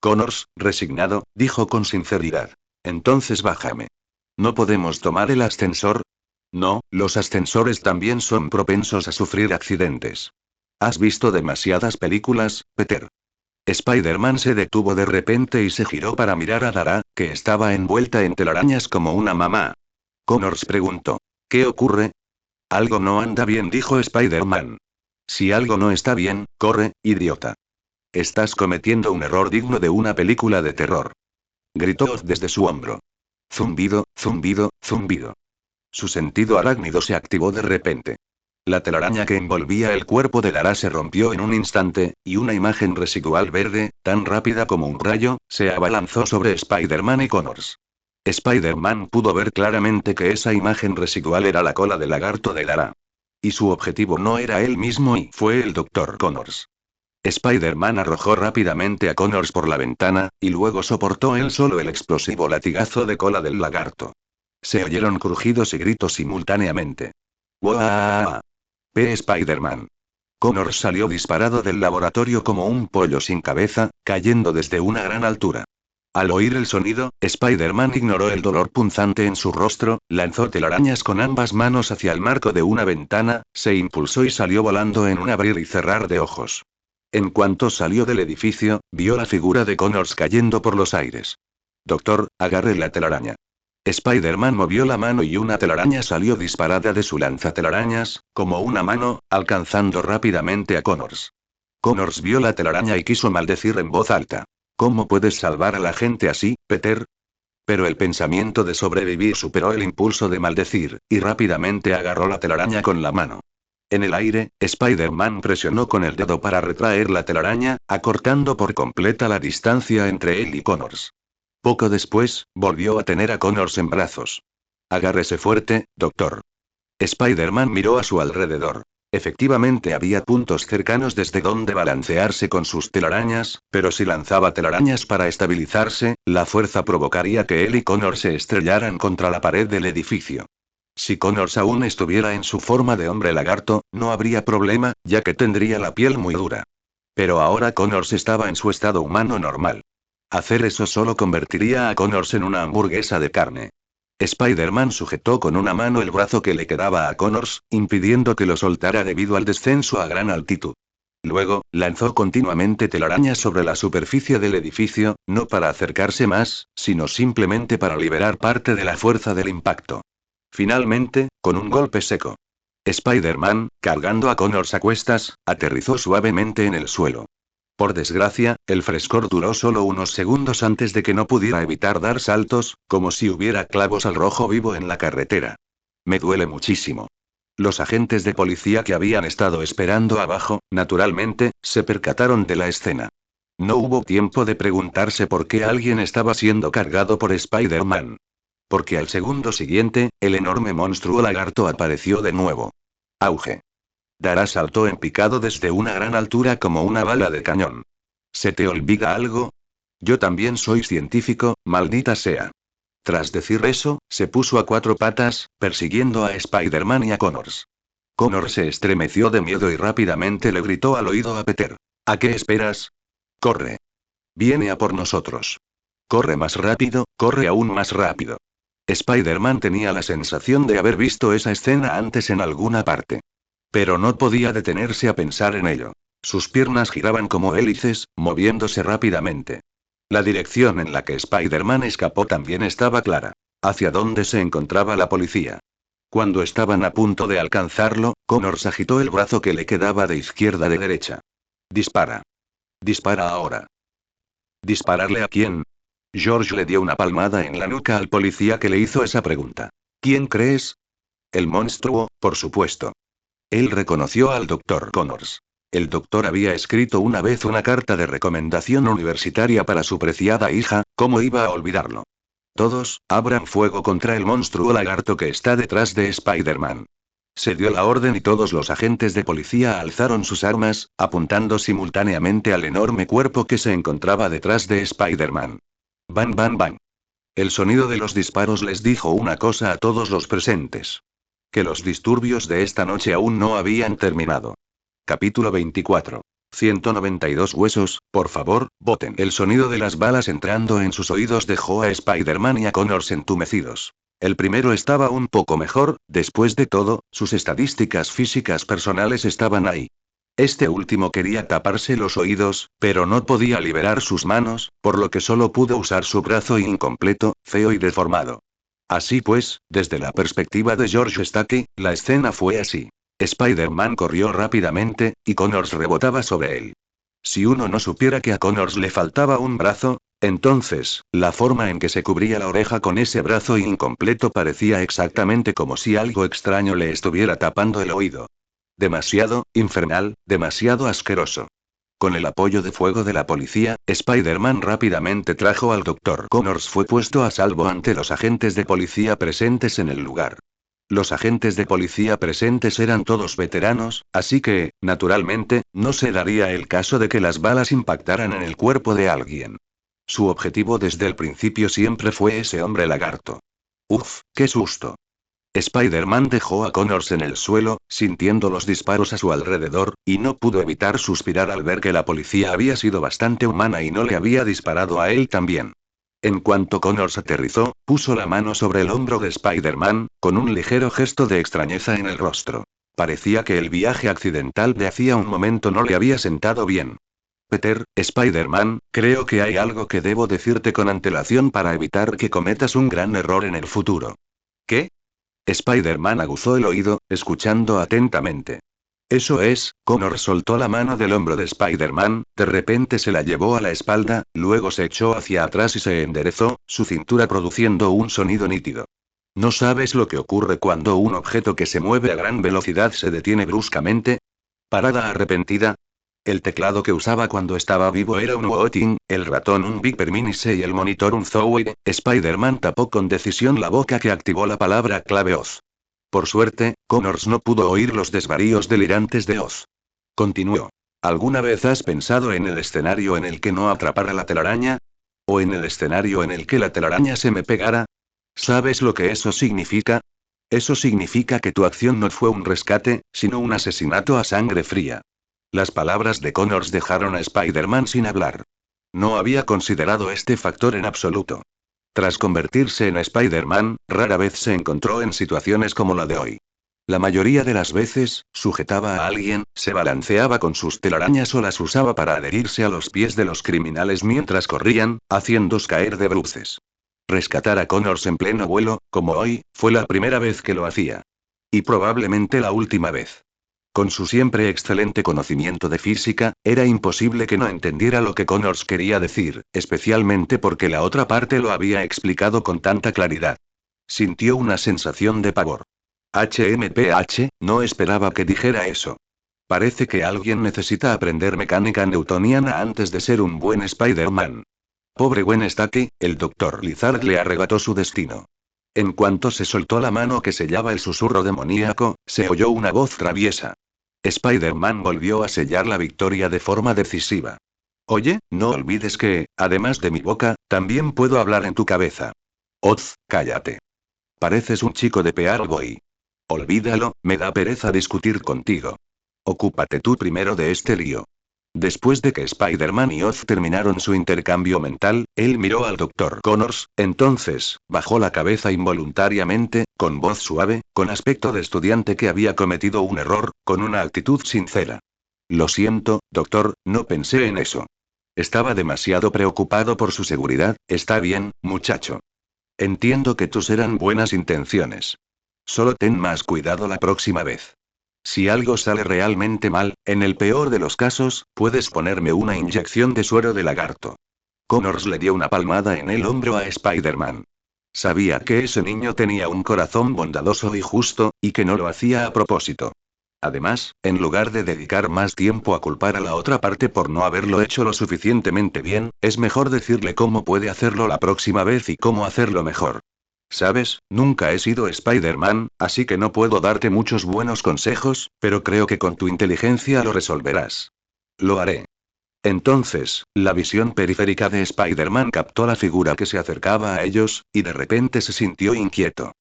Connors, resignado, dijo con sinceridad. Entonces bájame. ¿No podemos tomar el ascensor? No, los ascensores también son propensos a sufrir accidentes. Has visto demasiadas películas, Peter. Spider-Man se detuvo de repente y se giró para mirar a Dara, que estaba envuelta en telarañas como una mamá. Connors preguntó. ¿Qué ocurre? Algo no anda bien, dijo Spider-Man. Si algo no está bien, corre, idiota. Estás cometiendo un error digno de una película de terror. Gritó Oz desde su hombro. Zumbido, zumbido, zumbido. Su sentido arácnido se activó de repente. La telaraña que envolvía el cuerpo de Dara se rompió en un instante, y una imagen residual verde, tan rápida como un rayo, se abalanzó sobre Spider-Man y Connors. Spider-Man pudo ver claramente que esa imagen residual era la cola de lagarto de Dara. Y su objetivo no era él mismo y fue el Dr. Connors. Spider-Man arrojó rápidamente a Connors por la ventana, y luego soportó él solo el explosivo latigazo de cola del lagarto. Se oyeron crujidos y gritos simultáneamente. ¡Wow! Spider-Man. Connors salió disparado del laboratorio como un pollo sin cabeza, cayendo desde una gran altura. Al oír el sonido, Spider-Man ignoró el dolor punzante en su rostro, lanzó telarañas con ambas manos hacia el marco de una ventana, se impulsó y salió volando en un abrir y cerrar de ojos. En cuanto salió del edificio, vio la figura de Connors cayendo por los aires. Doctor, agarre la telaraña. Spider-Man movió la mano y una telaraña salió disparada de su lanzatelarañas, como una mano, alcanzando rápidamente a Connors. Connors vio la telaraña y quiso maldecir en voz alta. ¿Cómo puedes salvar a la gente así, Peter? Pero el pensamiento de sobrevivir superó el impulso de maldecir, y rápidamente agarró la telaraña con la mano. En el aire, Spider-Man presionó con el dedo para retraer la telaraña, acortando por completa la distancia entre él y Connors. Poco después, volvió a tener a Connors en brazos. Agárrese fuerte, doctor. Spider-Man miró a su alrededor. Efectivamente había puntos cercanos desde donde balancearse con sus telarañas, pero si lanzaba telarañas para estabilizarse, la fuerza provocaría que él y Connors se estrellaran contra la pared del edificio. Si Connors aún estuviera en su forma de hombre lagarto, no habría problema, ya que tendría la piel muy dura. Pero ahora Connors estaba en su estado humano normal. Hacer eso solo convertiría a Connors en una hamburguesa de carne. Spider-Man sujetó con una mano el brazo que le quedaba a Connors, impidiendo que lo soltara debido al descenso a gran altitud. Luego, lanzó continuamente telarañas sobre la superficie del edificio, no para acercarse más, sino simplemente para liberar parte de la fuerza del impacto. Finalmente, con un golpe seco, Spider-Man, cargando a Connors a cuestas, aterrizó suavemente en el suelo. Por desgracia, el frescor duró solo unos segundos antes de que no pudiera evitar dar saltos, como si hubiera clavos al rojo vivo en la carretera. Me duele muchísimo. Los agentes de policía que habían estado esperando abajo, naturalmente, se percataron de la escena. No hubo tiempo de preguntarse por qué alguien estaba siendo cargado por Spider-Man. Porque al segundo siguiente, el enorme monstruo lagarto apareció de nuevo. Auge. Dara saltó en picado desde una gran altura como una bala de cañón. ¿Se te olvida algo? Yo también soy científico, maldita sea. Tras decir eso, se puso a cuatro patas, persiguiendo a Spider-Man y a Connors. Connors se estremeció de miedo y rápidamente le gritó al oído a Peter. ¿A qué esperas? Corre. Viene a por nosotros. Corre más rápido, corre aún más rápido. Spider-Man tenía la sensación de haber visto esa escena antes en alguna parte. Pero no podía detenerse a pensar en ello. Sus piernas giraban como hélices, moviéndose rápidamente. La dirección en la que Spider-Man escapó también estaba clara. Hacia dónde se encontraba la policía. Cuando estaban a punto de alcanzarlo, Connors agitó el brazo que le quedaba de izquierda a derecha. Dispara. Dispara ahora. ¿Dispararle a quién? George le dio una palmada en la nuca al policía que le hizo esa pregunta. ¿Quién crees? El monstruo, por supuesto. Él reconoció al Dr. Connors. El doctor había escrito una vez una carta de recomendación universitaria para su preciada hija, ¿cómo iba a olvidarlo? Todos, abran fuego contra el monstruo lagarto que está detrás de Spider-Man. Se dio la orden y todos los agentes de policía alzaron sus armas, apuntando simultáneamente al enorme cuerpo que se encontraba detrás de Spider-Man. Bang, bang, bang. El sonido de los disparos les dijo una cosa a todos los presentes. Que los disturbios de esta noche aún no habían terminado. Capítulo 24. 192 huesos, por favor, voten. El sonido de las balas entrando en sus oídos dejó a Spider-Man y a Connors entumecidos. El primero estaba un poco mejor, después de todo, sus estadísticas físicas personales estaban ahí. Este último quería taparse los oídos, pero no podía liberar sus manos, por lo que solo pudo usar su brazo incompleto, feo y deformado. Así pues, desde la perspectiva de George Stacy, la escena fue así. Spider-Man corrió rápidamente, y Connors rebotaba sobre él. Si uno no supiera que a Connors le faltaba un brazo, entonces, la forma en que se cubría la oreja con ese brazo incompleto parecía exactamente como si algo extraño le estuviera tapando el oído. Demasiado, infernal, demasiado asqueroso. Con el apoyo de fuego de la policía, Spider-Man rápidamente trajo al Dr. Connors. Fue puesto a salvo ante los agentes de policía presentes en el lugar. Los agentes de policía presentes eran todos veteranos, así que, naturalmente, no se daría el caso de que las balas impactaran en el cuerpo de alguien. Su objetivo desde el principio siempre fue ese hombre lagarto. Uf, qué susto. Spider-Man dejó a Connors en el suelo, sintiendo los disparos a su alrededor, y no pudo evitar suspirar al ver que la policía había sido bastante humana y no le había disparado a él también. En cuanto Connors aterrizó, puso la mano sobre el hombro de Spider-Man, con un ligero gesto de extrañeza en el rostro. Parecía que el viaje accidental de hacía un momento no le había sentado bien. Peter, Spider-Man, creo que hay algo que debo decirte con antelación para evitar que cometas un gran error en el futuro. ¿Qué? Spider-Man aguzó el oído, escuchando atentamente. Eso es, Connor soltó la mano del hombro de Spider-Man, de repente se la llevó a la espalda, luego se echó hacia atrás y se enderezó, su cintura produciendo un sonido nítido. ¿No sabes lo que ocurre cuando un objeto que se mueve a gran velocidad se detiene bruscamente? Parada arrepentida. El teclado que usaba cuando estaba vivo era un Wooting, el ratón un Viper Mini 6 y el monitor un Zowie. Spider-Man tapó con decisión la boca que activó la palabra clave Oz. Por suerte, Connors no pudo oír los desvaríos delirantes de Oz. Continuó. ¿Alguna vez has pensado en el escenario en el que no atrapara la telaraña? ¿O en el escenario en el que la telaraña se me pegara? ¿Sabes lo que eso significa? Eso significa que tu acción no fue un rescate, sino un asesinato a sangre fría. Las palabras de Connors dejaron a Spider-Man sin hablar. No había considerado este factor en absoluto. Tras convertirse en Spider-Man, rara vez se encontró en situaciones como la de hoy. La mayoría de las veces, sujetaba a alguien, se balanceaba con sus telarañas o las usaba para adherirse a los pies de los criminales mientras corrían, haciéndolos caer de bruces. Rescatar a Connors en pleno vuelo, como hoy, fue la primera vez que lo hacía. Y probablemente la última vez. Con su siempre excelente conocimiento de física, era imposible que no entendiera lo que Connors quería decir, especialmente porque la otra parte lo había explicado con tanta claridad. Sintió una sensación de pavor. HMPH, no esperaba que dijera eso. Parece que alguien necesita aprender mecánica newtoniana antes de ser un buen Spider-Man. Pobre Gwen Stacy, el Dr. Lizard le arrebató su destino. En cuanto se soltó la mano que sellaba el susurro demoníaco, se oyó una voz traviesa. Spider-Man volvió a sellar la victoria de forma decisiva. Oye, no olvides que, además de mi boca, también puedo hablar en tu cabeza. Oz, cállate. Pareces un chico de Pearl Boy. Olvídalo, me da pereza discutir contigo. Ocúpate tú primero de este lío. Después de que Spider-Man y Oz terminaron su intercambio mental, él miró al Dr. Connors, entonces, bajó la cabeza involuntariamente, con voz suave, con aspecto de estudiante que había cometido un error, con una actitud sincera. Lo siento, doctor, no pensé en eso. Estaba demasiado preocupado por su seguridad. Está bien, muchacho. Entiendo que tus eran buenas intenciones. Solo ten más cuidado la próxima vez. Si algo sale realmente mal, en el peor de los casos, puedes ponerme una inyección de suero de lagarto. Connors le dio una palmada en el hombro a Spider-Man. Sabía que ese niño tenía un corazón bondadoso y justo, y que no lo hacía a propósito. Además, en lugar de dedicar más tiempo a culpar a la otra parte por no haberlo hecho lo suficientemente bien, es mejor decirle cómo puede hacerlo la próxima vez y cómo hacerlo mejor. Sabes, nunca he sido Spider-Man, así que no puedo darte muchos buenos consejos, pero creo que con tu inteligencia lo resolverás. Lo haré. Entonces, la visión periférica de Spider-Man captó la figura que se acercaba a ellos, y de repente se sintió inquieto.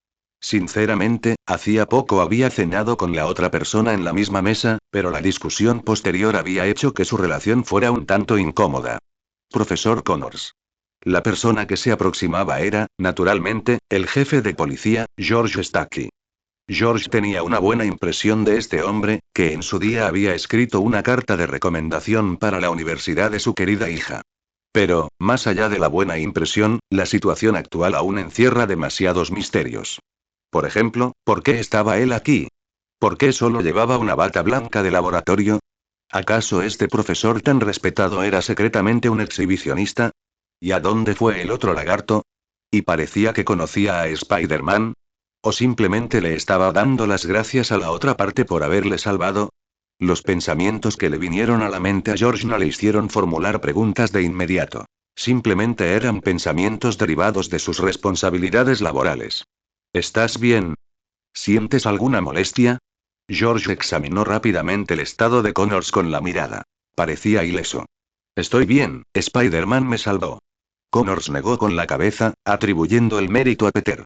Sinceramente, hacía poco había cenado con la otra persona en la misma mesa, pero la discusión posterior había hecho que su relación fuera un tanto incómoda. Profesor Connors. La persona que se aproximaba era, naturalmente, el jefe de policía, George Stacky. George tenía una buena impresión de este hombre, que en su día había escrito una carta de recomendación para la universidad de su querida hija. Pero, más allá de la buena impresión, la situación actual aún encierra demasiados misterios. Por ejemplo, ¿por qué estaba él aquí? ¿Por qué solo llevaba una bata blanca de laboratorio? ¿Acaso este profesor tan respetado era secretamente un exhibicionista? ¿Y a dónde fue el otro lagarto? ¿Y parecía que conocía a Spider-Man? ¿O simplemente le estaba dando las gracias a la otra parte por haberle salvado? Los pensamientos que le vinieron a la mente a George no le hicieron formular preguntas de inmediato. Simplemente eran pensamientos derivados de sus responsabilidades laborales. ¿Estás bien? ¿Sientes alguna molestia? George examinó rápidamente el estado de Connors con la mirada. Parecía ileso. Estoy bien, Spider-Man me salvó. Connors negó con la cabeza, atribuyendo el mérito a Peter.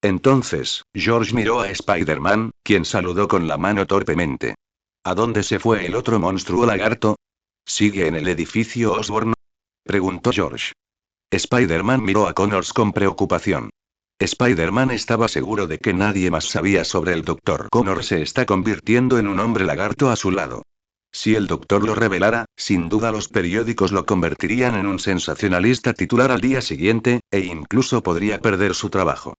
Entonces, George miró a Spider-Man, quien saludó con la mano torpemente. ¿A dónde se fue el otro monstruo lagarto? ¿Sigue en el edificio Osborn? Preguntó George. Spider-Man miró a Connors con preocupación. Spider-Man estaba seguro de que nadie más sabía sobre el Dr. Connors se está convirtiendo en un hombre lagarto a su lado. Si el doctor lo revelara, sin duda los periódicos lo convertirían en un sensacionalista titular al día siguiente, e incluso podría perder su trabajo.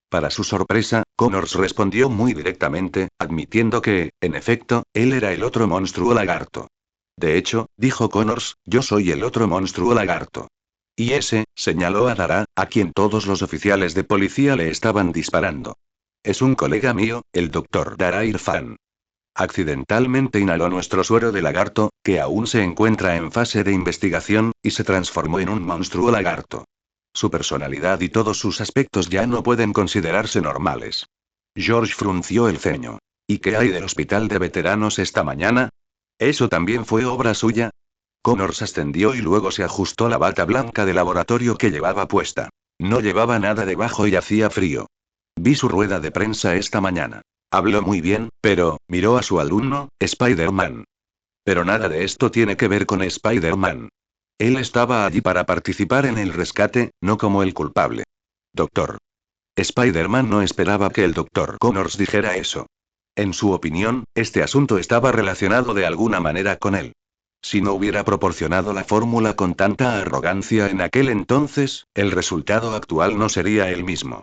Para su sorpresa, Connors respondió muy directamente, admitiendo que, en efecto, él era el otro monstruo lagarto. De hecho, dijo Connors, yo soy el otro monstruo lagarto. Y ese, señaló a Dara, a quien todos los oficiales de policía le estaban disparando. Es un colega mío, el doctor Dara Irfan. Accidentalmente inhaló nuestro suero de lagarto, que aún se encuentra en fase de investigación, y se transformó en un monstruo lagarto. Su personalidad y todos sus aspectos ya no pueden considerarse normales. George frunció el ceño. ¿Y qué hay del hospital de veteranos esta mañana? ¿Eso también fue obra suya? Connors ascendió y luego se ajustó la bata blanca de laboratorio que llevaba puesta. No llevaba nada debajo y hacía frío. Vi su rueda de prensa esta mañana. Habló muy bien, pero, miró a su alumno, Spider-Man. Pero nada de esto tiene que ver con Spider-Man. Él estaba allí para participar en el rescate, no como el culpable. Doctor. Spider-Man no esperaba que el doctor Connors dijera eso. En su opinión, este asunto estaba relacionado de alguna manera con él. Si no hubiera proporcionado la fórmula con tanta arrogancia en aquel entonces, el resultado actual no sería el mismo.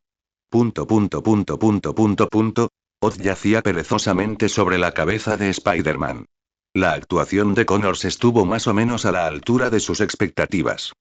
Punto punto punto punto punto punto. Oz yacía perezosamente sobre la cabeza de Spider-Man. La actuación de Connors estuvo más o menos a la altura de sus expectativas.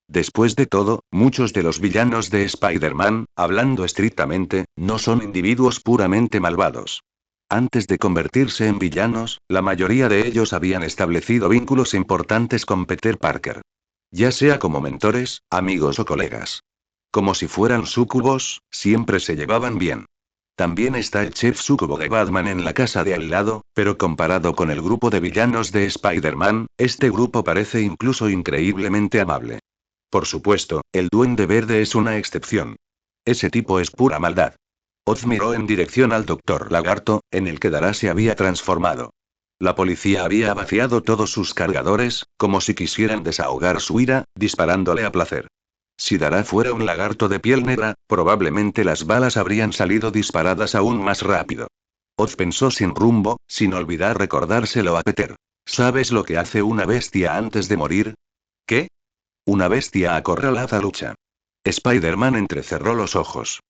Después de todo, muchos de los villanos de Spider-Man, hablando estrictamente, no son individuos puramente malvados. Antes de convertirse en villanos, la mayoría de ellos habían establecido vínculos importantes con Peter Parker. Ya sea como mentores, amigos o colegas. Como si fueran súcubos, siempre se llevaban bien. También está el chef súcubo de Batman en la casa de al lado, pero comparado con el grupo de villanos de Spider-Man, este grupo parece incluso increíblemente amable. Por supuesto, el Duende Verde es una excepción. Ese tipo es pura maldad. Oz miró en dirección al doctor Lagarto, en el que Dara se había transformado. La policía había vaciado todos sus cargadores, como si quisieran desahogar su ira, disparándole a placer. Si Dara fuera un lagarto de piel negra, probablemente las balas habrían salido disparadas aún más rápido. Oz pensó sin rumbo, sin olvidar recordárselo a Peter. ¿Sabes lo que hace una bestia antes de morir? ¿Qué? Una bestia acorralada lucha. Spider-Man entrecerró los ojos.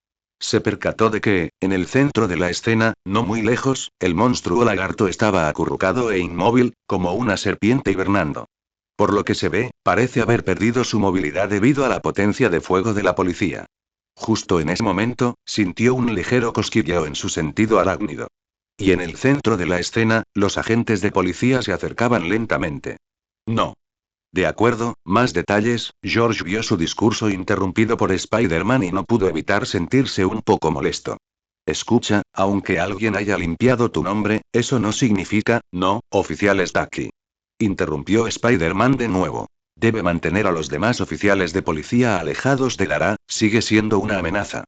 Se percató de que, en el centro de la escena, no muy lejos, el monstruo lagarto estaba acurrucado e inmóvil, como una serpiente hibernando. Por lo que se ve, parece haber perdido su movilidad debido a la potencia de fuego de la policía. Justo en ese momento, sintió un ligero cosquilleo en su sentido arácnido. Y en el centro de la escena, los agentes de policía se acercaban lentamente. No. De acuerdo, más detalles. George vio su discurso interrumpido por Spider-Man y no pudo evitar sentirse un poco molesto. Escucha, aunque alguien haya limpiado tu nombre, eso no significa, no, oficial está aquí. Interrumpió Spider-Man de nuevo. Debe mantener a los demás oficiales de policía alejados de Dara, sigue siendo una amenaza.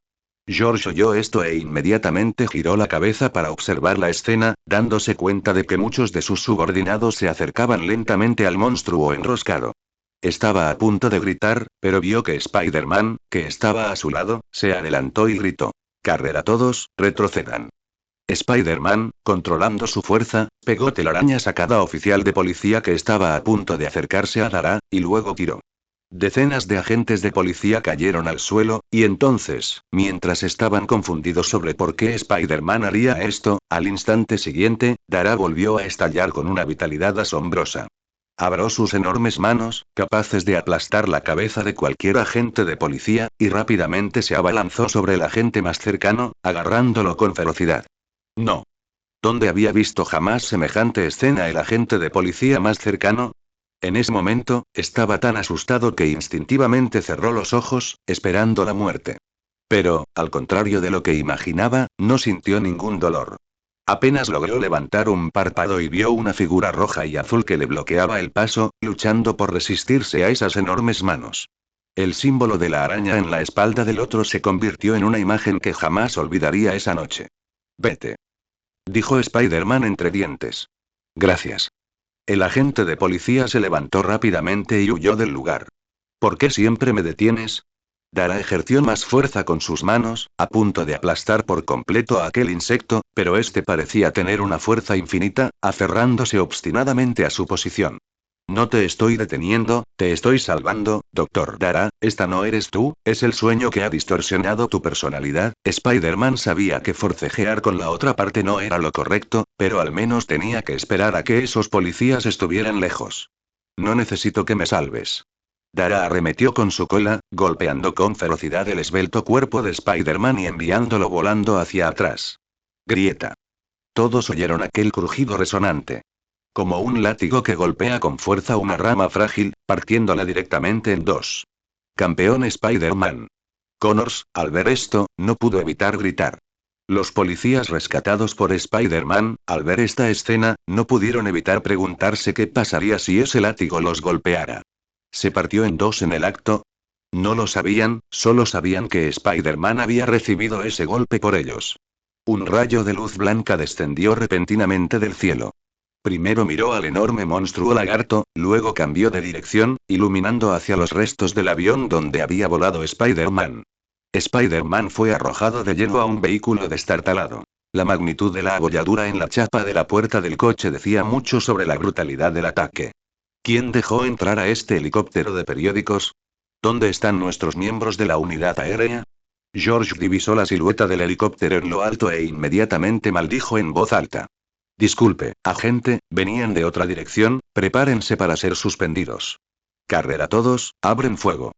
George oyó esto e inmediatamente giró la cabeza para observar la escena, dándose cuenta de que muchos de sus subordinados se acercaban lentamente al monstruo enroscado. Estaba a punto de gritar, pero vio que Spider-Man, que estaba a su lado, se adelantó y gritó. Carrera todos, retrocedan. Spider-Man, controlando su fuerza, pegó telarañas a cada oficial de policía que estaba a punto de acercarse a Dara, y luego tiró. Decenas de agentes de policía cayeron al suelo, y entonces, mientras estaban confundidos sobre por qué Spider-Man haría esto, al instante siguiente, Dara volvió a estallar con una vitalidad asombrosa. Abrió sus enormes manos, capaces de aplastar la cabeza de cualquier agente de policía, y rápidamente se abalanzó sobre el agente más cercano, agarrándolo con ferocidad. No. ¿Dónde había visto jamás semejante escena el agente de policía más cercano? En ese momento, estaba tan asustado que instintivamente cerró los ojos, esperando la muerte. Pero, al contrario de lo que imaginaba, no sintió ningún dolor. Apenas logró levantar un párpado y vio una figura roja y azul que le bloqueaba el paso, luchando por resistirse a esas enormes manos. El símbolo de la araña en la espalda del otro se convirtió en una imagen que jamás olvidaría esa noche. Vete. Dijo Spider-Man entre dientes. Gracias. El agente de policía se levantó rápidamente y huyó del lugar. ¿Por qué siempre me detienes? Dara ejerció más fuerza con sus manos, a punto de aplastar por completo a aquel insecto, pero este parecía tener una fuerza infinita, aferrándose obstinadamente a su posición. No te estoy deteniendo, te estoy salvando, Dr. Dara, esta no eres tú, es el sueño que ha distorsionado tu personalidad. Spider-Man sabía que forcejear con la otra parte no era lo correcto, pero al menos tenía que esperar a que esos policías estuvieran lejos. No necesito que me salves. Dara arremetió con su cola, golpeando con ferocidad el esbelto cuerpo de Spider-Man y enviándolo volando hacia atrás. Grieta. Todos oyeron aquel crujido resonante. Como un látigo que golpea con fuerza una rama frágil, partiéndola directamente en dos. Campeón Spider-Man. Connors, al ver esto, no pudo evitar gritar. Los policías rescatados por Spider-Man, al ver esta escena, no pudieron evitar preguntarse qué pasaría si ese látigo los golpeara. ¿Se partió en dos en el acto? No lo sabían, solo sabían que Spider-Man había recibido ese golpe por ellos. Un rayo de luz blanca descendió repentinamente del cielo. Primero miró al enorme monstruo lagarto, luego cambió de dirección, iluminando hacia los restos del avión donde había volado Spider-Man. Spider-Man fue arrojado de lleno a un vehículo destartalado. La magnitud de la abolladura en la chapa de la puerta del coche decía mucho sobre la brutalidad del ataque. ¿Quién dejó entrar a este helicóptero de periódicos? ¿Dónde están nuestros miembros de la unidad aérea? George divisó la silueta del helicóptero en lo alto e inmediatamente maldijo en voz alta. Disculpe, agente, venían de otra dirección, prepárense para ser suspendidos. Carrera todos, abren fuego.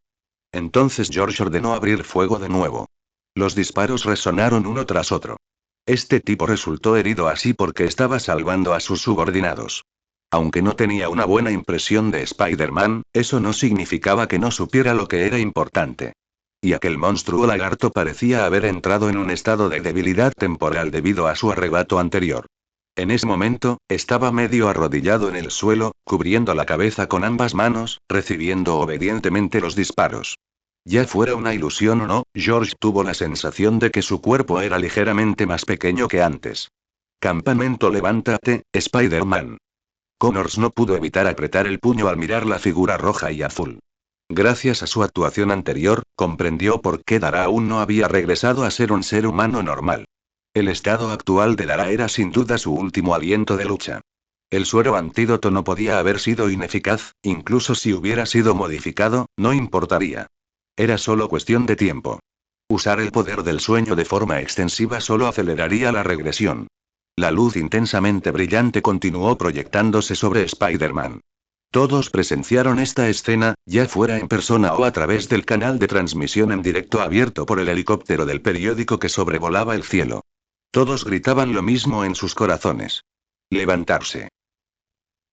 Entonces George ordenó abrir fuego de nuevo. Los disparos resonaron uno tras otro. Este tipo resultó herido así porque estaba salvando a sus subordinados. Aunque no tenía una buena impresión de Spider-Man, eso no significaba que no supiera lo que era importante. Y aquel monstruo lagarto parecía haber entrado en un estado de debilidad temporal debido a su arrebato anterior. En ese momento, estaba medio arrodillado en el suelo, cubriendo la cabeza con ambas manos, recibiendo obedientemente los disparos. Ya fuera una ilusión o no, George tuvo la sensación de que su cuerpo era ligeramente más pequeño que antes. Campamento, levántate, Spider-Man. Connors no pudo evitar apretar el puño al mirar la figura roja y azul. Gracias a su actuación anterior, comprendió por qué Dara aún no había regresado a ser un ser humano normal. El estado actual de Dara era sin duda su último aliento de lucha. El suero antídoto no podía haber sido ineficaz, incluso si hubiera sido modificado, no importaría. Era solo cuestión de tiempo. Usar el poder del sueño de forma extensiva solo aceleraría la regresión. La luz intensamente brillante continuó proyectándose sobre Spider-Man. Todos presenciaron esta escena, ya fuera en persona o a través del canal de transmisión en directo abierto por el helicóptero del periódico que sobrevolaba el cielo. Todos gritaban lo mismo en sus corazones. Levantarse.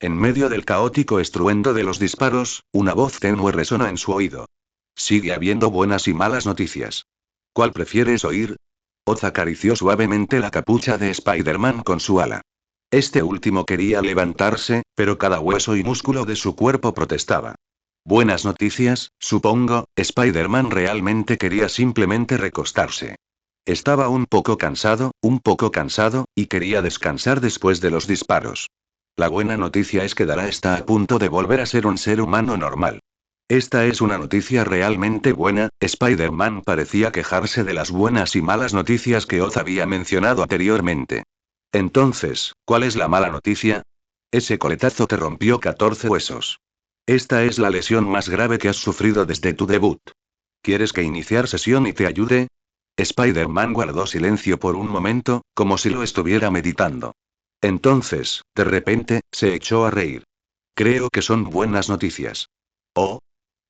En medio del caótico estruendo de los disparos, una voz tenue resonó en su oído. Sigue habiendo buenas y malas noticias. ¿Cuál prefieres oír? Oz acarició suavemente la capucha de Spider-Man con su ala. Este último quería levantarse, pero cada hueso y músculo de su cuerpo protestaba. Buenas noticias, supongo. Spider-Man realmente quería simplemente recostarse. Estaba un poco cansado, y quería descansar después de los disparos. La buena noticia es que Dara está a punto de volver a ser un ser humano normal. Esta es una noticia realmente buena. Spider-Man parecía quejarse de las buenas y malas noticias que Oz había mencionado anteriormente. Entonces, ¿cuál es la mala noticia? Ese coletazo te rompió 14 huesos. Esta es la lesión más grave que has sufrido desde tu debut. ¿Quieres que iniciar sesión y te ayude? Spider-Man guardó silencio por un momento, como si lo estuviera meditando. Entonces, de repente, se echó a reír. Creo que son buenas noticias. Oh.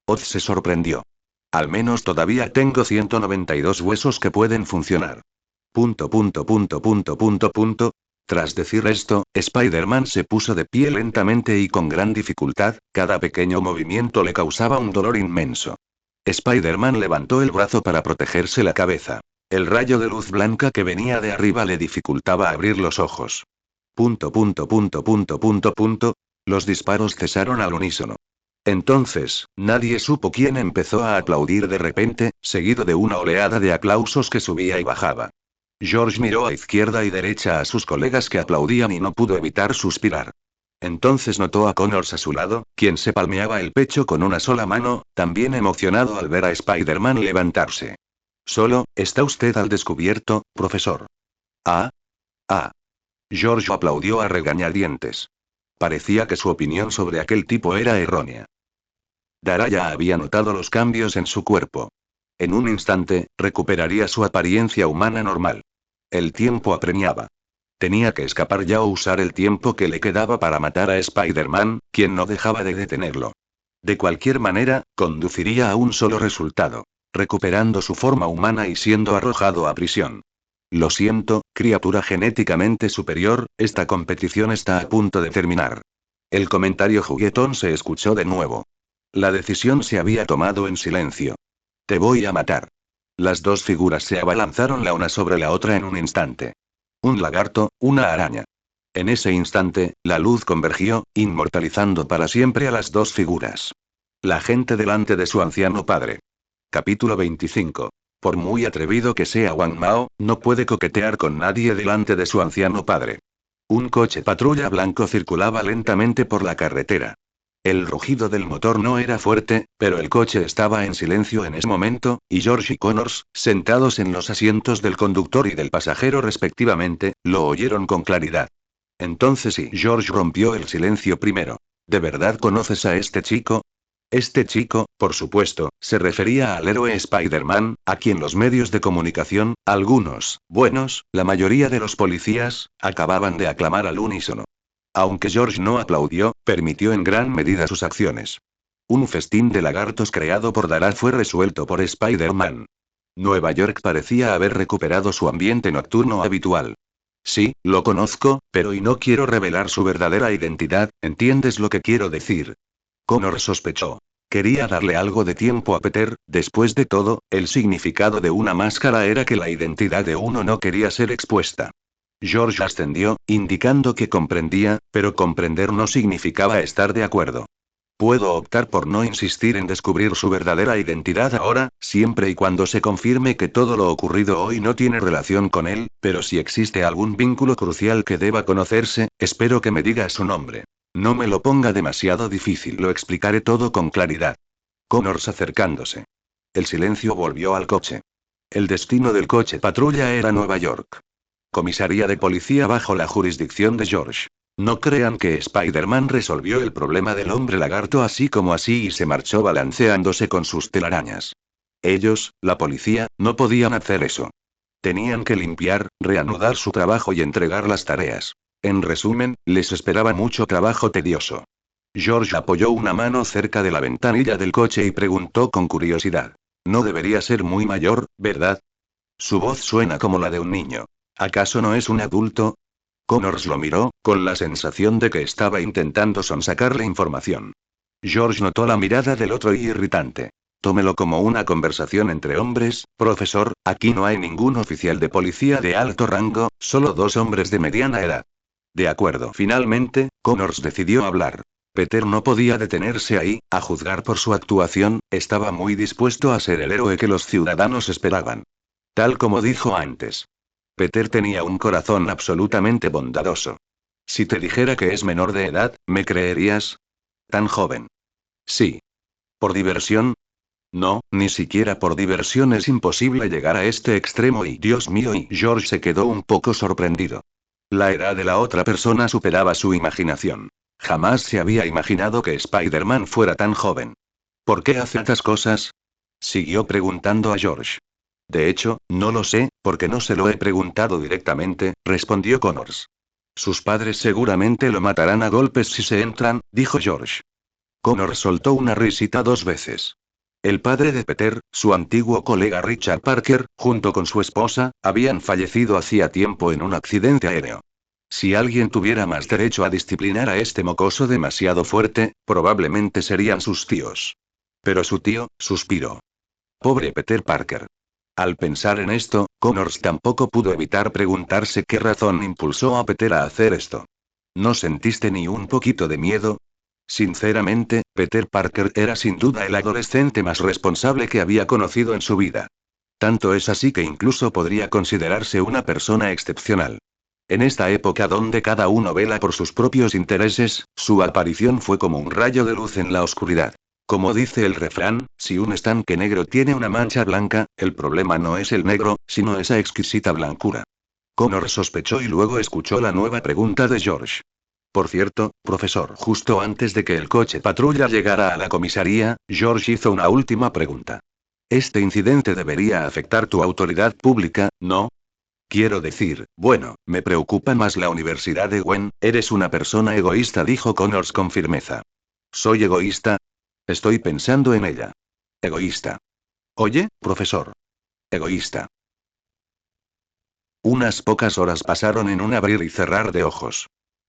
Oz se sorprendió. Al menos todavía tengo 192 huesos que pueden funcionar. Punto, punto, punto, punto, punto, punto. Tras decir esto, Spider-Man se puso de pie lentamente y con gran dificultad, cada pequeño movimiento le causaba un dolor inmenso. Spider-Man levantó el brazo para protegerse la cabeza. El rayo de luz blanca que venía de arriba le dificultaba abrir los ojos. Punto, punto, punto, punto, punto, punto. Los disparos cesaron al unísono. Entonces, nadie supo quién empezó a aplaudir de repente, seguido de una oleada de aplausos que subía y bajaba. George miró a izquierda y derecha a sus colegas que aplaudían y no pudo evitar suspirar. Entonces notó a Connors a su lado, quien se palmeaba el pecho con una sola mano, también emocionado al ver a Spider-Man levantarse. Solo, ¿está usted al descubierto, profesor? Ah. Ah. George aplaudió a regañadientes. Parecía que su opinión sobre aquel tipo era errónea. Dara ya había notado los cambios en su cuerpo. En un instante, recuperaría su apariencia humana normal. El tiempo apremiaba. Tenía que escapar ya o usar el tiempo que le quedaba para matar a Spider-Man, quien no dejaba de detenerlo. De cualquier manera, conduciría a un solo resultado: recuperando su forma humana y siendo arrojado a prisión. Lo siento, criatura genéticamente superior, esta competición está a punto de terminar. El comentario juguetón se escuchó de nuevo. La decisión se había tomado en silencio. Te voy a matar. Las dos figuras se abalanzaron la una sobre la otra en un instante. Un lagarto, una araña. En ese instante, la luz convergió, inmortalizando para siempre a las dos figuras. La gente delante de su anciano padre. Capítulo 25. Por muy atrevido que sea Wang Mao, no puede coquetear con nadie delante de su anciano padre. Un coche patrulla blanco circulaba lentamente por la carretera. El rugido del motor no era fuerte, pero el coche estaba en silencio en ese momento, y George y Connors, sentados en los asientos del conductor y del pasajero respectivamente, lo oyeron con claridad. Entonces George rompió el silencio primero. ¿De verdad conoces a este chico? Este chico, por supuesto, se refería al héroe Spider-Man, a quien los medios de comunicación, algunos, buenos, la mayoría de los policías, acababan de aclamar al unísono. Aunque George no aplaudió, permitió en gran medida sus acciones. Un festín de lagartos creado por Dara fue resuelto por Spider-Man. Nueva York parecía haber recuperado su ambiente nocturno habitual. Sí, lo conozco, pero y no quiero revelar su verdadera identidad, ¿entiendes lo que quiero decir? Connor sospechó. Quería darle algo de tiempo a Peter. Después de todo, el significado de una máscara era que la identidad de uno no quería ser expuesta. George ascendió, indicando que comprendía, pero comprender no significaba estar de acuerdo. Puedo optar por no insistir en descubrir su verdadera identidad ahora, siempre y cuando se confirme que todo lo ocurrido hoy no tiene relación con él, pero si existe algún vínculo crucial que deba conocerse, espero que me diga su nombre. No me lo ponga demasiado difícil, lo explicaré todo con claridad. Connors acercándose. El silencio volvió al coche. El destino del coche patrulla era Nueva York. Comisaría de policía bajo la jurisdicción de George. No crean que Spider-Man resolvió el problema del hombre lagarto así como así y se marchó balanceándose con sus telarañas. Ellos, la policía, no podían hacer eso. Tenían que limpiar, reanudar su trabajo y entregar las tareas. En resumen, les esperaba mucho trabajo tedioso. George apoyó una mano cerca de la ventanilla del coche y preguntó con curiosidad. No debería ser muy mayor, ¿verdad? Su voz suena como la de un niño. ¿Acaso no es un adulto? Connors lo miró, con la sensación de que estaba intentando sonsacarle información. George notó la mirada del otro y irritante. Tómelo como una conversación entre hombres, profesor, aquí no hay ningún oficial de policía de alto rango, solo dos hombres de mediana edad. De acuerdo. Finalmente, Connors decidió hablar. Peter no podía detenerse ahí, a juzgar por su actuación, estaba muy dispuesto a ser el héroe que los ciudadanos esperaban. Tal como dijo antes. Peter tenía un corazón absolutamente bondadoso. Si te dijera que es menor de edad, ¿me creerías? Tan joven. Sí. ¿Por diversión? No, ni siquiera por diversión es imposible llegar a este extremo y Dios mío, y George se quedó un poco sorprendido. La edad de la otra persona superaba su imaginación. Jamás se había imaginado que Spider-Man fuera tan joven. ¿Por qué hace tantas cosas? Siguió preguntando a George. De hecho, no lo sé, porque no se lo he preguntado directamente, respondió Connors. Sus padres seguramente lo matarán a golpes si se entran, dijo George. Connors soltó una risita 2 veces. El padre de Peter, su antiguo colega Richard Parker, junto con su esposa, habían fallecido hacía tiempo en un accidente aéreo. Si alguien tuviera más derecho a disciplinar a este mocoso demasiado fuerte, probablemente serían sus tíos. Pero su tío, suspiró. Pobre Peter Parker. Al pensar en esto, Connors tampoco pudo evitar preguntarse qué razón impulsó a Peter a hacer esto. ¿No sentiste ni un poquito de miedo? Sinceramente, Peter Parker era sin duda el adolescente más responsable que había conocido en su vida. Tanto es así que incluso podría considerarse una persona excepcional. En esta época donde cada uno vela por sus propios intereses, su aparición fue como un rayo de luz en la oscuridad. Como dice el refrán, si un estanque negro tiene una mancha blanca, el problema no es el negro, sino esa exquisita blancura. Connor sospechó y luego escuchó la nueva pregunta de George. Por cierto, profesor, justo antes de que el coche patrulla llegara a la comisaría, George hizo una última pregunta. Este incidente debería afectar tu autoridad pública, ¿no? Quiero decir, bueno, me preocupa más la universidad de Gwen, eres una persona egoísta, dijo Connors con firmeza. ¿Soy egoísta? Estoy pensando en ella. Egoísta. Oye, profesor. Egoísta. Unas pocas horas pasaron en un abrir y cerrar de ojos.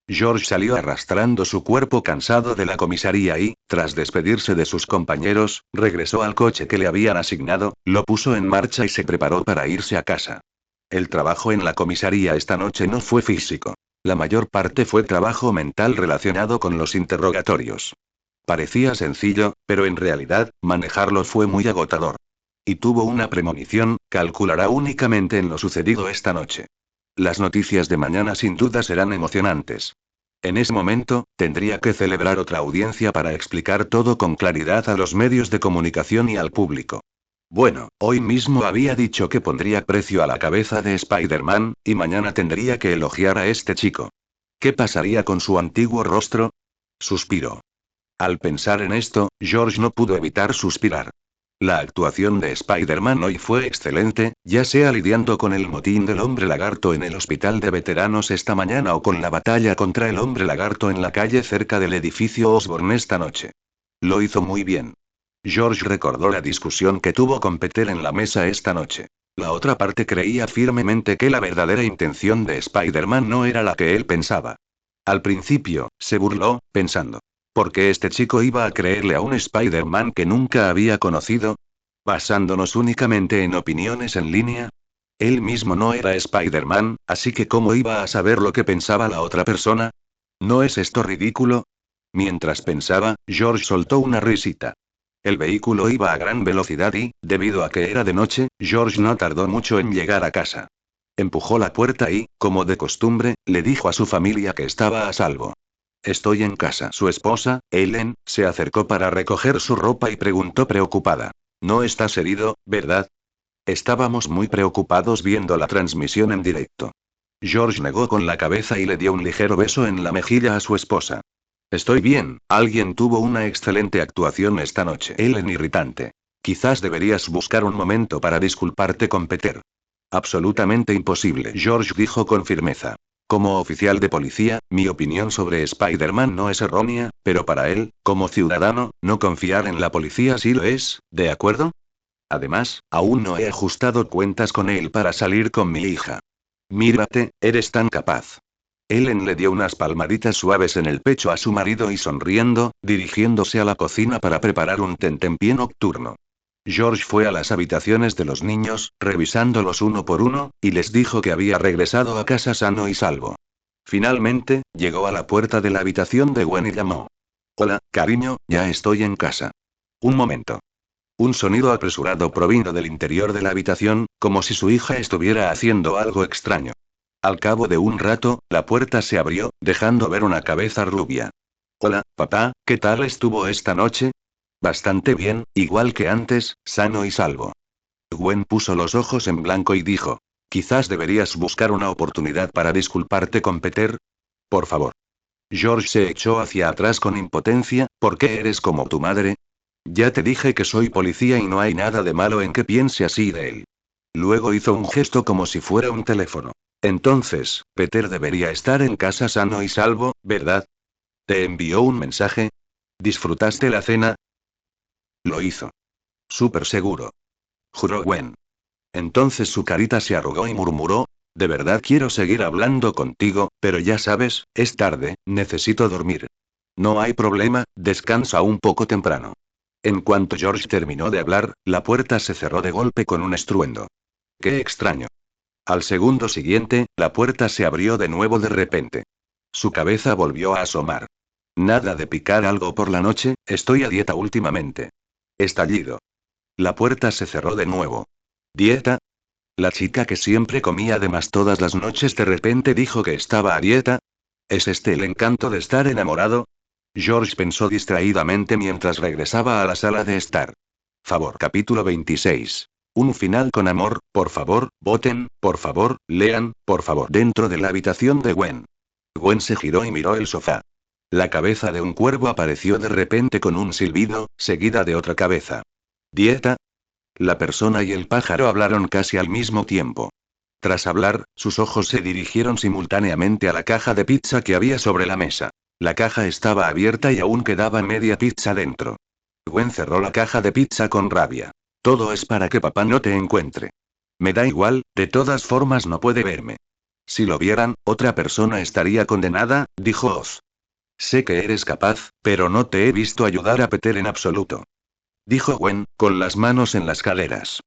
George salió arrastrando su cuerpo cansado de la comisaría y, tras despedirse de sus compañeros, regresó al coche que le habían asignado, lo puso en marcha y se preparó para irse a casa. El trabajo en la comisaría esta noche no fue físico. La mayor parte fue trabajo mental relacionado con los interrogatorios. Parecía sencillo, pero en realidad, manejarlo fue muy agotador. Y tuvo una premonición, calculará únicamente en lo sucedido esta noche. Las noticias de mañana sin duda serán emocionantes. En ese momento, tendría que celebrar otra audiencia para explicar todo con claridad a los medios de comunicación y al público. Bueno, hoy mismo había dicho que pondría precio a la cabeza de Spider-Man, y mañana tendría que elogiar a este chico. ¿Qué pasaría con su antiguo rostro? Suspiró. Al pensar en esto, George no pudo evitar suspirar. La actuación de Spider-Man hoy fue excelente, ya sea lidiando con el motín del hombre lagarto en el hospital de veteranos esta mañana o con la batalla contra el hombre lagarto en la calle cerca del edificio Osborn esta noche. Lo hizo muy bien. George recordó la discusión que tuvo con Peter en la mesa esta noche. La otra parte creía firmemente que la verdadera intención de Spider-Man no era la que él pensaba. Al principio, se burló, pensando. ¿Por qué este chico iba a creerle a un Spider-Man que nunca había conocido? ¿Basándonos únicamente en opiniones en línea? Él mismo no era Spider-Man, así que ¿cómo iba a saber lo que pensaba la otra persona? ¿No es esto ridículo? Mientras pensaba, George soltó una risita. El vehículo iba a gran velocidad y, debido a que era de noche, George no tardó mucho en llegar a casa. Empujó la puerta y, como de costumbre, le dijo a su familia que estaba a salvo. Estoy en casa. Su esposa, Ellen, se acercó para recoger su ropa y preguntó preocupada. No estás herido, ¿verdad? Estábamos muy preocupados viendo la transmisión en directo. George negó con la cabeza y le dio un ligero beso en la mejilla a su esposa. Estoy bien, alguien tuvo una excelente actuación esta noche. Ellen irritante. Quizás deberías buscar un momento para disculparte con Peter. Absolutamente imposible, George dijo con firmeza. Como oficial de policía, mi opinión sobre Spider-Man no es errónea, pero para él, como ciudadano, no confiar en la policía sí lo es, ¿de acuerdo? Además, aún no he ajustado cuentas con él para salir con mi hija. Mírate, eres tan capaz. Ellen le dio unas palmaditas suaves en el pecho a su marido y sonriendo, dirigiéndose a la cocina para preparar un tentempié nocturno. George fue a las habitaciones de los niños, revisándolos uno por uno, y les dijo que había regresado a casa sano y salvo. Finalmente, llegó a la puerta de la habitación de Gwen y llamó. Hola, cariño, ya estoy en casa. Un momento. Un sonido apresurado provino del interior de la habitación, como si su hija estuviera haciendo algo extraño. Al cabo de un rato, la puerta se abrió, dejando ver una cabeza rubia. Hola, papá, ¿qué tal estuvo esta noche? Bastante bien, igual que antes, sano y salvo. Gwen puso los ojos en blanco y dijo: quizás deberías buscar una oportunidad para disculparte con Peter. Por favor. George se echó hacia atrás con impotencia. ¿Por qué eres como tu madre? Ya te dije que soy policía y no hay nada de malo en que piense así de él. Luego hizo un gesto como si fuera un teléfono. Entonces, Peter debería estar en casa sano y salvo, ¿verdad? ¿Te envió un mensaje? ¿Disfrutaste la cena? Lo hizo. Súper seguro. Juró Gwen. Entonces su carita se arrugó y murmuró: de verdad quiero seguir hablando contigo, pero ya sabes, es tarde, necesito dormir. No hay problema, descansa un poco temprano. En cuanto George terminó de hablar, la puerta se cerró de golpe con un estruendo. Qué extraño. Al segundo siguiente, la puerta se abrió de nuevo de repente. Su cabeza volvió a asomar. Nada de picar algo por la noche, estoy a dieta últimamente. Estallido. La puerta se cerró de nuevo. ¿Dieta? La chica que siempre comía de más todas las noches de repente dijo que estaba a dieta. ¿Es este el encanto de estar enamorado? George pensó distraídamente mientras regresaba a la sala de estar. Favor. Capítulo 26. Un final con amor, por favor, voten, por favor, lean, por favor. Dentro de la habitación de Gwen. Gwen se giró y miró el sofá. La cabeza de un cuervo apareció de repente con un silbido, seguida de otra cabeza. ¿Dieta? La persona y el pájaro hablaron casi al mismo tiempo. Tras hablar, sus ojos se dirigieron simultáneamente a la caja de pizza que había sobre la mesa. La caja estaba abierta y aún quedaba media pizza dentro. Gwen cerró la caja de pizza con rabia. Todo es para que papá no te encuentre. Me da igual, de todas formas no puede verme. Si lo vieran, otra persona estaría condenada, dijo Oz. Sé que eres capaz, pero no te he visto ayudar a Peter en absoluto. Dijo Gwen, con las manos en las caderas.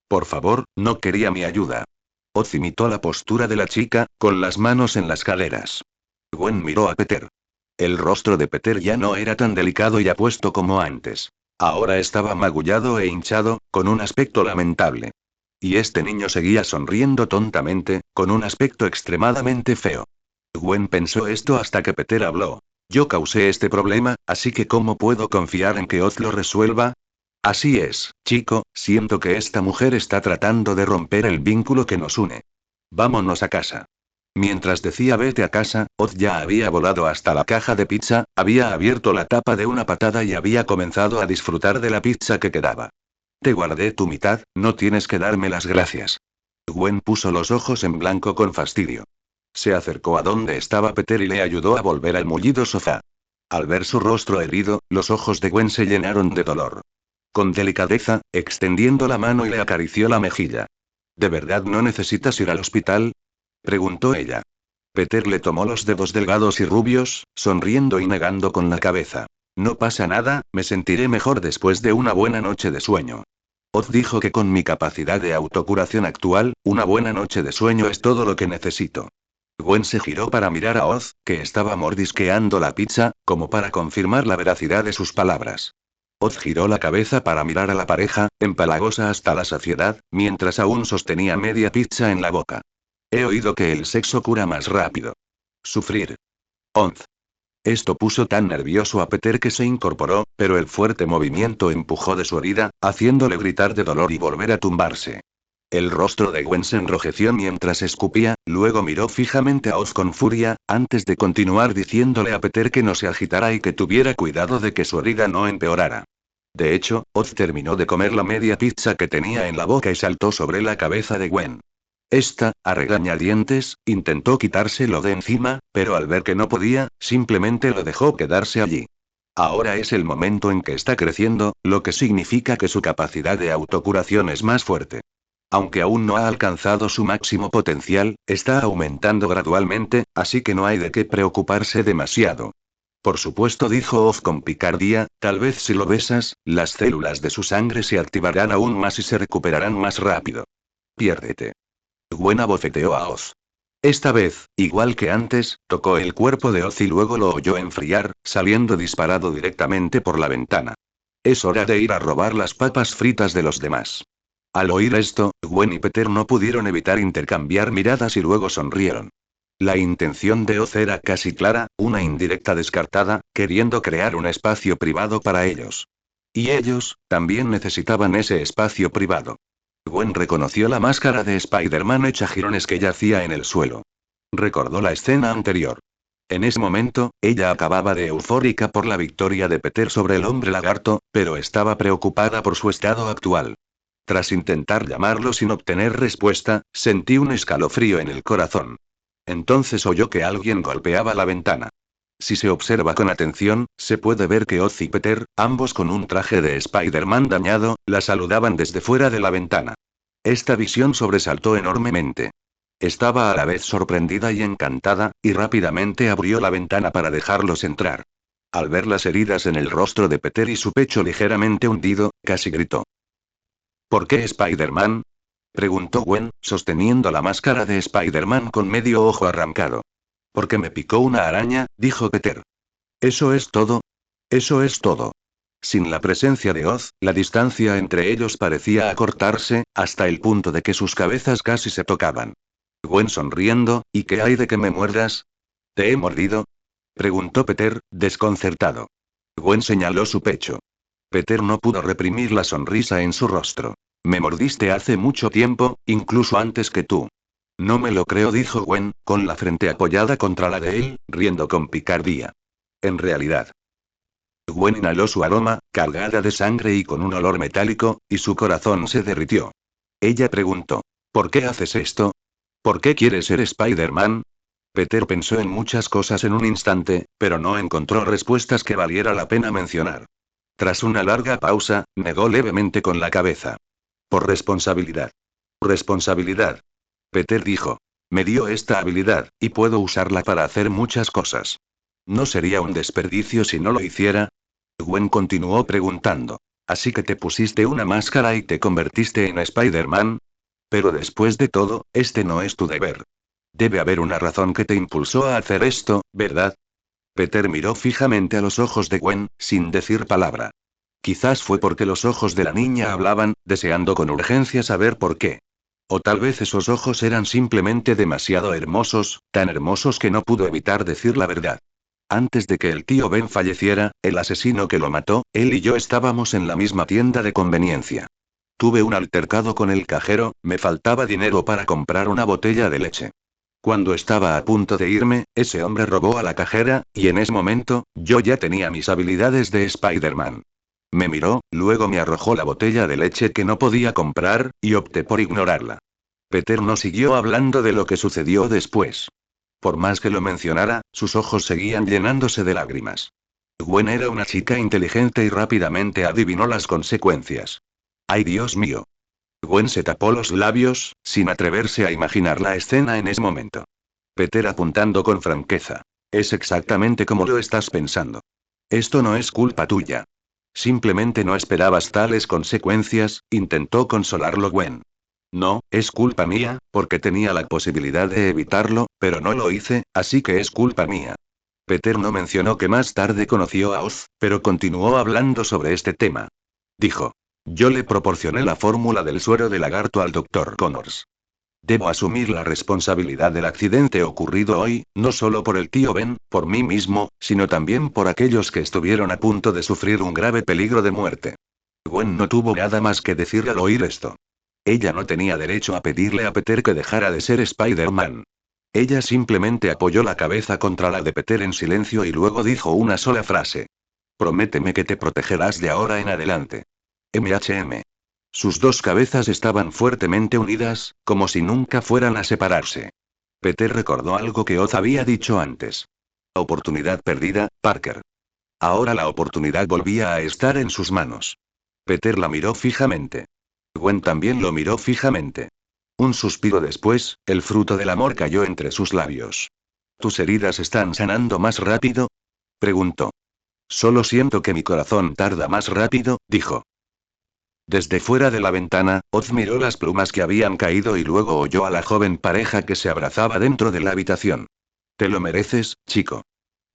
Por favor, no quería mi ayuda. Oz imitó la postura de la chica, con las manos en las caderas. Gwen miró a Peter. El rostro de Peter ya no era tan delicado y apuesto como antes. Ahora estaba magullado e hinchado, con un aspecto lamentable. Y este niño seguía sonriendo tontamente, con un aspecto extremadamente feo. Gwen pensó esto hasta que Peter habló. Yo causé este problema, así que ¿cómo puedo confiar en que Oz lo resuelva? Así es, chico, siento que esta mujer está tratando de romper el vínculo que nos une. Vámonos a casa. Mientras decía vete a casa, Oz ya había volado hasta la caja de pizza, había abierto la tapa de una patada y había comenzado a disfrutar de la pizza que quedaba. Te guardé tu mitad, no tienes que darme las gracias. Gwen puso los ojos en blanco con fastidio. Se acercó a donde estaba Peter y le ayudó a volver al mullido sofá. Al ver su rostro herido, los ojos de Gwen se llenaron de dolor. Con delicadeza, extendiendo la mano y le acarició la mejilla. ¿De verdad no necesitas ir al hospital? Preguntó ella. Peter le tomó los dedos delgados y rubios, sonriendo y negando con la cabeza. No pasa nada, me sentiré mejor después de una buena noche de sueño. Oz dijo que con mi capacidad de autocuración actual, una buena noche de sueño es todo lo que necesito. Gwen se giró para mirar a Oz, que estaba mordisqueando la pizza, como para confirmar la veracidad de sus palabras. Oz giró la cabeza para mirar a la pareja, empalagosa hasta la saciedad, mientras aún sostenía media pizza en la boca. He oído que el sexo cura más rápido. Sufrir. Oz. Esto puso tan nervioso a Peter que se incorporó, pero el fuerte movimiento empujó de su herida, haciéndole gritar de dolor y volver a tumbarse. El rostro de Gwen se enrojeció mientras escupía, luego miró fijamente a Oz con furia, antes de continuar diciéndole a Peter que no se agitara y que tuviera cuidado de que su herida no empeorara. De hecho, Oz terminó de comer la media pizza que tenía en la boca y saltó sobre la cabeza de Gwen. Esta, a regañadientes, intentó quitárselo de encima, pero al ver que no podía, simplemente lo dejó quedarse allí. Ahora es el momento en que está creciendo, lo que significa que su capacidad de autocuración es más fuerte. Aunque aún no ha alcanzado su máximo potencial, está aumentando gradualmente, así que no hay de qué preocuparse demasiado. Por supuesto, dijo Oz con picardía, tal vez si lo besas, las células de su sangre se activarán aún más y se recuperarán más rápido. Piérdete. Gwen abofeteó a Oz. Esta vez, igual que antes, tocó el cuerpo de Oz y luego lo oyó enfriar, saliendo disparado directamente por la ventana. Es hora de ir a robar las papas fritas de los demás. Al oír esto, Gwen y Peter no pudieron evitar intercambiar miradas y luego sonrieron. La intención de Oz era casi clara, una indirecta descartada, queriendo crear un espacio privado para ellos. Y ellos, también necesitaban ese espacio privado. Gwen reconoció la máscara de Spider-Man hecha jirones que yacía en el suelo. Recordó la escena anterior. En ese momento, ella acababa de eufórica por la victoria de Peter sobre el hombre lagarto, pero estaba preocupada por su estado actual. Tras intentar llamarlo sin obtener respuesta, sentí un escalofrío en el corazón. Entonces oyó que alguien golpeaba la ventana. Si se observa con atención, se puede ver que Oz y Peter, ambos con un traje de Spider-Man dañado, la saludaban desde fuera de la ventana. Esta visión sobresaltó enormemente. Estaba a la vez sorprendida y encantada, y rápidamente abrió la ventana para dejarlos entrar. Al ver las heridas en el rostro de Peter y su pecho ligeramente hundido, casi gritó. ¿Por qué Spider-Man? Preguntó Gwen, sosteniendo la máscara de Spider-Man con medio ojo arrancado. Porque me picó una araña, dijo Peter. ¿Eso es todo? Eso es todo. Sin la presencia de Oz, la distancia entre ellos parecía acortarse, hasta el punto de que sus cabezas casi se tocaban. Gwen sonriendo, ¿y qué hay de que me muerdas? ¿Te he mordido? Preguntó Peter, desconcertado. Gwen señaló su pecho. Peter no pudo reprimir la sonrisa en su rostro. Me mordiste hace mucho tiempo, incluso antes que tú. No me lo creo, dijo Gwen, con la frente apoyada contra la de él, riendo con picardía. En realidad. Gwen inhaló su aroma, cargada de sangre y con un olor metálico, y su corazón se derritió. Ella preguntó. ¿Por qué haces esto? ¿Por qué quieres ser Spider-Man? Peter pensó en muchas cosas en un instante, pero no encontró respuestas que valiera la pena mencionar. Tras una larga pausa, negó levemente con la cabeza. Por responsabilidad. Responsabilidad. Peter dijo. Me dio esta habilidad, y puedo usarla para hacer muchas cosas. ¿No sería un desperdicio si no lo hiciera? Gwen continuó preguntando. Así que te pusiste una máscara y te convertiste en Spider-Man. Pero después de todo, este no es tu deber. Debe haber una razón que te impulsó a hacer esto, ¿verdad? Peter miró fijamente a los ojos de Gwen, sin decir palabra. Quizás fue porque los ojos de la niña hablaban, deseando con urgencia saber por qué. O tal vez esos ojos eran simplemente demasiado hermosos, tan hermosos que no pudo evitar decir la verdad. Antes de que el tío Ben falleciera, el asesino que lo mató, él y yo estábamos en la misma tienda de conveniencia. Tuve un altercado con el cajero, me faltaba dinero para comprar una botella de leche. Cuando estaba a punto de irme, ese hombre robó a la cajera, y en ese momento, yo ya tenía mis habilidades de Spider-Man. Me miró, luego me arrojó la botella de leche que no podía comprar, y opté por ignorarla. Peter no siguió hablando de lo que sucedió después. Por más que lo mencionara, sus ojos seguían llenándose de lágrimas. Gwen era una chica inteligente y rápidamente adivinó las consecuencias. ¡Ay, Dios mío! Gwen se tapó los labios, sin atreverse a imaginar la escena en ese momento. Peter apuntando con franqueza. Es exactamente como lo estás pensando. Esto no es culpa tuya. Simplemente no esperabas tales consecuencias, intentó consolarlo Gwen. No, es culpa mía, porque tenía la posibilidad de evitarlo, pero no lo hice, así que es culpa mía. Peter no mencionó que más tarde conoció a Oz, pero continuó hablando sobre este tema. Dijo. Yo le proporcioné la fórmula del suero de lagarto al Dr. Connors. Debo asumir la responsabilidad del accidente ocurrido hoy, no solo por el tío Ben, por mí mismo, sino también por aquellos que estuvieron a punto de sufrir un grave peligro de muerte. Gwen no tuvo nada más que decir al oír esto. Ella no tenía derecho a pedirle a Peter que dejara de ser Spider-Man. Ella simplemente apoyó la cabeza contra la de Peter en silencio y luego dijo una sola frase. Prométeme que te protegerás de ahora en adelante. MHM. Sus dos cabezas estaban fuertemente unidas, como si nunca fueran a separarse. Peter recordó algo que Oz había dicho antes. Oportunidad perdida, Parker. Ahora la oportunidad volvía a estar en sus manos. Peter la miró fijamente. Gwen también lo miró fijamente. Un suspiro después, el fruto del amor cayó entre sus labios. ¿Tus heridas están sanando más rápido? Preguntó. Solo siento que mi corazón tarda más rápido, dijo. Desde fuera de la ventana, Oz miró las plumas que habían caído y luego oyó a la joven pareja que se abrazaba dentro de la habitación. Te lo mereces, chico.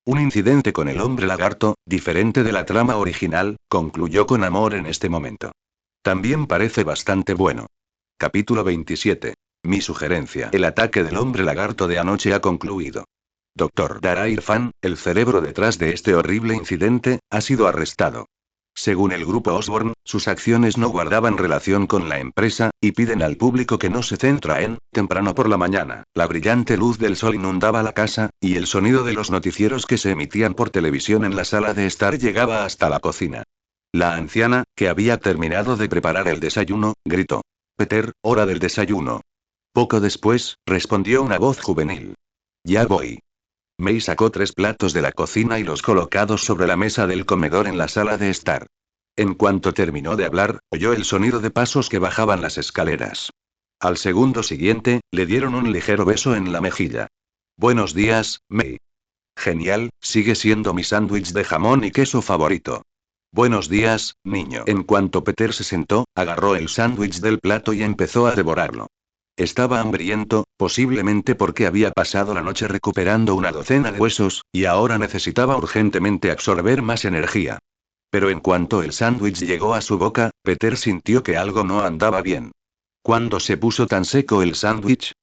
Un incidente con el hombre lagarto, diferente de la trama original, concluyó con amor en este momento. También parece bastante bueno. Capítulo 27. Mi sugerencia. El ataque del hombre lagarto de anoche ha concluido. Dr. Dara Irfan, el cerebro detrás de este horrible incidente, ha sido arrestado. Según el grupo Osborne, sus acciones no guardaban relación con la empresa, y piden al público que no se centra en, temprano por la mañana, la brillante luz del sol inundaba la casa, y el sonido de los noticieros que se emitían por televisión en la sala de estar llegaba hasta la cocina. La anciana, que había terminado de preparar el desayuno, gritó. Peter, hora del desayuno. Poco después, respondió una voz juvenil. Ya voy. May sacó 3 platos de la cocina y los colocados sobre la mesa del comedor en la sala de estar. En cuanto terminó de hablar, oyó el sonido de pasos que bajaban las escaleras. Al segundo siguiente, le dieron un ligero beso en la mejilla. Buenos días, May. Genial, sigue siendo mi sándwich de jamón y queso favorito. Buenos días, niño. En cuanto Peter se sentó, agarró el sándwich del plato y empezó a devorarlo. Estaba hambriento, posiblemente porque había pasado la noche recuperando una docena de huesos, y ahora necesitaba urgentemente absorber más energía. Pero en cuanto el sándwich llegó a su boca, Peter sintió que algo no andaba bien. ¿Cuándo se puso tan seco el sándwich?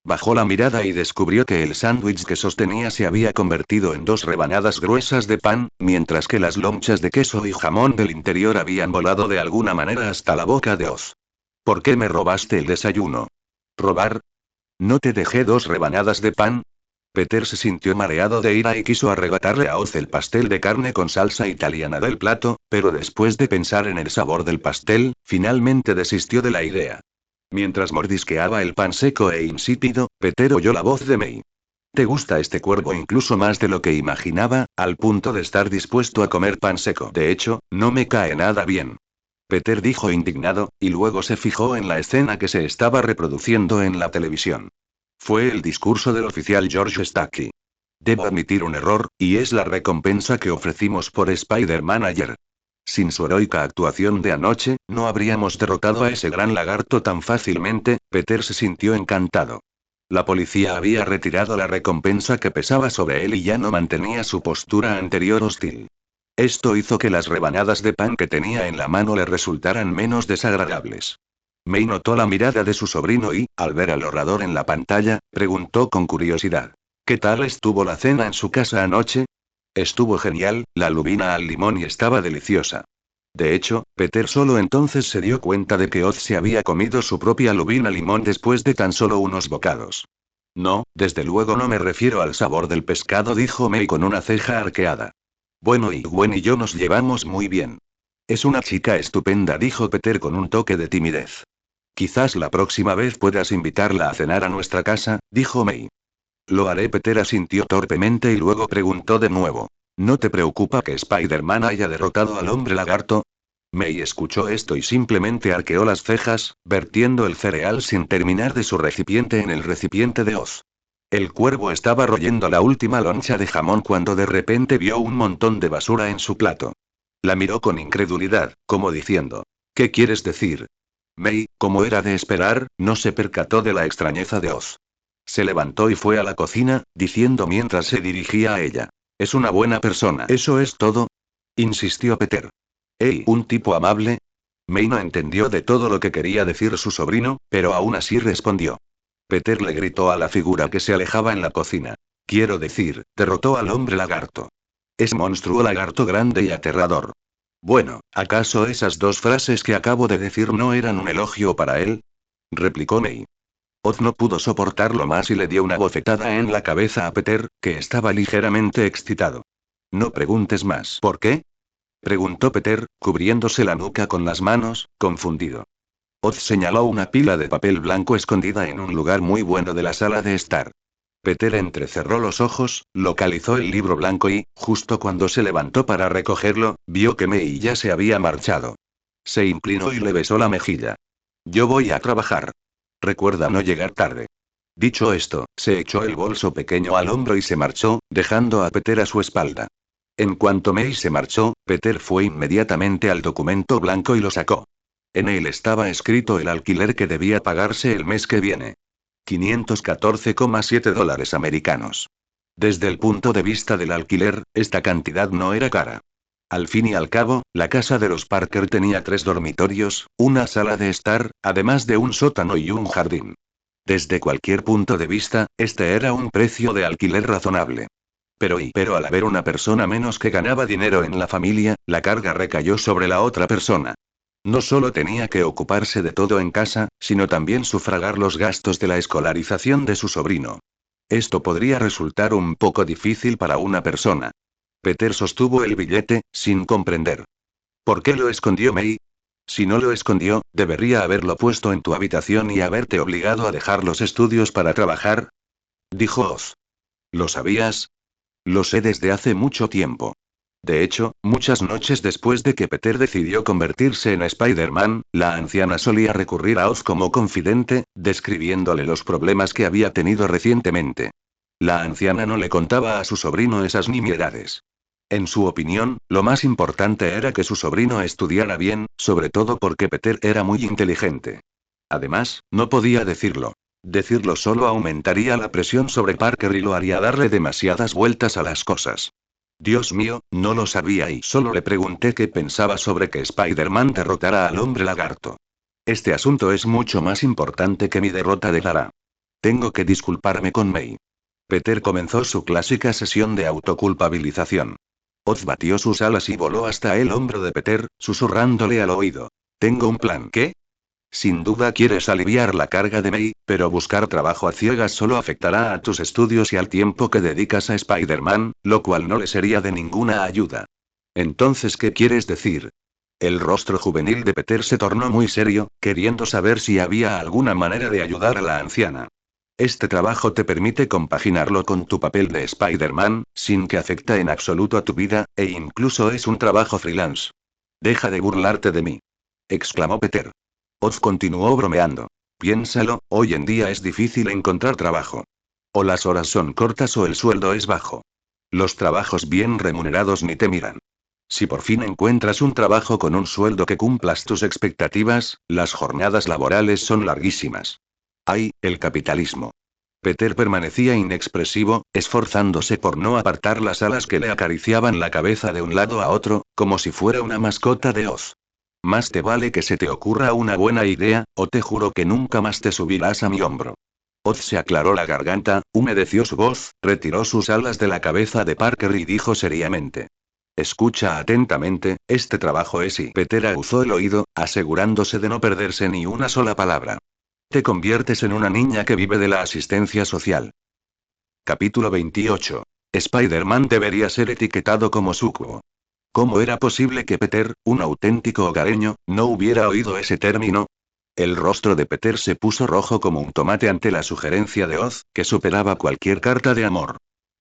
Bajó la mirada y descubrió que el sándwich que sostenía se había convertido en 2 rebanadas gruesas de pan, mientras que las lonchas de queso y jamón del interior habían volado de alguna manera hasta la boca de Oz. ¿Por qué me robaste el desayuno? ¿Robar? ¿No te dejé 2 rebanadas de pan? Peter se sintió mareado de ira y quiso arrebatarle a Oz el pastel de carne con salsa italiana del plato, pero después de pensar en el sabor del pastel, finalmente desistió de la idea. Mientras mordisqueaba el pan seco e insípido, Peter oyó la voz de May. ¿Te gusta este cuervo incluso más de lo que imaginaba, al punto de estar dispuesto a comer pan seco? De hecho, no me cae nada bien. Peter dijo indignado, y luego se fijó en la escena que se estaba reproduciendo en la televisión. Fue el discurso del oficial George Stacky. Debo admitir un error, y es la recompensa que ofrecimos por Spider-Man ayer. Sin su heroica actuación de anoche, no habríamos derrotado a ese gran lagarto tan fácilmente. Peter se sintió encantado. La policía había retirado la recompensa que pesaba sobre él y ya no mantenía su postura anterior hostil. Esto hizo que las rebanadas de pan que tenía en la mano le resultaran menos desagradables. May notó la mirada de su sobrino y, al ver al orador en la pantalla, preguntó con curiosidad. ¿Qué tal estuvo la cena en su casa anoche? Estuvo genial, la lubina al limón y estaba deliciosa. De hecho, Peter solo entonces se dio cuenta de que Oz se había comido su propia lubina limón después de tan solo unos bocados. No, desde luego no me refiero al sabor del pescado, dijo May con una ceja arqueada. Bueno, y Gwen y yo nos llevamos muy bien. Es una chica estupenda, dijo Peter con un toque de timidez. Quizás la próxima vez puedas invitarla a cenar a nuestra casa, dijo May. Lo haré. Peter asintió torpemente y luego preguntó de nuevo. ¿No te preocupa que Spider-Man haya derrotado al hombre lagarto? May escuchó esto y simplemente arqueó las cejas, vertiendo el cereal sin terminar de su recipiente en el recipiente de Oz. El cuervo estaba royendo la última loncha de jamón cuando de repente vio un montón de basura en su plato. La miró con incredulidad, como diciendo, ¿qué quieres decir? May, como era de esperar, no se percató de la extrañeza de Oz. Se levantó y fue a la cocina, diciendo mientras se dirigía a ella. Es una buena persona. ¿Eso es todo? Insistió Peter. ¿Hey, un tipo amable? May no entendió de todo lo que quería decir su sobrino, pero aún así respondió. Peter le gritó a la figura que se alejaba en la cocina. Quiero decir, derrotó al hombre lagarto. Es monstruo lagarto grande y aterrador. Bueno, ¿acaso esas 2 frases que acabo de decir no eran un elogio para él? Replicó May. Oz no pudo soportarlo más y le dio una bofetada en la cabeza a Peter, que estaba ligeramente excitado. No preguntes más. ¿Por qué? Preguntó Peter, cubriéndose la nuca con las manos, confundido. Oz señaló una pila de papel blanco escondida en un lugar muy bueno de la sala de estar. Peter entrecerró los ojos, localizó el libro blanco y, justo cuando se levantó para recogerlo, vio que May ya se había marchado. Se inclinó y le besó la mejilla. Yo voy a trabajar. Recuerda no llegar tarde. Dicho esto, se echó el bolso pequeño al hombro y se marchó, dejando a Peter a su espalda. En cuanto May se marchó, Peter fue inmediatamente al documento blanco y lo sacó. En él estaba escrito el alquiler que debía pagarse el mes que viene. $514,7 americanos. Desde el punto de vista del alquiler, esta cantidad no era cara. Al fin y al cabo, la casa de los Parker tenía 3 dormitorios, una sala de estar, además de un sótano y un jardín. Desde cualquier punto de vista, este era un precio de alquiler razonable. Pero al haber una persona menos que ganaba dinero en la familia, la carga recayó sobre la otra persona. No solo tenía que ocuparse de todo en casa, sino también sufragar los gastos de la escolarización de su sobrino. Esto podría resultar un poco difícil para una persona. Peter sostuvo el billete, sin comprender. ¿Por qué lo escondió May? Si no lo escondió, debería haberlo puesto en tu habitación y haberte obligado a dejar los estudios para trabajar, dijo Oz. ¿Lo sabías? Lo sé desde hace mucho tiempo. De hecho, muchas noches después de que Peter decidió convertirse en Spider-Man, la anciana solía recurrir a Oz como confidente, describiéndole los problemas que había tenido recientemente. La anciana no le contaba a su sobrino esas nimiedades. En su opinión, lo más importante era que su sobrino estudiara bien, sobre todo porque Peter era muy inteligente. Además, no podía decirlo. Decirlo solo aumentaría la presión sobre Parker y lo haría darle demasiadas vueltas a las cosas. Dios mío, no lo sabía y solo le pregunté qué pensaba sobre que Spider-Man derrotara al hombre lagarto. Este asunto es mucho más importante que mi derrota de Lara. Tengo que disculparme con May. Peter comenzó su clásica sesión de autoculpabilización. Oz batió sus alas y voló hasta el hombro de Peter, susurrándole al oído. Tengo un plan. ¿Qué? Sin duda quieres aliviar la carga de May, pero buscar trabajo a ciegas solo afectará a tus estudios y al tiempo que dedicas a Spider-Man, lo cual no le sería de ninguna ayuda. Entonces, ¿qué quieres decir? El rostro juvenil de Peter se tornó muy serio, queriendo saber si había alguna manera de ayudar a la anciana. Este trabajo te permite compaginarlo con tu papel de Spider-Man, sin que afecte en absoluto a tu vida, e incluso es un trabajo freelance. Deja de burlarte de mí, exclamó Peter. Oz continuó bromeando. Piénsalo, hoy en día es difícil encontrar trabajo. O las horas son cortas o el sueldo es bajo. Los trabajos bien remunerados ni te miran. Si por fin encuentras un trabajo con un sueldo que cumplas tus expectativas, las jornadas laborales son larguísimas. ¡Ay, el capitalismo! Peter permanecía inexpresivo, esforzándose por no apartar las alas que le acariciaban la cabeza de un lado a otro, como si fuera una mascota de Oz. Más te vale que se te ocurra una buena idea, o te juro que nunca más te subirás a mi hombro. Oz se aclaró la garganta, humedeció su voz, retiró sus alas de la cabeza de Parker y dijo seriamente. Escucha atentamente, este trabajo es y Peter aguzó el oído, asegurándose de no perderse ni una sola palabra. Te conviertes en una niña que vive de la asistencia social. Capítulo 28. Spider-Man debería ser etiquetado como sucubo. ¿Cómo era posible que Peter, un auténtico hogareño, no hubiera oído ese término? El rostro de Peter se puso rojo como un tomate ante la sugerencia de Oz, que superaba cualquier carta de amor.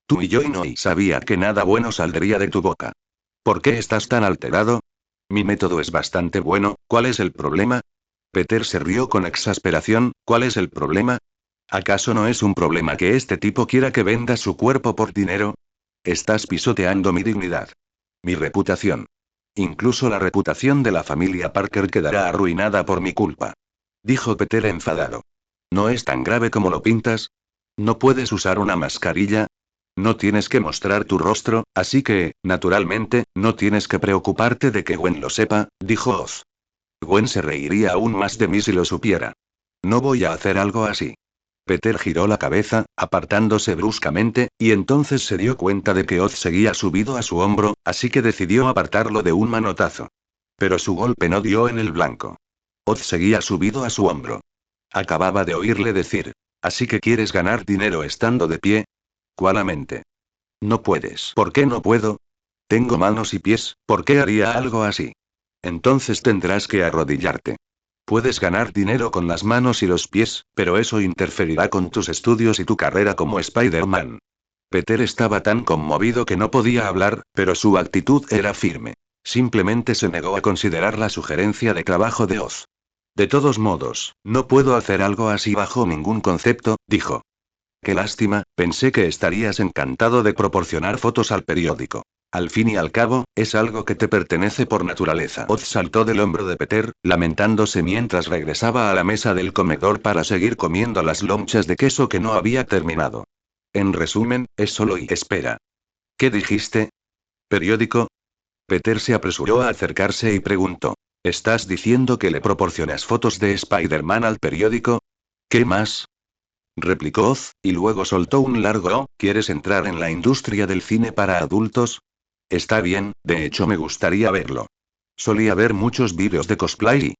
Tú y yo y no y sabía que nada bueno saldría de tu boca. ¿Por qué estás tan alterado? Mi método es bastante bueno, ¿cuál es el problema? Peter se rió con exasperación, ¿cuál es el problema? ¿Acaso no es un problema que este tipo quiera que venda su cuerpo por dinero? Estás pisoteando mi dignidad. Mi reputación. Incluso la reputación de la familia Parker quedará arruinada por mi culpa. Dijo Peter enfadado. ¿No es tan grave como lo pintas? ¿No puedes usar una mascarilla? No tienes que mostrar tu rostro, así que, naturalmente, no tienes que preocuparte de que Gwen lo sepa, dijo Oz. Gwen se reiría aún más de mí si lo supiera. No voy a hacer algo así. Peter giró la cabeza, apartándose bruscamente, y entonces se dio cuenta de que Oz seguía subido a su hombro, así que decidió apartarlo de un manotazo. Pero su golpe no dio en el blanco. Oz seguía subido a su hombro. Acababa de oírle decir. ¿Así que quieres ganar dinero estando de pie? ¿Cuálamente? No puedes. ¿Por qué no puedo? Tengo manos y pies, ¿por qué haría algo así? Entonces tendrás que arrodillarte. Puedes ganar dinero con las manos y los pies, pero eso interferirá con tus estudios y tu carrera como Spider-Man. Peter estaba tan conmovido que no podía hablar, pero su actitud era firme. Simplemente se negó a considerar la sugerencia de trabajo de Oz. De todos modos, no puedo hacer algo así bajo ningún concepto, dijo. Qué lástima, pensé que estarías encantado de proporcionar fotos al periódico. Al fin y al cabo, es algo que te pertenece por naturaleza. Oz saltó del hombro de Peter, lamentándose mientras regresaba a la mesa del comedor para seguir comiendo las lonchas de queso que no había terminado. En resumen, es solo y espera. ¿Qué dijiste? ¿Periódico? Peter se apresuró a acercarse y preguntó. ¿Estás diciendo que le proporcionas fotos de Spider-Man al periódico? ¿Qué más? Replicó Oz, y luego soltó un largo "Oh, ¿quieres entrar en la industria del cine para adultos? Está bien, de hecho me gustaría verlo. Solía ver muchos vídeos de cosplay y...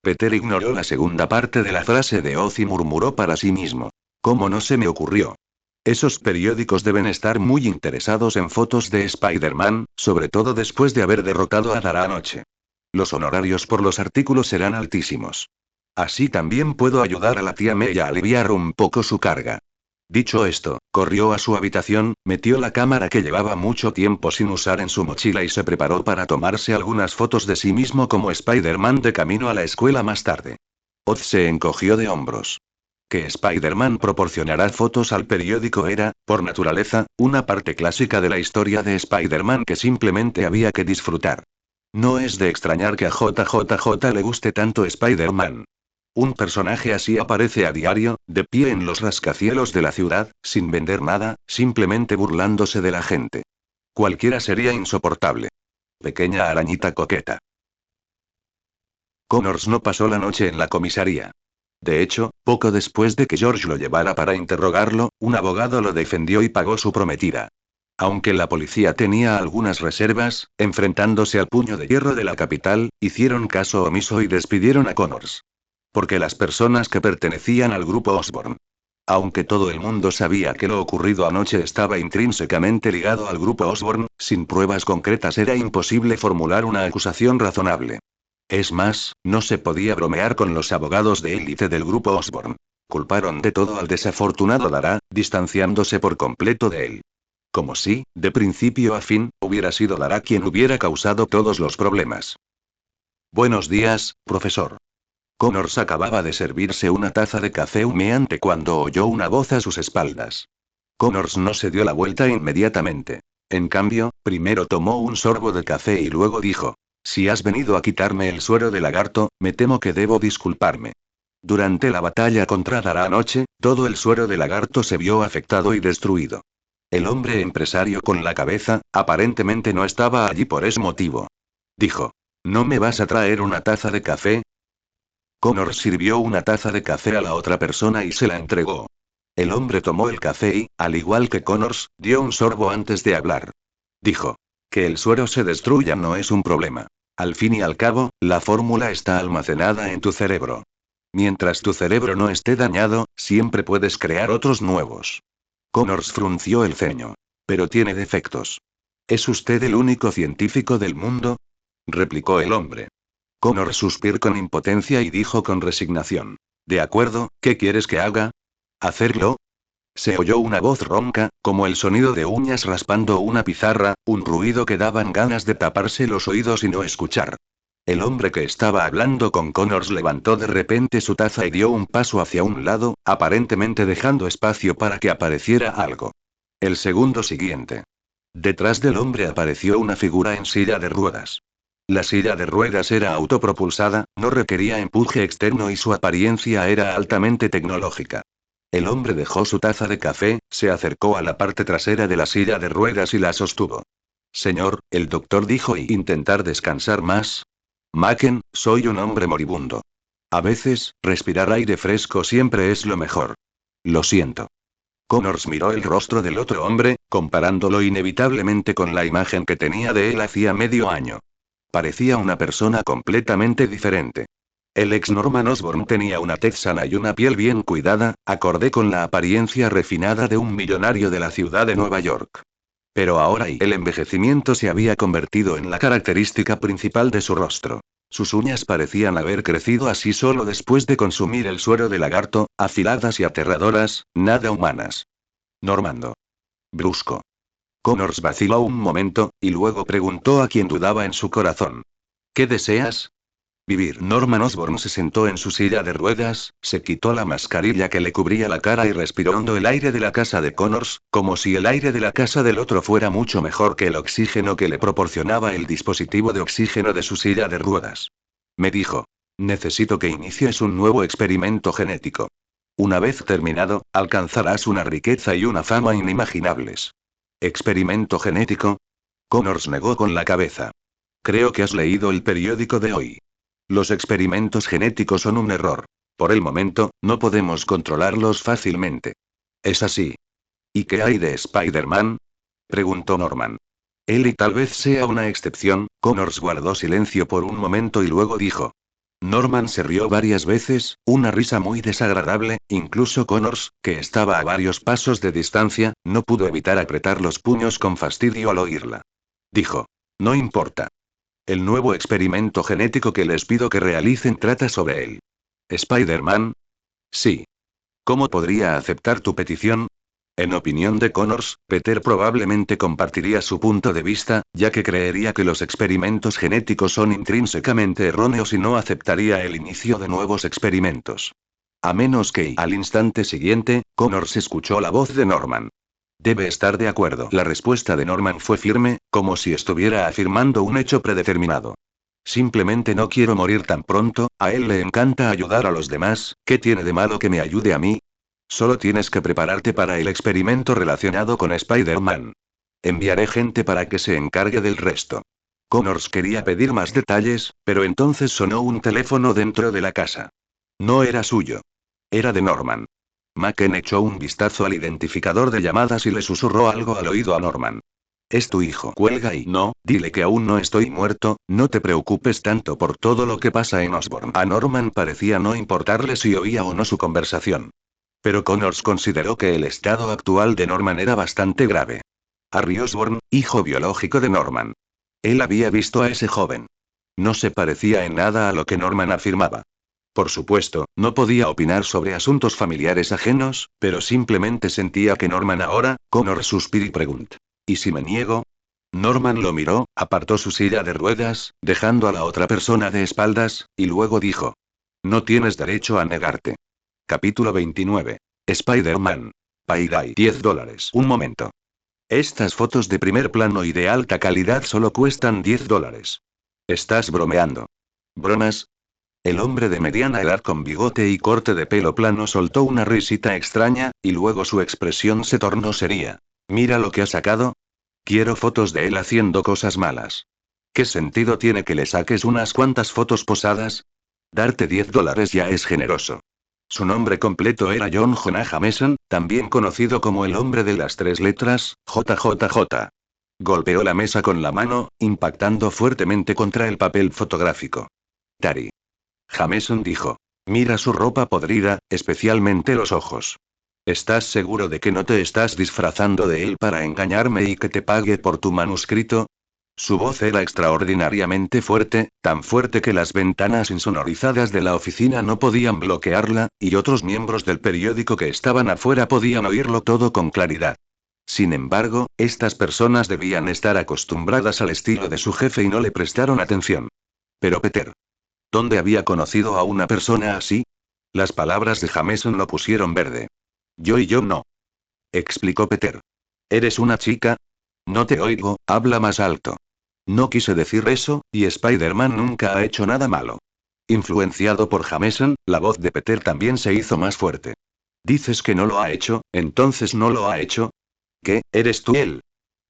Peter ignoró la segunda parte de la frase de Oz y murmuró para sí mismo. ¿Cómo no se me ocurrió? Esos periódicos deben estar muy interesados en fotos de Spider-Man, sobre todo después de haber derrotado a Dara anoche. Los honorarios por los artículos serán altísimos. Así también puedo ayudar a la tía May a aliviar un poco su carga. Dicho esto, corrió a su habitación, metió la cámara que llevaba mucho tiempo sin usar en su mochila y se preparó para tomarse algunas fotos de sí mismo como Spider-Man de camino a la escuela más tarde. Oz se encogió de hombros. Que Spider-Man proporcionará fotos al periódico era, por naturaleza, una parte clásica de la historia de Spider-Man que simplemente había que disfrutar. No es de extrañar que a JJJ le guste tanto Spider-Man. Un personaje así aparece a diario, de pie en los rascacielos de la ciudad, sin vender nada, simplemente burlándose de la gente. Cualquiera sería insoportable. Pequeña arañita coqueta. Connors no pasó la noche en la comisaría. De hecho, poco después de que George lo llevara para interrogarlo, un abogado lo defendió y pagó su prometida. Aunque la policía tenía algunas reservas, enfrentándose al puño de hierro de la capital, hicieron caso omiso y despidieron a Connors. Porque las personas que pertenecían al grupo Osborn. Aunque todo el mundo sabía que lo ocurrido anoche estaba intrínsecamente ligado al grupo Osborn, sin pruebas concretas era imposible formular una acusación razonable. Es más, no se podía bromear con los abogados de élite del grupo Osborn. Culparon de todo al desafortunado Dara, distanciándose por completo de él. Como si, de principio a fin, hubiera sido Dara quien hubiera causado todos los problemas. Buenos días, profesor. Connors acababa de servirse una taza de café humeante cuando oyó una voz a sus espaldas. Connors no se dio la vuelta inmediatamente. En cambio, primero tomó un sorbo de café y luego dijo: Si has venido a quitarme el suero de lagarto, me temo que debo disculparme. Durante la batalla contra Dara anoche, todo el suero de lagarto se vio afectado y destruido. El hombre empresario con la cabeza, aparentemente no estaba allí por ese motivo. Dijo: ¿No me vas a traer una taza de café? Connors sirvió una taza de café a la otra persona y se la entregó. El hombre tomó el café y, al igual que Connors, dio un sorbo antes de hablar. Dijo: Que el suero se destruya no es un problema. Al fin y al cabo, la fórmula está almacenada en tu cerebro. Mientras tu cerebro no esté dañado, siempre puedes crear otros nuevos. Connors frunció el ceño. Pero tiene defectos. ¿Es usted el único científico del mundo? Replicó el hombre. Connors suspiró con impotencia y dijo con resignación: De acuerdo, ¿qué quieres que haga? ¿Hacerlo? Se oyó una voz ronca, como el sonido de uñas raspando una pizarra, un ruido que daban ganas de taparse los oídos y no escuchar. El hombre que estaba hablando con Connors levantó de repente su taza y dio un paso hacia un lado, aparentemente dejando espacio para que apareciera algo. El segundo siguiente. Detrás del hombre apareció una figura en silla de ruedas. La silla de ruedas era autopropulsada, no requería empuje externo y su apariencia era altamente tecnológica. El hombre dejó su taza de café, se acercó a la parte trasera de la silla de ruedas y la sostuvo. Señor, el doctor dijo y intentar descansar más. Macken, soy un hombre moribundo. A veces, respirar aire fresco siempre es lo mejor. Lo siento. Connors miró el rostro del otro hombre, comparándolo inevitablemente con la imagen que tenía de él hacía medio año. Parecía una persona completamente diferente. El ex Norman Osborn tenía una tez sana y una piel bien cuidada, acorde con la apariencia refinada de un millonario de la ciudad de Nueva York. Pero ahora el envejecimiento se había convertido en la característica principal de su rostro. Sus uñas parecían haber crecido así solo después de consumir el suero de lagarto, afiladas y aterradoras, nada humanas. Normando. Brusco. Connors vaciló un momento, y luego preguntó a quien dudaba en su corazón. ¿Qué deseas? Vivir. Norman Osborn se sentó en su silla de ruedas, se quitó la mascarilla que le cubría la cara y respiró hondo el aire de la casa de Connors, como si el aire de la casa del otro fuera mucho mejor que el oxígeno que le proporcionaba el dispositivo de oxígeno de su silla de ruedas. Me dijo: Necesito que inicies un nuevo experimento genético. Una vez terminado, alcanzarás una riqueza y una fama inimaginables. ¿Experimento genético? Connors negó con la cabeza. Creo que has leído el periódico de hoy. Los experimentos genéticos son un error. Por el momento, no podemos controlarlos fácilmente. Es así. ¿Y qué hay de Spider-Man? Preguntó Norman. Él y tal vez sea una excepción. Connors guardó silencio por un momento y luego dijo. Norman se rió varias veces, una risa muy desagradable, incluso Connors, que estaba a varios pasos de distancia, no pudo evitar apretar los puños con fastidio al oírla. Dijo. No importa. El nuevo experimento genético que les pido que realicen trata sobre él. ¿Spider-Man? Sí. ¿Cómo podría aceptar tu petición? En opinión de Connors, Peter probablemente compartiría su punto de vista, ya que creería que los experimentos genéticos son intrínsecamente erróneos y no aceptaría el inicio de nuevos experimentos. A menos que, al instante siguiente, Connors escuchó la voz de Norman. Debe estar de acuerdo. La respuesta de Norman fue firme, como si estuviera afirmando un hecho predeterminado. Simplemente no quiero morir tan pronto, a él le encanta ayudar a los demás, ¿qué tiene de malo que me ayude a mí? Solo tienes que prepararte para el experimento relacionado con Spider-Man. Enviaré gente para que se encargue del resto. Connors quería pedir más detalles, pero entonces sonó un teléfono dentro de la casa. No era suyo. Era de Norman. Macken echó un vistazo al identificador de llamadas y le susurró algo al oído a Norman. Es tu hijo. Cuelga y no, dile que aún no estoy muerto, no te preocupes tanto por todo lo que pasa en Osborn. A Norman parecía no importarle si oía o no su conversación. Pero Connors consideró que el estado actual de Norman era bastante grave. Harry Osborn, hijo biológico de Norman. Él había visto a ese joven. No se parecía en nada a lo que Norman afirmaba. Por supuesto, no podía opinar sobre asuntos familiares ajenos, pero simplemente sentía que Norman ahora, Connors suspiró y preguntó. ¿Y si me niego? Norman lo miró, apartó su silla de ruedas, dejando a la otra persona de espaldas, y luego dijo. No tienes derecho a negarte. Capítulo 29. Spider-Man. Payday. $10. Un momento. Estas fotos de primer plano y de alta calidad solo cuestan $10. ¿Estás bromeando? ¿Bromas? El hombre de mediana edad con bigote y corte de pelo plano soltó una risita extraña, y luego su expresión se tornó seria. Mira lo que ha sacado. Quiero fotos de él haciendo cosas malas. ¿Qué sentido tiene que le saques unas cuantas fotos posadas? Darte $10 ya es generoso. Su nombre completo era John Jonah Jameson, también conocido como el hombre de las tres letras, JJJ. Golpeó la mesa con la mano, impactando fuertemente contra el papel fotográfico. Tari. Jameson dijo. Mira su ropa podrida, especialmente los ojos. ¿Estás seguro de que no te estás disfrazando de él para engañarme y que te pague por tu manuscrito? Su voz era extraordinariamente fuerte, tan fuerte que las ventanas insonorizadas de la oficina no podían bloquearla, y otros miembros del periódico que estaban afuera podían oírlo todo con claridad. Sin embargo, estas personas debían estar acostumbradas al estilo de su jefe y no le prestaron atención. Pero Peter. ¿Dónde había conocido a una persona así? Las palabras de Jameson lo pusieron verde. Yo no. Explicó Peter. ¿Eres una chica? No te oigo, habla más alto. No quise decir eso, y Spider-Man nunca ha hecho nada malo. Influenciado por Jameson, la voz de Peter también se hizo más fuerte. Dices que no lo ha hecho, entonces no lo ha hecho. ¿Qué, eres tú él?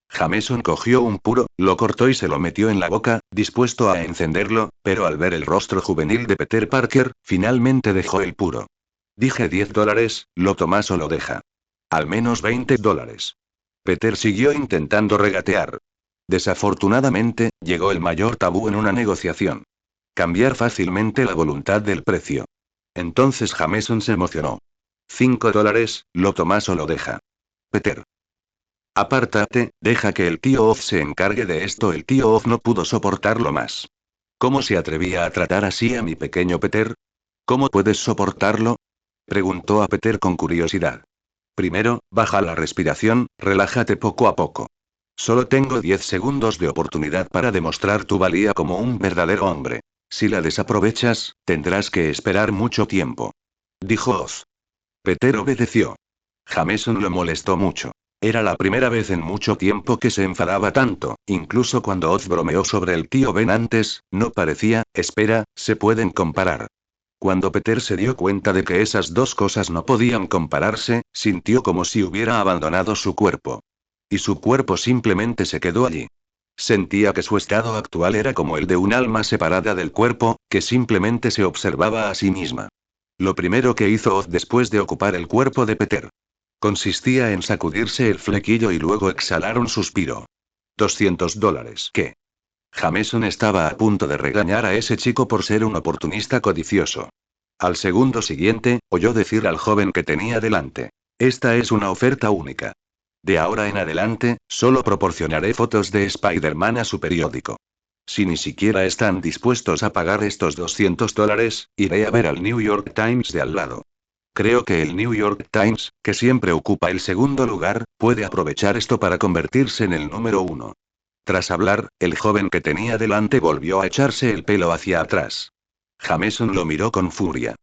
Jameson cogió un puro, lo cortó y se lo metió en la boca, dispuesto a encenderlo, pero al ver el rostro juvenil de Peter Parker, finalmente dejó el puro. Dije $10, ¿lo tomas o lo deja? Al menos $20. Peter siguió intentando regatear. Desafortunadamente, llegó el mayor tabú en una negociación. Cambiar fácilmente la voluntad del precio. Entonces Jameson se emocionó. $5, ¿lo tomas o lo deja? Peter. Apártate, deja que el tío Oz se encargue de esto. El tío Oz no pudo soportarlo más. ¿Cómo se atrevía a tratar así a mi pequeño Peter? ¿Cómo puedes soportarlo? Preguntó a Peter con curiosidad. Primero, baja la respiración, relájate poco a poco. Solo tengo 10 segundos de oportunidad para demostrar tu valía como un verdadero hombre. Si la desaprovechas, tendrás que esperar mucho tiempo. Dijo Oz. Peter obedeció. Jameson lo molestó mucho. Era la primera vez en mucho tiempo que se enfadaba tanto, incluso cuando Oz bromeó sobre el tío Ben antes, no parecía, espera, se pueden comparar. Cuando Peter se dio cuenta de que esas dos cosas no podían compararse, sintió como si hubiera abandonado su cuerpo. Y su cuerpo simplemente se quedó allí. Sentía que su estado actual era como el de un alma separada del cuerpo, que simplemente se observaba a sí misma. Lo primero que hizo Oz después de ocupar el cuerpo de Peter consistía en sacudirse el flequillo y luego exhalar un suspiro. $200. ¿Qué? Jameson estaba a punto de regañar a ese chico por ser un oportunista codicioso. Al segundo siguiente, oyó decir al joven que tenía delante: esta es una oferta única. De ahora en adelante, solo proporcionaré fotos de Spider-Man a su periódico. Si ni siquiera están dispuestos a pagar estos $200, iré a ver al New York Times de al lado. Creo que el New York Times, que siempre ocupa el segundo lugar, puede aprovechar esto para convertirse en el número uno. Tras hablar, el joven que tenía delante volvió a echarse el pelo hacia atrás. Jameson lo miró con furia.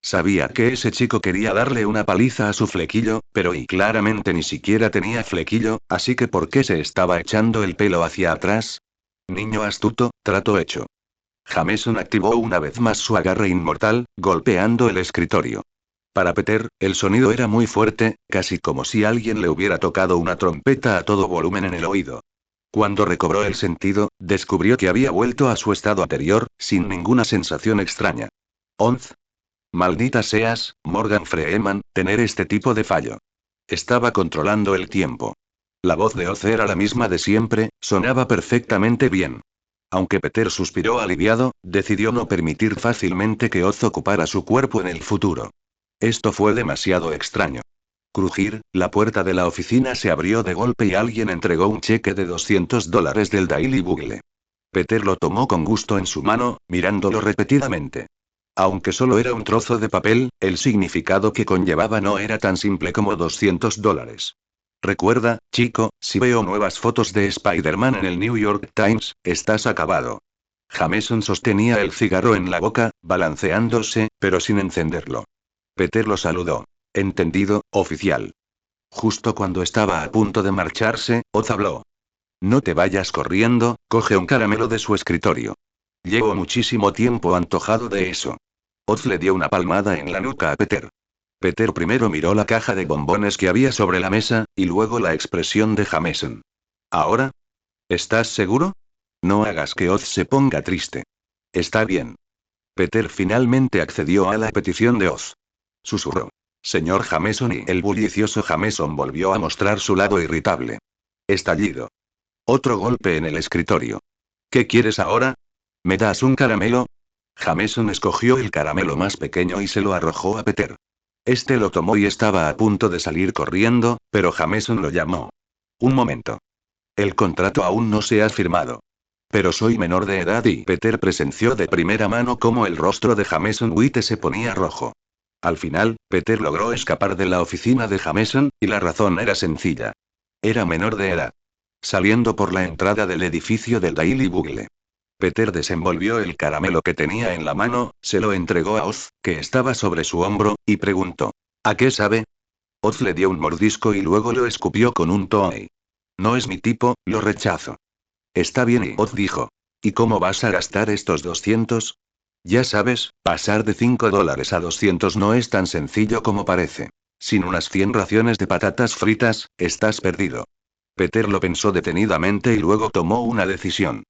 Sabía que ese chico quería darle una paliza a su flequillo, pero y claramente ni siquiera tenía flequillo, así que ¿por qué se estaba echando el pelo hacia atrás? Niño astuto, trato hecho. Jameson activó una vez más su agarre inmortal, golpeando el escritorio. Para Peter, el sonido era muy fuerte, casi como si alguien le hubiera tocado una trompeta a todo volumen en el oído. Cuando recobró el sentido, descubrió que había vuelto a su estado anterior, sin ninguna sensación extraña. Onz. Maldita seas, Morgan Freeman, tener este tipo de fallo. Estaba controlando el tiempo. La voz de Oz era la misma de siempre, sonaba perfectamente bien. Aunque Peter suspiró aliviado, decidió no permitir fácilmente que Oz ocupara su cuerpo en el futuro. Esto fue demasiado extraño. Crujir, la puerta de la oficina se abrió de golpe y alguien entregó un cheque de $200 del Daily Bugle. Peter lo tomó con gusto en su mano, mirándolo repetidamente. Aunque solo era un trozo de papel, el significado que conllevaba no era tan simple como $200. Recuerda, chico, si veo nuevas fotos de Spider-Man en el New York Times, estás acabado. Jameson sostenía el cigarro en la boca, balanceándose, pero sin encenderlo. Peter lo saludó. Entendido, oficial. Justo cuando estaba a punto de marcharse, Oz habló. No te vayas corriendo, coge un caramelo de su escritorio. Llevo muchísimo tiempo antojado de eso. Oz le dio una palmada en la nuca a Peter. Peter primero miró la caja de bombones que había sobre la mesa, y luego la expresión de Jameson. ¿Ahora? ¿Estás seguro? No hagas que Oz se ponga triste. Está bien. Peter finalmente accedió a la petición de Oz. Susurró. Señor Jameson, y el bullicioso Jameson volvió a mostrar su lado irritable. Estallido. Otro golpe en el escritorio. ¿Qué quieres ahora? ¿Me das un caramelo? Jameson escogió el caramelo más pequeño y se lo arrojó a Peter. Este lo tomó y estaba a punto de salir corriendo, pero Jameson lo llamó. Un momento. El contrato aún no se ha firmado. Pero soy menor de edad y Peter presenció de primera mano cómo el rostro de Jameson Witte se ponía rojo. Al final, Peter logró escapar de la oficina de Jameson, y la razón era sencilla. Era menor de edad. Saliendo por la entrada del edificio del Daily Bugle. Peter desenvolvió el caramelo que tenía en la mano, se lo entregó a Oz, que estaba sobre su hombro, y preguntó. ¿A qué sabe? Oz le dio un mordisco y luego lo escupió con un toei. No es mi tipo, lo rechazo. Está bien, y Oz dijo. ¿Y cómo vas a gastar estos 200? Ya sabes, pasar de $5 a 200 no es tan sencillo como parece. Sin unas 100 raciones de patatas fritas, estás perdido. Peter lo pensó detenidamente y luego tomó una decisión.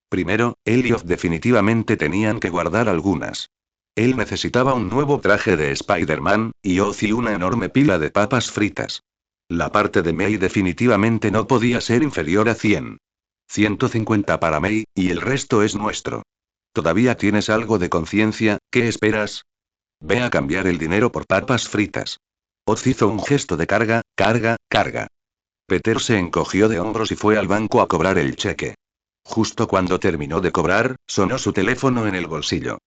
Primero, él y Oz definitivamente tenían que guardar algunas. Él necesitaba un nuevo traje de Spider-Man, y Oz y una enorme pila de papas fritas. La parte de May definitivamente no podía ser inferior a 100. 150 para May, y el resto es nuestro. ¿Todavía tienes algo de conciencia? ¿Qué esperas? Ve a cambiar el dinero por papas fritas. Oz hizo un gesto de carga, carga, carga. Peter se encogió de hombros y fue al banco a cobrar el cheque. Justo cuando terminó de cobrar, sonó su teléfono en el bolsillo.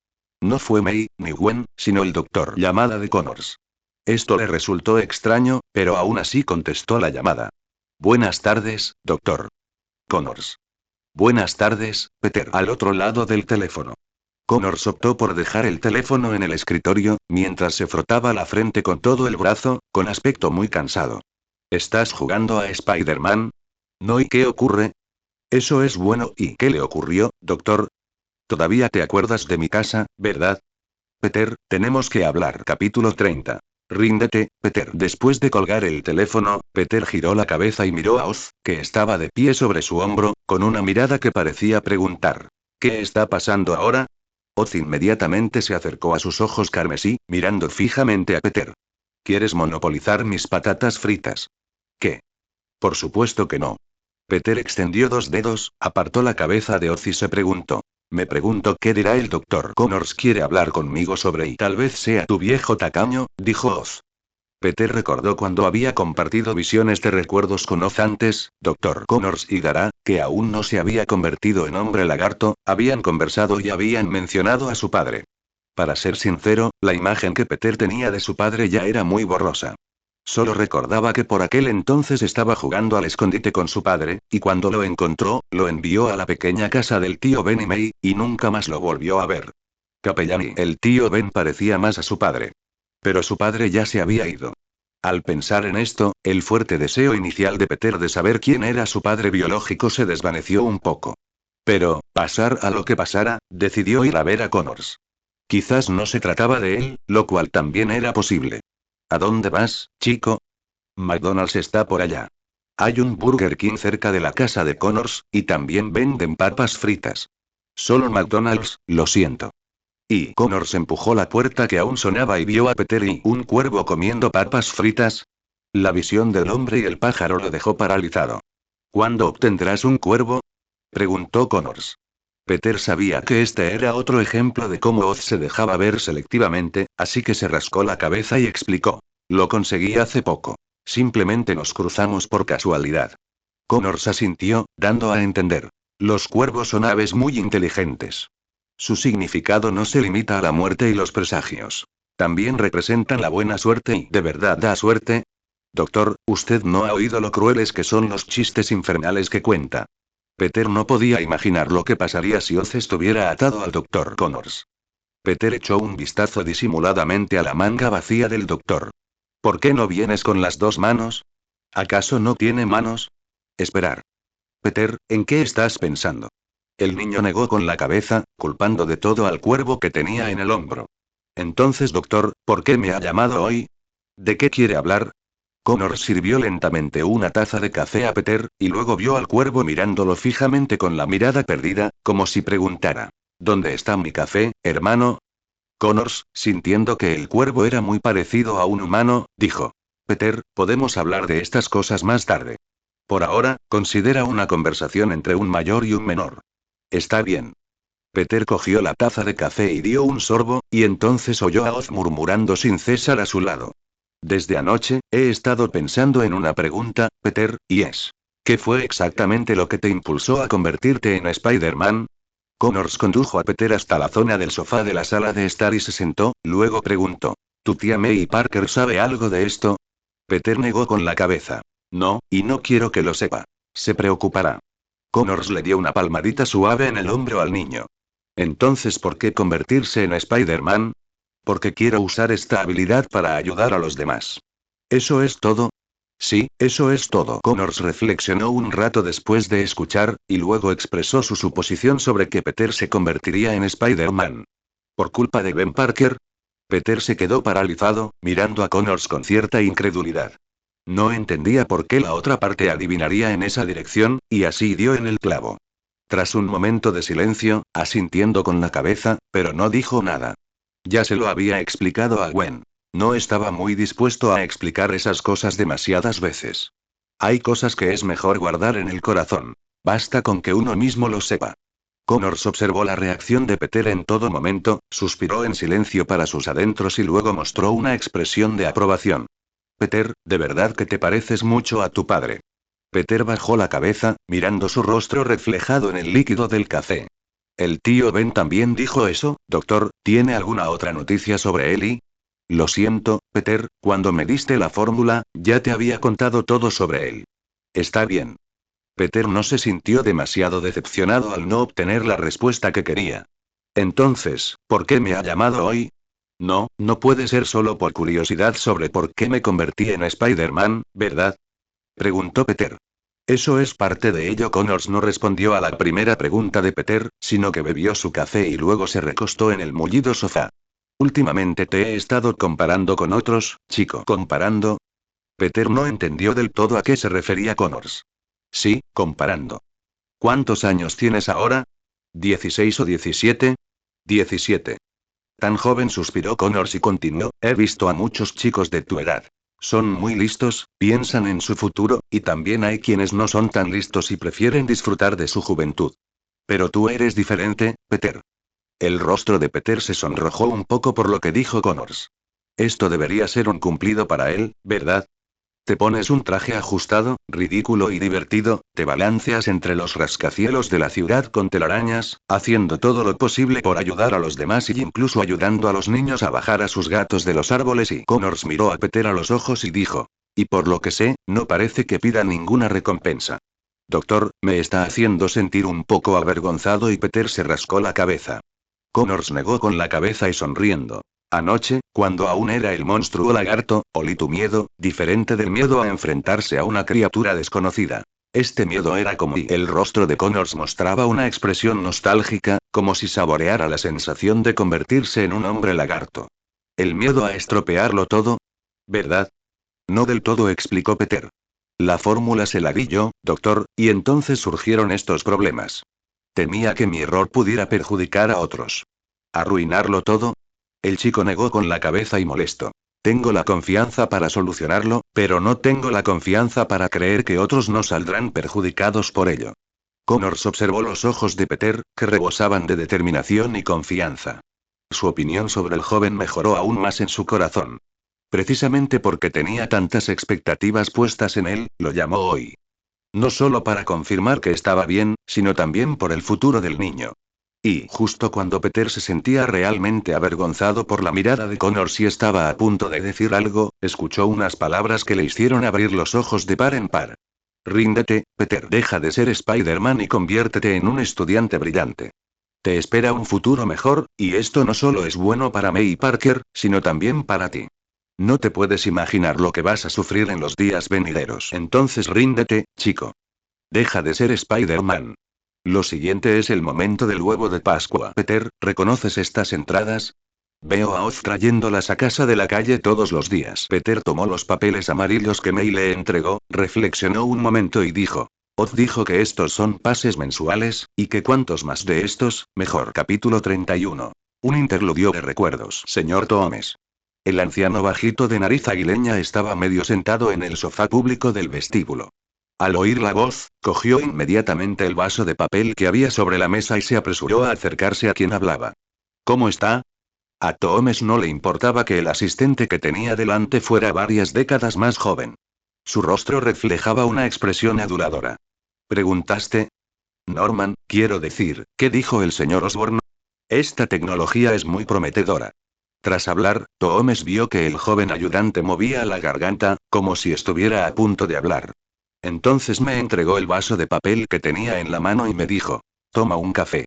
No fue May, ni Gwen, sino el doctor. Llamada de Connors. Esto le resultó extraño, pero aún así contestó la llamada. Buenas tardes, doctor. Connors. Buenas tardes, Peter. Al otro lado del teléfono. Connors optó por dejar el teléfono en el escritorio, mientras se frotaba la frente con todo el brazo, con aspecto muy cansado. ¿Estás jugando a Spider-Man? ¿No? ¿Y qué ocurre? Eso es bueno. ¿Y qué le ocurrió, doctor? Todavía te acuerdas de mi casa, ¿verdad? Peter, tenemos que hablar. Capítulo 30. Ríndete, Peter. Después de colgar el teléfono, Peter giró la cabeza y miró a Oz, que estaba de pie sobre su hombro, con una mirada que parecía preguntar: ¿qué está pasando ahora? Oz inmediatamente se acercó a sus ojos carmesí, mirando fijamente a Peter. ¿Quieres monopolizar mis patatas fritas? ¿Qué? Por supuesto que no. Peter extendió dos dedos, apartó la cabeza de Oz y se preguntó: me pregunto qué dirá el doctor Connors. Quiere hablar conmigo sobre y tal vez sea tu viejo tacaño, dijo Oz. Peter recordó cuando había compartido visiones de recuerdos con Oz antes. Doctor Connors y Dara, que aún no se había convertido en hombre lagarto, habían conversado y habían mencionado a su padre. Para ser sincero, la imagen que Peter tenía de su padre ya era muy borrosa. Solo recordaba que por aquel entonces estaba jugando al escondite con su padre, y cuando lo encontró, lo envió a la pequeña casa del tío Ben y May, y nunca más lo volvió a ver. Capellán, el tío Ben parecía más a su padre. Pero su padre ya se había ido. Al pensar en esto, el fuerte deseo inicial de Peter de saber quién era su padre biológico se desvaneció un poco. Pero, pasar a lo que pasara, decidió ir a ver a Connors. Quizás no se trataba de él, lo cual también era posible. ¿A dónde vas, chico? McDonald's está por allá. Hay un Burger King cerca de la casa de Connors, y también venden papas fritas. Solo McDonald's, lo siento. Y Connors empujó la puerta que aún sonaba y vio a Peter y un cuervo comiendo papas fritas. La visión del hombre y el pájaro lo dejó paralizado. ¿Cuándo obtendrás un cuervo? Preguntó Connors. Peter sabía que este era otro ejemplo de cómo Oz se dejaba ver selectivamente, así que se rascó la cabeza y explicó: lo conseguí hace poco. Simplemente nos cruzamos por casualidad. Connors asintió, dando a entender: los cuervos son aves muy inteligentes. Su significado no se limita a la muerte y los presagios. También representan la buena suerte y ¿de verdad da suerte? Doctor, usted no ha oído lo crueles que son los chistes infernales que cuenta. Peter no podía imaginar lo que pasaría si Oz estuviera atado al Dr. Connors. Peter echó un vistazo disimuladamente a la manga vacía del doctor. ¿Por qué no vienes con las dos manos? ¿Acaso no tiene manos? Esperar. Peter, ¿en qué estás pensando? El niño negó con la cabeza, culpando de todo al cuervo que tenía en el hombro. Entonces, doctor, ¿por qué me ha llamado hoy? ¿De qué quiere hablar? Connors sirvió lentamente una taza de café a Peter, y luego vio al cuervo mirándolo fijamente con la mirada perdida, como si preguntara: ¿dónde está mi café, hermano? Connors, sintiendo que el cuervo era muy parecido a un humano, dijo: Peter, podemos hablar de estas cosas más tarde. Por ahora, considera una conversación entre un mayor y un menor. Está bien. Peter cogió la taza de café y dio un sorbo, y entonces oyó a Oz murmurando sin cesar a su lado: desde anoche, he estado pensando en una pregunta, Peter, y es: ¿qué fue exactamente lo que te impulsó a convertirte en Spider-Man? Connors condujo a Peter hasta la zona del sofá de la sala de estar y se sentó, luego preguntó: ¿tu tía May Parker sabe algo de esto? Peter negó con la cabeza. No, y no quiero que lo sepa. Se preocupará. Connors le dio una palmadita suave en el hombro al niño. Entonces, ¿por qué convertirse en Spider-Man? Porque quiero usar esta habilidad para ayudar a los demás. ¿Eso es todo? Sí, eso es todo. Connors reflexionó un rato después de escuchar, y luego expresó su suposición sobre que Peter se convertiría en Spider-Man. ¿Por culpa de Ben Parker? Peter se quedó paralizado, mirando a Connors con cierta incredulidad. No entendía por qué la otra parte adivinaría en esa dirección, y así dio en el clavo. Tras un momento de silencio, asintiendo con la cabeza, pero no dijo nada. Ya se lo había explicado a Gwen. No estaba muy dispuesto a explicar esas cosas demasiadas veces. Hay cosas que es mejor guardar en el corazón. Basta con que uno mismo lo sepa. Connors observó la reacción de Peter en todo momento, suspiró en silencio para sus adentros y luego mostró una expresión de aprobación. Peter, de verdad que te pareces mucho a tu padre. Peter bajó la cabeza, mirando su rostro reflejado en el líquido del café. El tío Ben también dijo eso, doctor. ¿Tiene alguna otra noticia sobre Ellie? Lo siento, Peter, cuando me diste la fórmula, ya te había contado todo sobre él. Está bien. Peter no se sintió demasiado decepcionado al no obtener la respuesta que quería. Entonces, ¿por qué me ha llamado hoy? No, no puede ser solo por curiosidad sobre por qué me convertí en Spider-Man, ¿verdad? Preguntó Peter. Eso es parte de ello. Connors no respondió a la primera pregunta de Peter, sino que bebió su café y luego se recostó en el mullido sofá. Últimamente te he estado comparando con otros, chico. ¿Comparando? Peter no entendió del todo a qué se refería Connors. Sí, comparando. ¿Cuántos años tienes ahora? ¿16 o 17? 17. Tan joven, suspiró Connors y continuó, he visto a muchos chicos de tu edad. Son muy listos, piensan en su futuro, y también hay quienes no son tan listos y prefieren disfrutar de su juventud. Pero tú eres diferente, Peter. El rostro de Peter se sonrojó un poco por lo que dijo Connors. Esto debería ser un cumplido para él, ¿verdad? Te pones un traje ajustado, ridículo y divertido, te balanceas entre los rascacielos de la ciudad con telarañas, haciendo todo lo posible por ayudar a los demás y incluso ayudando a los niños a bajar a sus gatos de los árboles, y Connors miró a Peter a los ojos y dijo. Y por lo que sé, no parece que pida ninguna recompensa. Doctor, me está haciendo sentir un poco avergonzado, y Peter se rascó la cabeza. Connors negó con la cabeza y sonriendo. Anoche, cuando aún era el monstruo lagarto, olí tu miedo, diferente del miedo a enfrentarse a una criatura desconocida. Este miedo era como y el rostro de Connors mostraba una expresión nostálgica, como si saboreara la sensación de convertirse en un hombre lagarto. El miedo a estropearlo todo. ¿Verdad? No del todo, explicó Peter. La fórmula se la di yo, doctor, y entonces surgieron estos problemas. Temía que mi error pudiera perjudicar a otros. ¿Arruinarlo todo? El chico negó con la cabeza y molesto. Tengo la confianza para solucionarlo, pero no tengo la confianza para creer que otros no saldrán perjudicados por ello. Connors observó los ojos de Peter, que rebosaban de determinación y confianza. Su opinión sobre el joven mejoró aún más en su corazón. Precisamente porque tenía tantas expectativas puestas en él, lo llamó hoy. No solo para confirmar que estaba bien, sino también por el futuro del niño. Y, justo cuando Peter se sentía realmente avergonzado por la mirada de Connors y estaba a punto de decir algo, escuchó unas palabras que le hicieron abrir los ojos de par en par. Ríndete, Peter, deja de ser Spider-Man y conviértete en un estudiante brillante. Te espera un futuro mejor, y esto no solo es bueno para May Parker, sino también para ti. No te puedes imaginar lo que vas a sufrir en los días venideros. Entonces ríndete, chico. Deja de ser Spider-Man. Lo siguiente es el momento del huevo de Pascua. Peter, ¿reconoces estas entradas? Veo a Oz trayéndolas a casa de la calle todos los días. Peter tomó los papeles amarillos que May le entregó, reflexionó un momento y dijo. Oz dijo que estos son pases mensuales, y que cuantos más de estos, mejor. Capítulo 31. Un interludio de recuerdos. Señor Toomes. El anciano bajito de nariz aguileña estaba medio sentado en el sofá público del vestíbulo. Al oír la voz, cogió inmediatamente el vaso de papel que había sobre la mesa y se apresuró a acercarse a quien hablaba. ¿Cómo está? A Toomes no le importaba que el asistente que tenía delante fuera varias décadas más joven. Su rostro reflejaba una expresión aduladora. ¿Preguntaste? Norman, quiero decir, ¿qué dijo el señor Osborn? Esta tecnología es muy prometedora. Tras hablar, Toomes vio que el joven ayudante movía la garganta, como si estuviera a punto de hablar. Entonces me entregó el vaso de papel que tenía en la mano y me dijo, toma un café.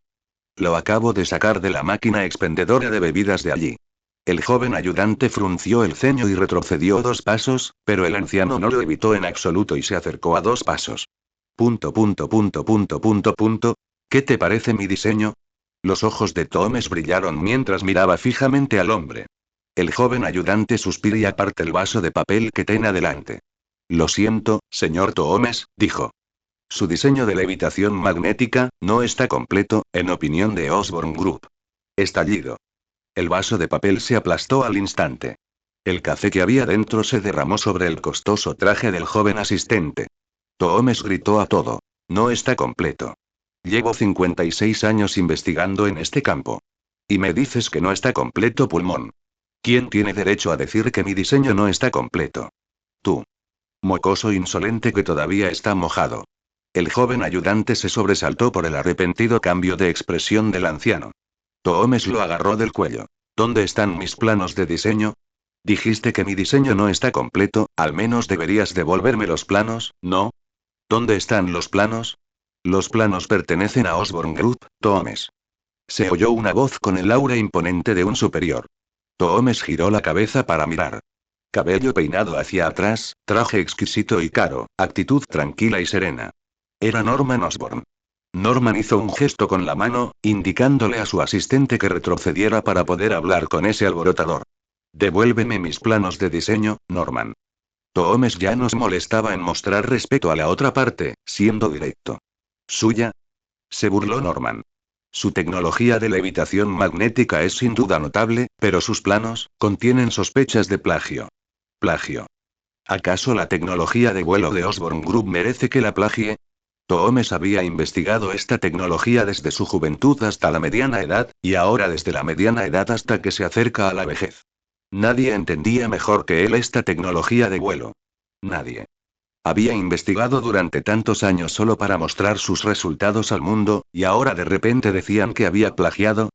Lo acabo de sacar de la máquina expendedora de bebidas de allí. El joven ayudante frunció el ceño y retrocedió 2 pasos, pero el anciano no lo evitó en absoluto y se acercó a 2 pasos. ¿Qué te parece mi diseño? Los ojos de Toomes brillaron mientras miraba fijamente al hombre. El joven ayudante suspiró y apartó el vaso de papel que tenía delante. Lo siento, señor Toomes, dijo. Su diseño de levitación magnética no está completo, en opinión de Osborn Group. Estallido. El vaso de papel se aplastó al instante. El café que había dentro se derramó sobre el costoso traje del joven asistente. Toomes gritó a todo. No está completo. Llevo 56 años investigando en este campo. Y me dices que no está completo, pulmón. ¿Quién tiene derecho a decir que mi diseño no está completo? Tú. Mocoso insolente que todavía está mojado. El joven ayudante se sobresaltó por el arrepentido cambio de expresión del anciano. Toomes lo agarró del cuello. ¿Dónde están mis planos de diseño? Dijiste que mi diseño no está completo, al menos deberías devolverme los planos, ¿no? ¿Dónde están los planos? Los planos pertenecen a Osborn Group, Toomes. Se oyó una voz con el aura imponente de un superior. Toomes giró la cabeza para mirar. Cabello peinado hacia atrás, traje exquisito y caro, actitud tranquila y serena. Era Norman Osborn. Norman hizo un gesto con la mano, indicándole a su asistente que retrocediera para poder hablar con ese alborotador. Devuélveme mis planos de diseño, Norman. Toomes ya no se molestaba en mostrar respeto a la otra parte, siendo directo. ¿Suya? Se burló Norman. Su tecnología de levitación magnética es sin duda notable, pero sus planos contienen sospechas de plagio. Plagio. ¿Acaso la tecnología de vuelo de Osborne Group merece que la plagie? Toomes había investigado esta tecnología desde su juventud hasta la mediana edad, y ahora desde la mediana edad hasta que se acerca a la vejez. Nadie entendía mejor que él esta tecnología de vuelo. Nadie. Había investigado durante tantos años solo para mostrar sus resultados al mundo, y ahora de repente decían que había plagiado.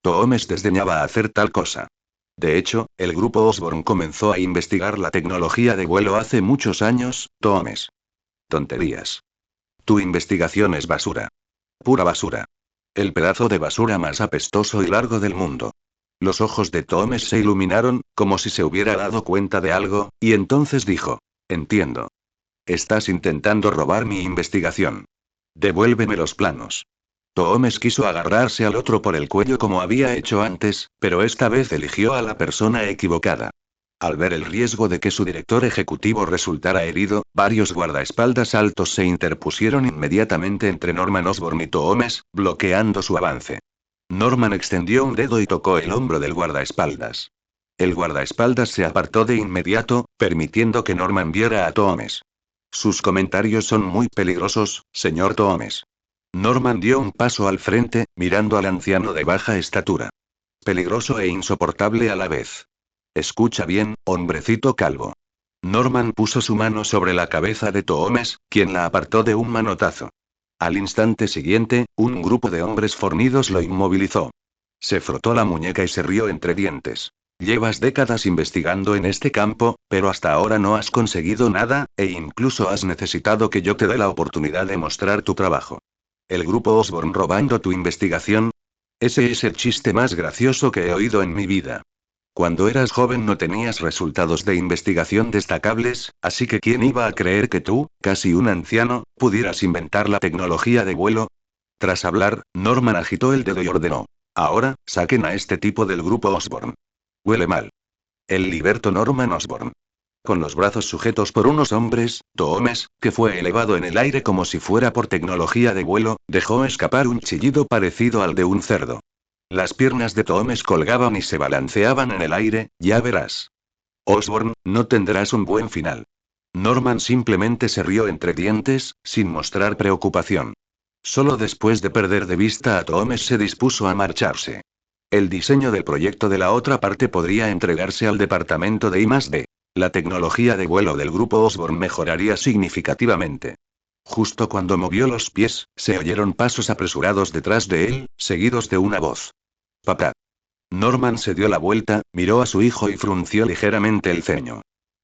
Toomes desdeñaba hacer tal cosa. De hecho, el grupo Osborne comenzó a investigar la tecnología de vuelo hace muchos años, Toomes. Tonterías. Tu investigación es basura. Pura basura. El pedazo de basura más apestoso y largo del mundo. Los ojos de Toomes se iluminaron, como si se hubiera dado cuenta de algo, y entonces dijo: Entiendo. Estás intentando robar mi investigación. Devuélveme los planos. Toomes quiso agarrarse al otro por el cuello como había hecho antes, pero esta vez eligió a la persona equivocada. Al ver el riesgo de que su director ejecutivo resultara herido, varios guardaespaldas altos se interpusieron inmediatamente entre Norman Osborn y Toomes, bloqueando su avance. Norman extendió un dedo y tocó el hombro del guardaespaldas. El guardaespaldas se apartó de inmediato, permitiendo que Norman viera a Toomes. Sus comentarios son muy peligrosos, señor Toomes. Norman dio un paso al frente, mirando al anciano de baja estatura. Peligroso e insoportable a la vez. Escucha bien, hombrecito calvo. Norman puso su mano sobre la cabeza de Toomes, quien la apartó de un manotazo. Al instante siguiente, un grupo de hombres fornidos lo inmovilizó. Se frotó la muñeca y se rió entre dientes. Llevas décadas investigando en este campo, pero hasta ahora no has conseguido nada, e incluso has necesitado que yo te dé la oportunidad de mostrar tu trabajo. ¿El grupo Osborne robando tu investigación? Ese es el chiste más gracioso que he oído en mi vida. Cuando eras joven no tenías resultados de investigación destacables, así que ¿quién iba a creer que tú, casi un anciano, pudieras inventar la tecnología de vuelo? Tras hablar, Norman agitó el dedo y ordenó: Ahora, saquen a este tipo del grupo Osborne. Huele mal. El liberto Norman Osborn. Con los brazos sujetos por unos hombres, Toomes, que fue elevado en el aire como si fuera por tecnología de vuelo, dejó escapar un chillido parecido al de un cerdo. Las piernas de Toomes colgaban y se balanceaban en el aire, ya verás. Osborn, no tendrás un buen final. Norman simplemente se rió entre dientes, sin mostrar preocupación. Solo después de perder de vista a Toomes se dispuso a marcharse. El diseño del proyecto de la otra parte podría entregarse al departamento de I+D. La tecnología de vuelo del grupo Osborne mejoraría significativamente. Justo cuando movió los pies, se oyeron pasos apresurados detrás de él, seguidos de una voz. Papá. Norman se dio la vuelta, miró a su hijo y frunció ligeramente el ceño.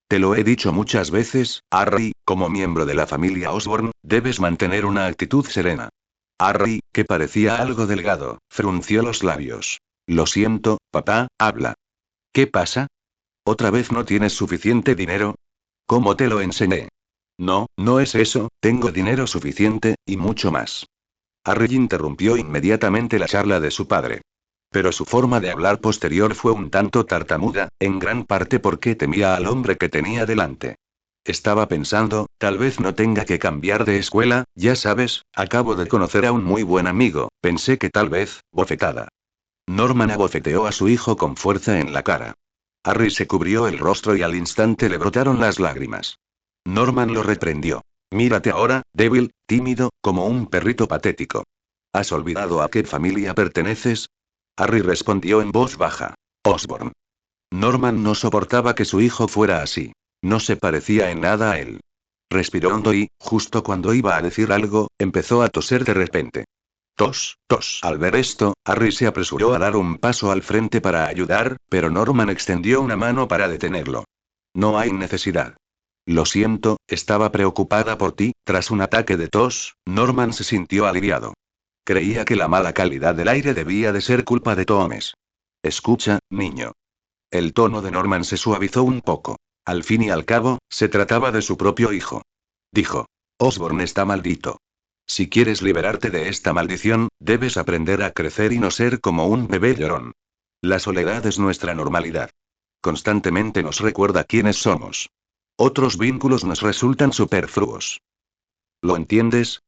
Te lo he dicho muchas veces, Harry, como miembro de la familia Osborne, debes mantener una actitud serena. Harry, que parecía algo delgado, frunció los labios. Lo siento, papá, habla. ¿Qué pasa? ¿Otra vez no tienes suficiente dinero? ¿Cómo te lo enseñé? No, no es eso, tengo dinero suficiente, y mucho más. Harry interrumpió inmediatamente la charla de su padre. Pero su forma de hablar posterior fue un tanto tartamuda, en gran parte porque temía al hombre que tenía delante. Estaba pensando, tal vez no tenga que cambiar de escuela, ya sabes, acabo de conocer a un muy buen amigo, pensé que tal vez, bofetada. Norman abofeteó a su hijo con fuerza en la cara. Harry se cubrió el rostro y al instante le brotaron las lágrimas. Norman lo reprendió. Mírate ahora, débil, tímido, como un perrito patético. ¿Has olvidado a qué familia perteneces? Harry respondió en voz baja. Osborn. Norman no soportaba que su hijo fuera así. No se parecía en nada a él. Respiró hondo y, justo cuando iba a decir algo, empezó a toser de repente. Tos, tos. Al ver esto, Harry se apresuró a dar un paso al frente para ayudar, pero Norman extendió una mano para detenerlo. No hay necesidad. Lo siento, estaba preocupada por ti. Tras un ataque de tos, Norman se sintió aliviado. Creía que la mala calidad del aire debía de ser culpa de Toomes. Escucha, niño. El tono de Norman se suavizó un poco. Al fin y al cabo, se trataba de su propio hijo. Dijo. Osborn está maldito. Si quieres liberarte de esta maldición, debes aprender a crecer y no ser como un bebé llorón. La soledad es nuestra normalidad. Constantemente nos recuerda quiénes somos. Otros vínculos nos resultan superfluos. ¿Lo entiendes?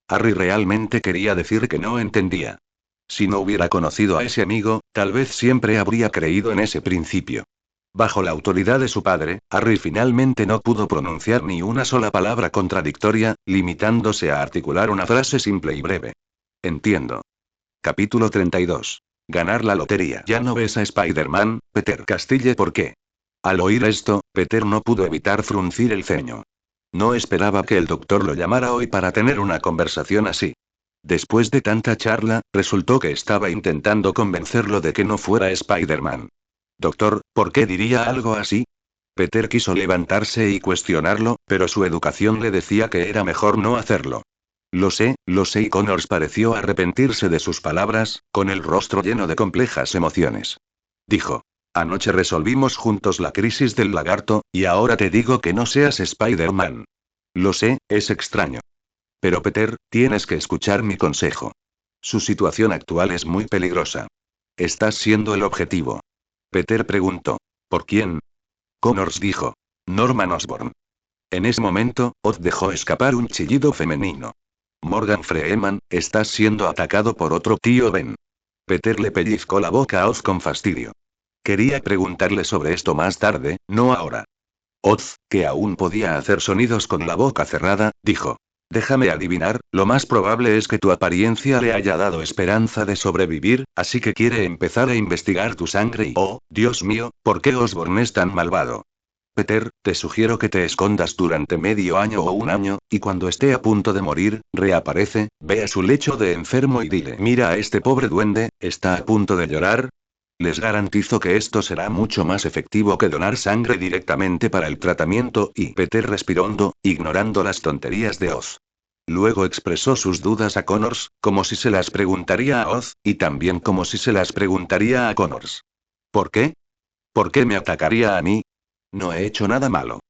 Harry realmente quería decir que no entendía. Si no hubiera conocido a ese amigo, tal vez siempre habría creído en ese principio. Bajo la autoridad de su padre, Harry finalmente no pudo pronunciar ni una sola palabra contradictoria, limitándose a articular una frase simple y breve. Entiendo. Capítulo 32. Ganar la lotería. Ya no ves a Spider-Man, Peter Castille, ¿por qué? Al oír esto, Peter no pudo evitar fruncir el ceño. No esperaba que el doctor lo llamara hoy para tener una conversación así. Después de tanta charla, resultó que estaba intentando convencerlo de que no fuera Spider-Man. Doctor, ¿por qué diría algo así? Peter quiso levantarse y cuestionarlo, pero su educación le decía que era mejor no hacerlo. Lo sé, y Connors pareció arrepentirse de sus palabras, con el rostro lleno de complejas emociones. Dijo. Anoche resolvimos juntos la crisis del lagarto, y ahora te digo que no seas Spider-Man. Lo sé, es extraño. Pero Peter, tienes que escuchar mi consejo. Su situación actual es muy peligrosa. Estás siendo el objetivo. Peter preguntó. ¿Por quién? Connors dijo. Norman Osborn. En ese momento, Oz dejó escapar un chillido femenino. Morgan Freeman, estás siendo atacado por otro tío Ben. Peter le pellizcó la boca a Oz con fastidio. Quería preguntarle sobre esto más tarde, no ahora. Oz, que aún podía hacer sonidos con la boca cerrada, dijo. Déjame adivinar, lo más probable es que tu apariencia le haya dado esperanza de sobrevivir, así que quiere empezar a investigar tu sangre y... Oh, Dios mío, ¿por qué Osborn es tan malvado? Peter, te sugiero que te escondas durante medio año o un año, y cuando esté a punto de morir, reaparece, ve a su lecho de enfermo y dile, mira a este pobre duende, ¿está a punto de llorar? Les garantizo que esto será mucho más efectivo que donar sangre directamente para el tratamiento, y Peter respiró hondo, ignorando las tonterías de Oz. Luego expresó sus dudas a Connors, como si se las preguntaría a Oz, y también como si se las preguntaría a Connors. ¿Por qué? ¿Por qué me atacaría a mí? No he hecho nada malo.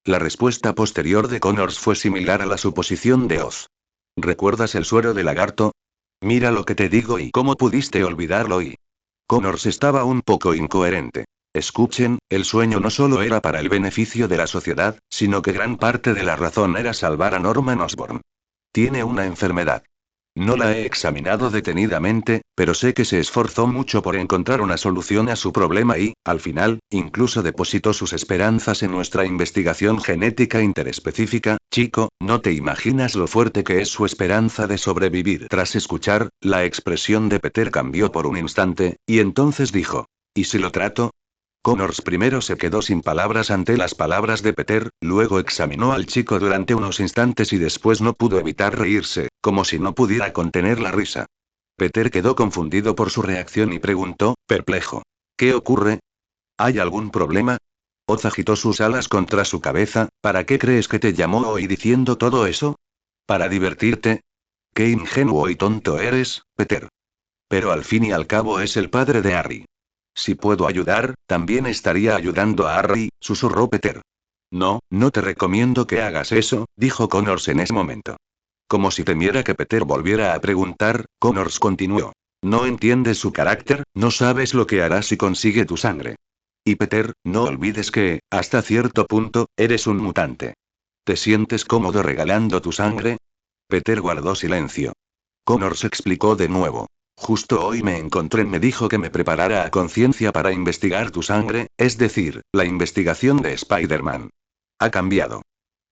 La respuesta posterior de Connors fue similar a la suposición de Oz. ¿Recuerdas el suero de lagarto? Mira lo que te digo y cómo pudiste olvidarlo y... Connors estaba un poco incoherente. Escuchen, el sueño no solo era para el beneficio de la sociedad, sino que gran parte de la razón era salvar a Norman Osborn. Tiene una enfermedad. No la he examinado detenidamente, pero sé que se esforzó mucho por encontrar una solución a su problema y, al final, incluso depositó sus esperanzas en nuestra investigación genética interespecífica. Chico, no te imaginas lo fuerte que es su esperanza de sobrevivir. Tras escuchar, la expresión de Peter cambió por un instante, y entonces dijo, ¿y si lo trato? Connors primero se quedó sin palabras ante las palabras de Peter, luego examinó al chico durante unos instantes y después no pudo evitar reírse, como si no pudiera contener la risa. Peter quedó confundido por su reacción y preguntó, perplejo. ¿Qué ocurre? ¿Hay algún problema? Oz agitó sus alas contra su cabeza. ¿Para qué crees que te llamó hoy diciendo todo eso? ¿Para divertirte? Qué ingenuo y tonto eres, Peter. Pero al fin y al cabo es el padre de Harry. Si puedo ayudar, también estaría ayudando a Harry, susurró Peter. No, no te recomiendo que hagas eso, dijo Connors en ese momento. Como si temiera que Peter volviera a preguntar, Connors continuó. No entiendes su carácter, no sabes lo que hará si consigue tu sangre. Y Peter, no olvides que, hasta cierto punto, eres un mutante. ¿Te sientes cómodo regalando tu sangre? Peter guardó silencio. Connors explicó de nuevo. Justo hoy me encontré, me dijo que me preparara a conciencia para investigar tu sangre, es decir, la investigación de Spider-Man. Ha cambiado.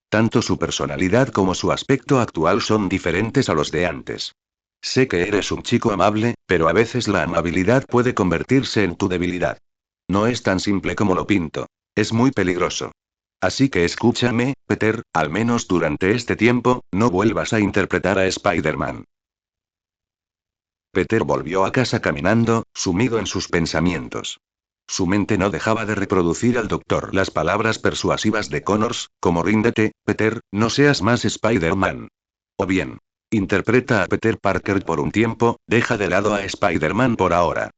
Tanto su personalidad como su aspecto actual son diferentes a los de antes. Sé que eres un chico amable, pero a veces la amabilidad puede convertirse en tu debilidad. No es tan simple como lo pinto. Es muy peligroso. Así que escúchame, Peter, al menos durante este tiempo, no vuelvas a interpretar a Spider-Man. Peter volvió a casa caminando, sumido en sus pensamientos. Su mente no dejaba de reproducir al doctor las palabras persuasivas de Connors, como ríndete, Peter, no seas más Spider-Man. O bien, interpreta a Peter Parker por un tiempo, deja de lado a Spider-Man por ahora.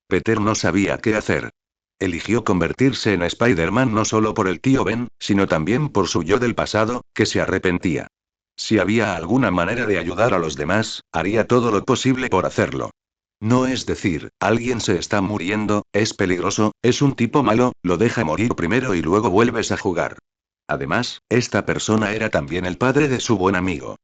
Peter no sabía qué hacer. Eligió convertirse en Spider-Man no solo por el tío Ben, sino también por su yo del pasado, que se arrepentía. Si había alguna manera de ayudar a los demás, haría todo lo posible por hacerlo. No es decir, alguien se está muriendo, es peligroso, es un tipo malo, lo deja morir primero y luego vuelves a jugar. Además, esta persona era también el padre de su buen amigo.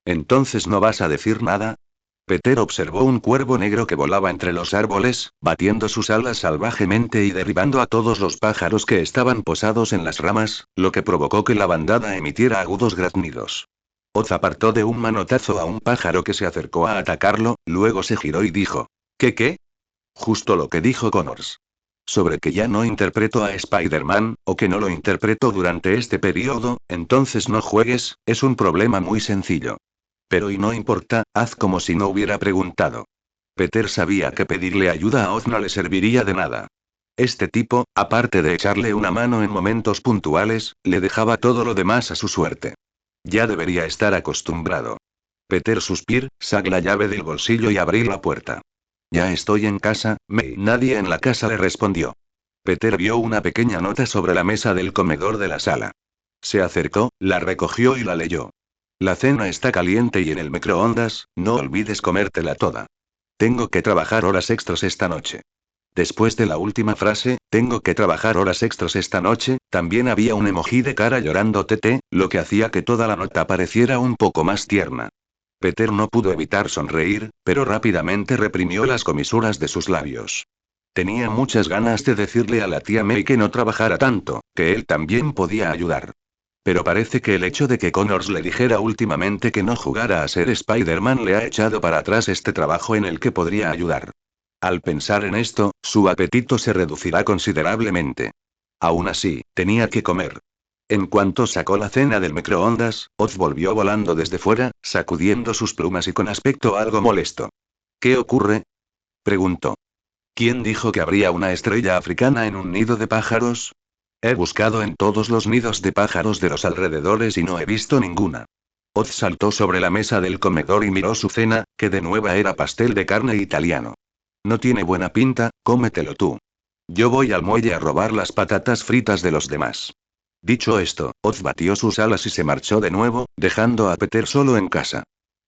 ¿Entonces no vas a decir nada? Peter observó un cuervo negro que volaba entre los árboles, batiendo sus alas salvajemente y derribando a todos los pájaros que estaban posados en las ramas, lo que provocó que la bandada emitiera agudos graznidos. Oz apartó de un manotazo a un pájaro que se acercó a atacarlo, luego se giró y dijo: ¿Qué? Justo lo que dijo Connors. Sobre que ya no interpreto a Spider-Man, o que no lo interpreto durante este periodo, entonces no juegues, es un problema muy sencillo. Pero y no importa, haz como si no hubiera preguntado. Peter sabía que pedirle ayuda a Oz no le serviría de nada. Este tipo, aparte de echarle una mano en momentos puntuales, le dejaba todo lo demás a su suerte. Ya debería estar acostumbrado. Peter suspiró, sacó la llave del bolsillo y abrió la puerta. Ya estoy en casa, May. Nadie en la casa le respondió. Peter vio una pequeña nota sobre la mesa del comedor de la sala. Se acercó, la recogió y la leyó. La cena está caliente y en el microondas, no olvides comértela toda. Tengo que trabajar horas extras esta noche. Después de la última frase, tengo que trabajar horas extras esta noche, también había un emoji de cara llorando tete, lo que hacía que toda la nota pareciera un poco más tierna. Peter no pudo evitar sonreír, pero rápidamente reprimió las comisuras de sus labios. Tenía muchas ganas de decirle a la tía May que no trabajara tanto, que él también podía ayudar. Pero parece que el hecho de que Connors le dijera últimamente que no jugara a ser Spider-Man le ha echado para atrás este trabajo en el que podría ayudar. Al pensar en esto, su apetito se reducirá considerablemente. Aún así, tenía que comer. En cuanto sacó la cena del microondas, Oz volvió volando desde fuera, sacudiendo sus plumas y con aspecto algo molesto. ¿Qué ocurre? Preguntó. ¿Quién dijo que habría una estrella africana en un nido de pájaros? He buscado en todos los nidos de pájaros de los alrededores y no he visto ninguna. Oz saltó sobre la mesa del comedor y miró su cena, que de nuevo era pastel de carne italiano. No tiene buena pinta, cómetelo tú. Yo voy al muelle a robar las patatas fritas de los demás. Dicho esto, Oz batió sus alas y se marchó de nuevo, dejando a Peter solo en casa.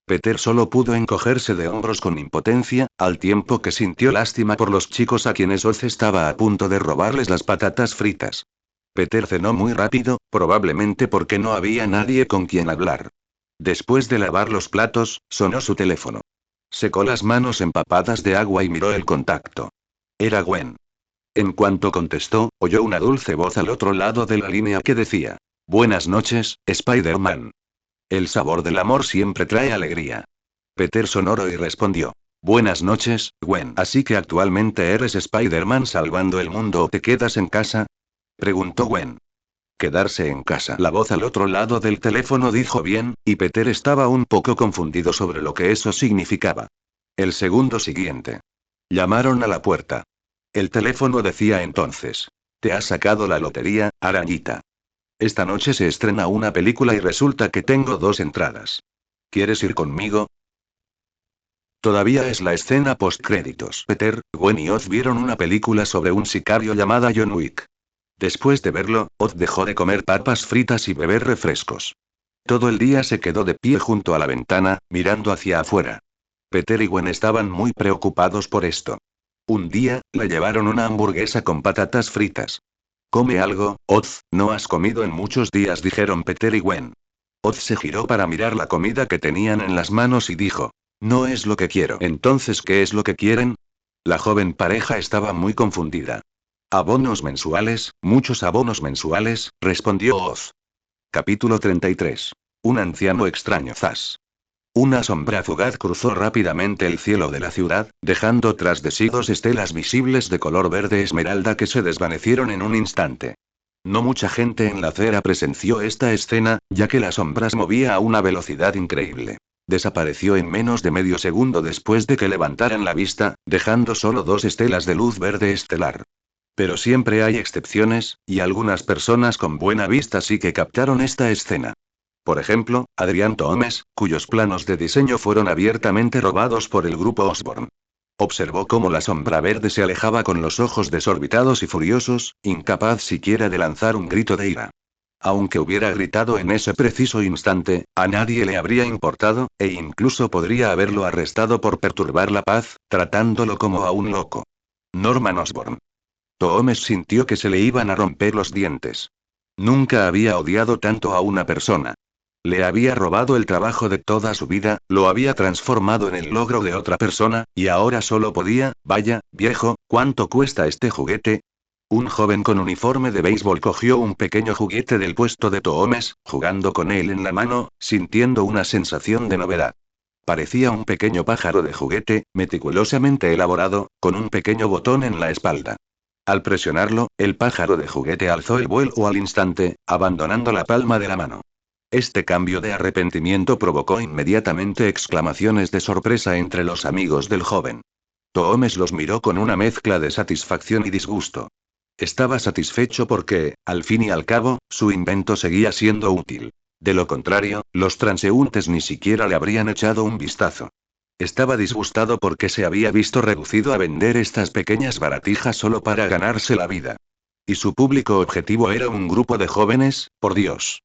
Peter solo pudo encogerse de hombros con impotencia, al tiempo que sintió lástima por los chicos a quienes Oz estaba a punto de robarles las patatas fritas. Peter cenó muy rápido, probablemente porque no había nadie con quien hablar. Después de lavar los platos, sonó su teléfono. Secó las manos empapadas de agua y miró el contacto. Era Gwen. En cuanto contestó, oyó una dulce voz al otro lado de la línea que decía: Buenas noches, Spider-Man. El sabor del amor siempre trae alegría. Peter sonoro y respondió: Buenas noches, Gwen. ¿Así que actualmente eres Spider-Man salvando el mundo o te quedas en casa? Preguntó Gwen. Quedarse en casa. La voz al otro lado del teléfono dijo bien, y Peter estaba un poco confundido sobre lo que eso significaba. El segundo siguiente. Llamaron a la puerta. El teléfono decía entonces: Te has sacado la lotería, arañita. Esta noche se estrena una película y resulta que tengo 2 entradas. ¿Quieres ir conmigo? Todavía es la escena postcréditos. Peter, Gwen y Oz vieron una película sobre un sicario llamada John Wick. Después de verlo, Oz dejó de comer papas fritas y beber refrescos. Todo el día se quedó de pie junto a la ventana, mirando hacia afuera. Peter y Gwen estaban muy preocupados por esto. Un día, le llevaron una hamburguesa con patatas fritas. Come algo, Oz, no has comido en muchos días, dijeron Peter y Gwen. Oz se giró para mirar la comida que tenían en las manos y dijo: No es lo que quiero. Entonces, ¿qué es lo que quieren? La joven pareja estaba muy confundida. Abonos mensuales, muchos abonos mensuales, respondió Oz. Capítulo 33. Un anciano extraño. Zas. Una sombra fugaz cruzó rápidamente el cielo de la ciudad, dejando tras de sí 2 estelas visibles de color verde esmeralda que se desvanecieron en un instante. No mucha gente en la acera presenció esta escena, ya que la sombra se movía a una velocidad increíble. Desapareció en menos de medio segundo después de que levantaran la vista, dejando solo 2 estelas de luz verde estelar. Pero siempre hay excepciones, y algunas personas con buena vista sí que captaron esta escena. Por ejemplo, Adrián Thomas, cuyos planos de diseño fueron abiertamente robados por el grupo Osborn. Observó cómo la sombra verde se alejaba con los ojos desorbitados y furiosos, incapaz siquiera de lanzar un grito de ira. Aunque hubiera gritado en ese preciso instante, a nadie le habría importado, e incluso podría haberlo arrestado por perturbar la paz, tratándolo como a un loco. Norman Osborn. Toomes sintió que se le iban a romper los dientes. Nunca había odiado tanto a una persona. Le había robado el trabajo de toda su vida, lo había transformado en el logro de otra persona, y ahora solo podía, vaya, viejo, ¿cuánto cuesta este juguete? Un joven con uniforme de béisbol cogió un pequeño juguete del puesto de Toomes, jugando con él en la mano, sintiendo una sensación de novedad. Parecía un pequeño pájaro de juguete, meticulosamente elaborado, con un pequeño botón en la espalda. Al presionarlo, el pájaro de juguete alzó el vuelo al instante, abandonando la palma de la mano. Este cambio de arrepentimiento provocó inmediatamente exclamaciones de sorpresa entre los amigos del joven. Toomes los miró con una mezcla de satisfacción y disgusto. Estaba satisfecho porque, al fin y al cabo, su invento seguía siendo útil. De lo contrario, los transeúntes ni siquiera le habrían echado un vistazo. Estaba disgustado porque se había visto reducido a vender estas pequeñas baratijas solo para ganarse la vida. Y su público objetivo era un grupo de jóvenes, por Dios.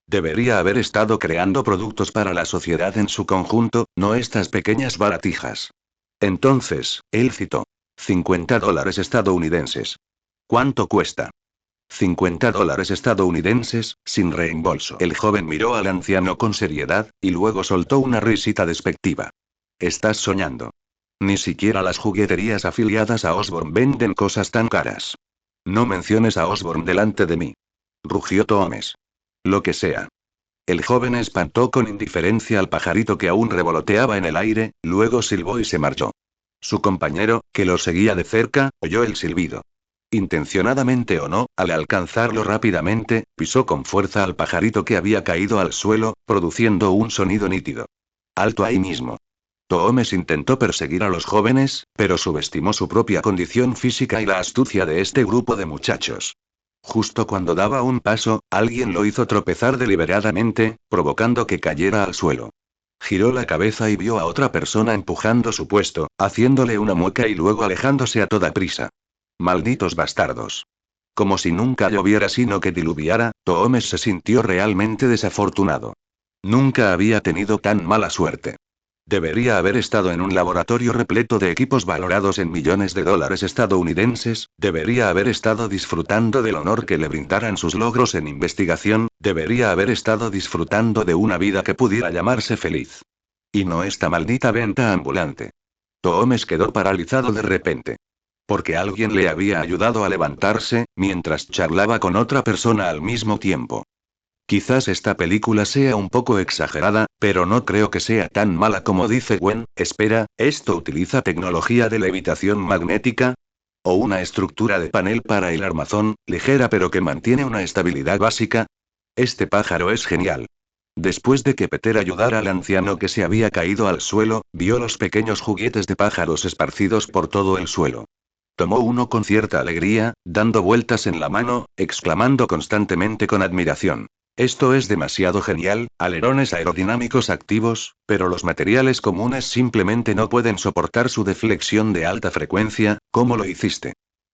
Debería haber estado creando productos para la sociedad en su conjunto, no estas pequeñas baratijas. Entonces, él citó. $50 estadounidenses. ¿Cuánto cuesta? $50 estadounidenses, sin reembolso. El joven miró al anciano con seriedad, y luego soltó una risita despectiva. Estás soñando. Ni siquiera las jugueterías afiliadas a Osborn venden cosas tan caras. No menciones a Osborn delante de mí. Rugió Toomes. Lo que sea. El joven espantó con indiferencia al pajarito que aún revoloteaba en el aire, luego silbó y se marchó. Su compañero, que lo seguía de cerca, oyó el silbido. Intencionadamente o no, al alcanzarlo rápidamente, pisó con fuerza al pajarito que había caído al suelo, produciendo un sonido nítido. Alto ahí mismo. Toomes intentó perseguir a los jóvenes, pero subestimó su propia condición física y la astucia de este grupo de muchachos. Justo cuando daba un paso, alguien lo hizo tropezar deliberadamente, provocando que cayera al suelo. Giró la cabeza y vio a otra persona empujando su puesto, haciéndole una mueca y luego alejándose a toda prisa. Malditos bastardos. Como si nunca lloviera sino que diluviara, Toomes se sintió realmente desafortunado. Nunca había tenido tan mala suerte. Debería haber estado en un laboratorio repleto de equipos valorados en millones de dólares estadounidenses, debería haber estado disfrutando del honor que le brindaran sus logros en investigación, debería haber estado disfrutando de una vida que pudiera llamarse feliz. Y no esta maldita venta ambulante. Toomes quedó paralizado de repente. Porque alguien le había ayudado a levantarse, mientras charlaba con otra persona al mismo tiempo. Quizás esta película sea un poco exagerada, pero no creo que sea tan mala como dice Gwen. Espera, ¿esto utiliza tecnología de levitación magnética? ¿O una estructura de panel para el armazón, ligera pero que mantiene una estabilidad básica? Este pájaro es genial. Después de que Peter ayudara al anciano que se había caído al suelo, vio los pequeños juguetes de pájaros esparcidos por todo el suelo. Tomó uno con cierta alegría, dando vueltas en la mano, exclamando constantemente con admiración. Esto es demasiado genial, alerones aerodinámicos activos, pero los materiales comunes simplemente no pueden soportar su deflexión de alta frecuencia. ¿Cómo lo hiciste?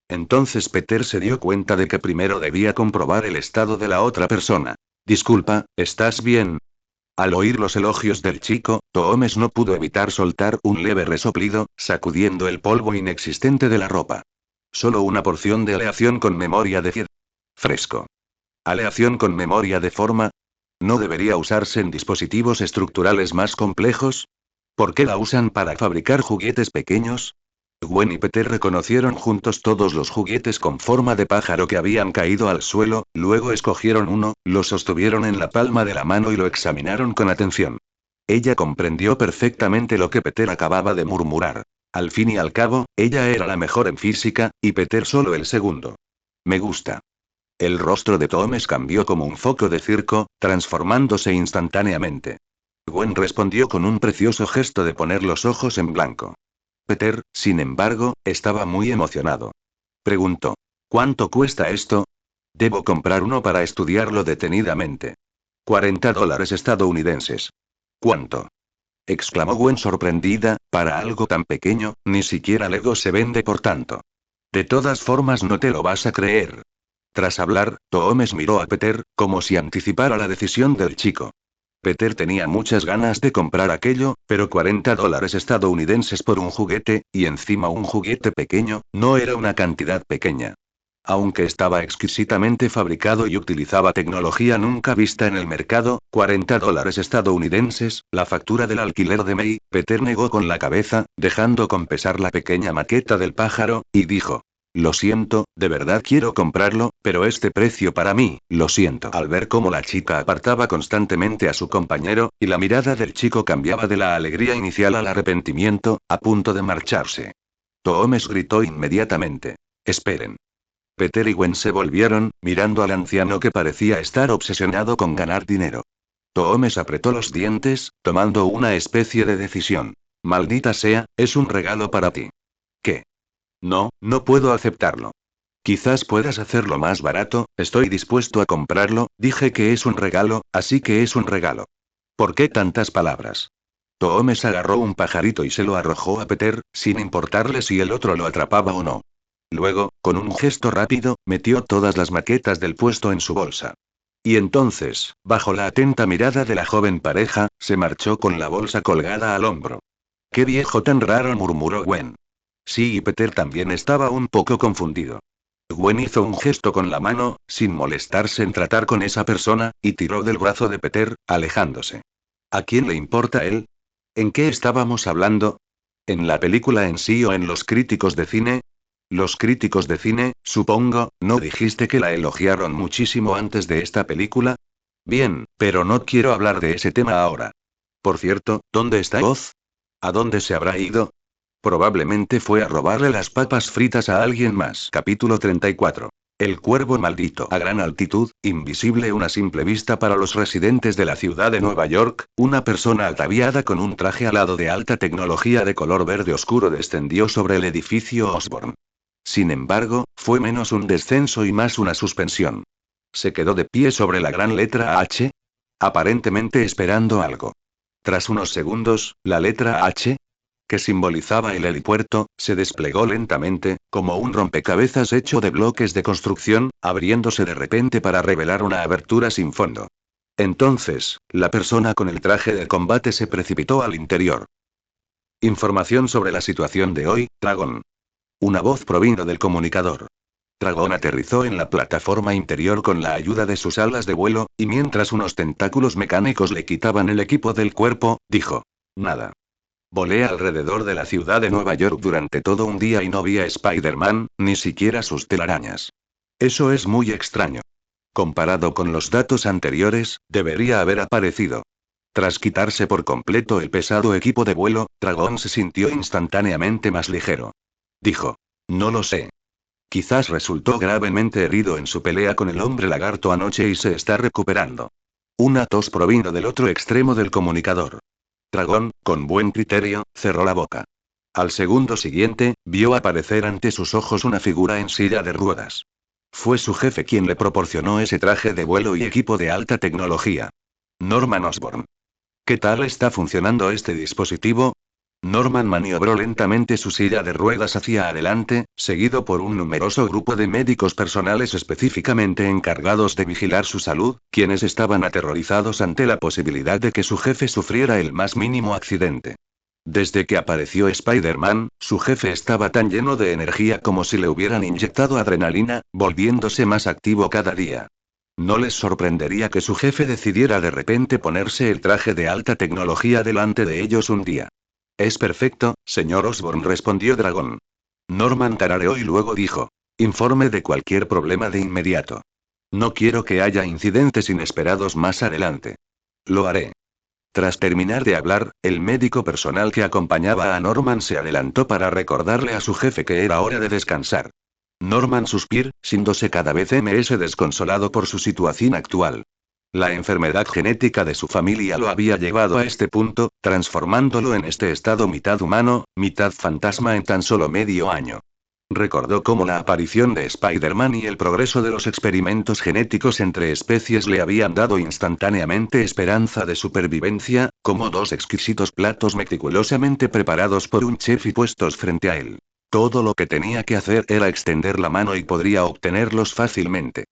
Entonces Peter se dio cuenta de que primero debía comprobar el estado de la otra persona. Disculpa, ¿estás bien? Al oír los elogios del chico, Toomes no pudo evitar soltar un leve resoplido, sacudiendo el polvo inexistente de la ropa. Solo una porción de aleación con memoria de fresco. ¿Aleación con memoria de forma? ¿No debería usarse en dispositivos estructurales más complejos? ¿Por qué la usan para fabricar juguetes pequeños? Gwen y Peter reconocieron juntos todos los juguetes con forma de pájaro que habían caído al suelo, luego escogieron uno, lo sostuvieron en la palma de la mano y lo examinaron con atención. Ella comprendió perfectamente lo que Peter acababa de murmurar. Al fin y al cabo, ella era la mejor en física, y Peter solo el segundo. Me gusta. El rostro de Toomes cambió como un foco de circo, transformándose instantáneamente. Gwen respondió con un precioso gesto de poner los ojos en blanco. Peter, sin embargo, estaba muy emocionado. Preguntó. ¿Cuánto cuesta esto? Debo comprar uno para estudiarlo detenidamente. $40 estadounidenses. ¿Cuánto? Exclamó Gwen sorprendida, para algo tan pequeño, ni siquiera Lego se vende por tanto. De todas formas no te lo vas a creer. Tras hablar, Toomes miró a Peter, como si anticipara la decisión del chico. Peter tenía muchas ganas de comprar aquello, pero $40 estadounidenses por un juguete, y encima un juguete pequeño, no era una cantidad pequeña. Aunque estaba exquisitamente fabricado y utilizaba tecnología nunca vista en el mercado, $40 estadounidenses, la factura del alquiler de May, Peter negó con la cabeza, dejando con pesar la pequeña maqueta del pájaro, y dijo: Lo siento, de verdad quiero comprarlo, pero este precio para mí, lo siento. Al ver cómo la chica apartaba constantemente a su compañero, y la mirada del chico cambiaba de la alegría inicial al arrepentimiento, a punto de marcharse. Toomes gritó inmediatamente: Esperen. Peter y Gwen se volvieron, mirando al anciano que parecía estar obsesionado con ganar dinero. Toomes apretó los dientes, tomando una especie de decisión. Maldita sea, es un regalo para ti. ¿Qué? No, no puedo aceptarlo. Quizás puedas hacerlo más barato, estoy dispuesto a comprarlo, dije que es un regalo, así que es un regalo. ¿Por qué tantas palabras? Toomes agarró un pajarito y se lo arrojó a Peter, sin importarle si el otro lo atrapaba o no. Luego, con un gesto rápido, metió todas las maquetas del puesto en su bolsa. Y entonces, bajo la atenta mirada de la joven pareja, se marchó con la bolsa colgada al hombro. ¡Qué viejo tan raro!, murmuró Gwen. Sí, y Peter también estaba un poco confundido. Gwen hizo un gesto con la mano, sin molestarse en tratar con esa persona, y tiró del brazo de Peter, alejándose. ¿A quién le importa él? ¿En qué estábamos hablando? ¿En la película en sí o en los críticos de cine? Los críticos de cine, supongo, ¿no dijiste que la elogiaron muchísimo antes de esta película? Bien, pero no quiero hablar de ese tema ahora. Por cierto, ¿dónde está Oz? ¿A dónde se habrá ido? Probablemente fue a robarle las papas fritas a alguien más. Capítulo 34. El cuervo maldito. A gran altitud, invisible a una simple vista para los residentes de la ciudad de Nueva York, una persona ataviada con un traje alado de alta tecnología de color verde oscuro descendió sobre el edificio Osborne. Sin embargo, fue menos un descenso y más una suspensión. Se quedó de pie sobre la gran letra H, aparentemente esperando algo. Tras unos segundos, la letra H, que simbolizaba el helipuerto, se desplegó lentamente, como un rompecabezas hecho de bloques de construcción, abriéndose de repente para revelar una abertura sin fondo. Entonces, la persona con el traje de combate se precipitó al interior. Información sobre la situación de hoy, Dragón. Una voz provino del comunicador. Dragón aterrizó en la plataforma interior con la ayuda de sus alas de vuelo, y mientras unos tentáculos mecánicos le quitaban el equipo del cuerpo, dijo: Nada. Volé alrededor de la ciudad de Nueva York durante todo un día y no vi a Spider-Man, ni siquiera sus telarañas. Eso es muy extraño. Comparado con los datos anteriores, debería haber aparecido. Tras quitarse por completo el pesado equipo de vuelo, Dragón se sintió instantáneamente más ligero. Dijo: No lo sé. Quizás resultó gravemente herido en su pelea con el hombre lagarto anoche y se está recuperando. Una tos provino del otro extremo del comunicador. Dragón, con buen criterio, cerró la boca. Al segundo siguiente, vio aparecer ante sus ojos una figura en silla de ruedas. Fue su jefe quien le proporcionó ese traje de vuelo y equipo de alta tecnología. Norman Osborn. ¿Qué tal está funcionando este dispositivo? Norman maniobró lentamente su silla de ruedas hacia adelante, seguido por un numeroso grupo de médicos personales específicamente encargados de vigilar su salud, quienes estaban aterrorizados ante la posibilidad de que su jefe sufriera el más mínimo accidente. Desde que apareció Spider-Man, su jefe estaba tan lleno de energía como si le hubieran inyectado adrenalina, volviéndose más activo cada día. No les sorprendería que su jefe decidiera de repente ponerse el traje de alta tecnología delante de ellos un día. Es perfecto, señor Osborn, respondió Dragón. Norman tarareó y luego dijo: Informe de cualquier problema de inmediato. No quiero que haya incidentes inesperados más adelante. Lo haré. Tras terminar de hablar, el médico personal que acompañaba a Norman se adelantó para recordarle a su jefe que era hora de descansar. Norman suspiró, sintiéndose cada vez más desconsolado por su situación actual. La enfermedad genética de su familia lo había llevado a este punto, transformándolo en este estado mitad humano, mitad fantasma en tan solo medio año. Recordó cómo la aparición de Spider-Man y el progreso de los experimentos genéticos entre especies le habían dado instantáneamente esperanza de supervivencia, como dos exquisitos platos meticulosamente preparados por un chef y puestos frente a él. Todo lo que tenía que hacer era extender la mano y podría obtenerlos fácilmente.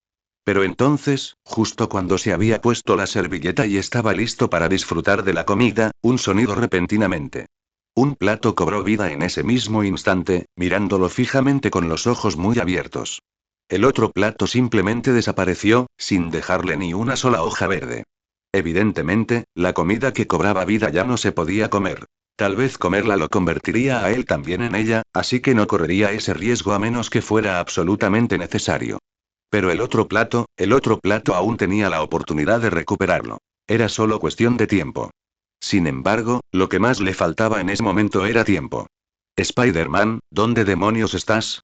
Pero entonces, justo cuando se había puesto la servilleta y estaba listo para disfrutar de la comida, un sonido repentinamente. Un plato cobró vida en ese mismo instante, mirándolo fijamente con los ojos muy abiertos. El otro plato simplemente desapareció, sin dejarle ni una sola hoja verde. Evidentemente, la comida que cobraba vida ya no se podía comer. Tal vez comerla lo convertiría a él también en ella, así que no correría ese riesgo a menos que fuera absolutamente necesario. Pero el otro plato aún tenía la oportunidad de recuperarlo. Era solo cuestión de tiempo. Sin embargo, lo que más le faltaba en ese momento era tiempo. Spider-Man, ¿dónde demonios estás?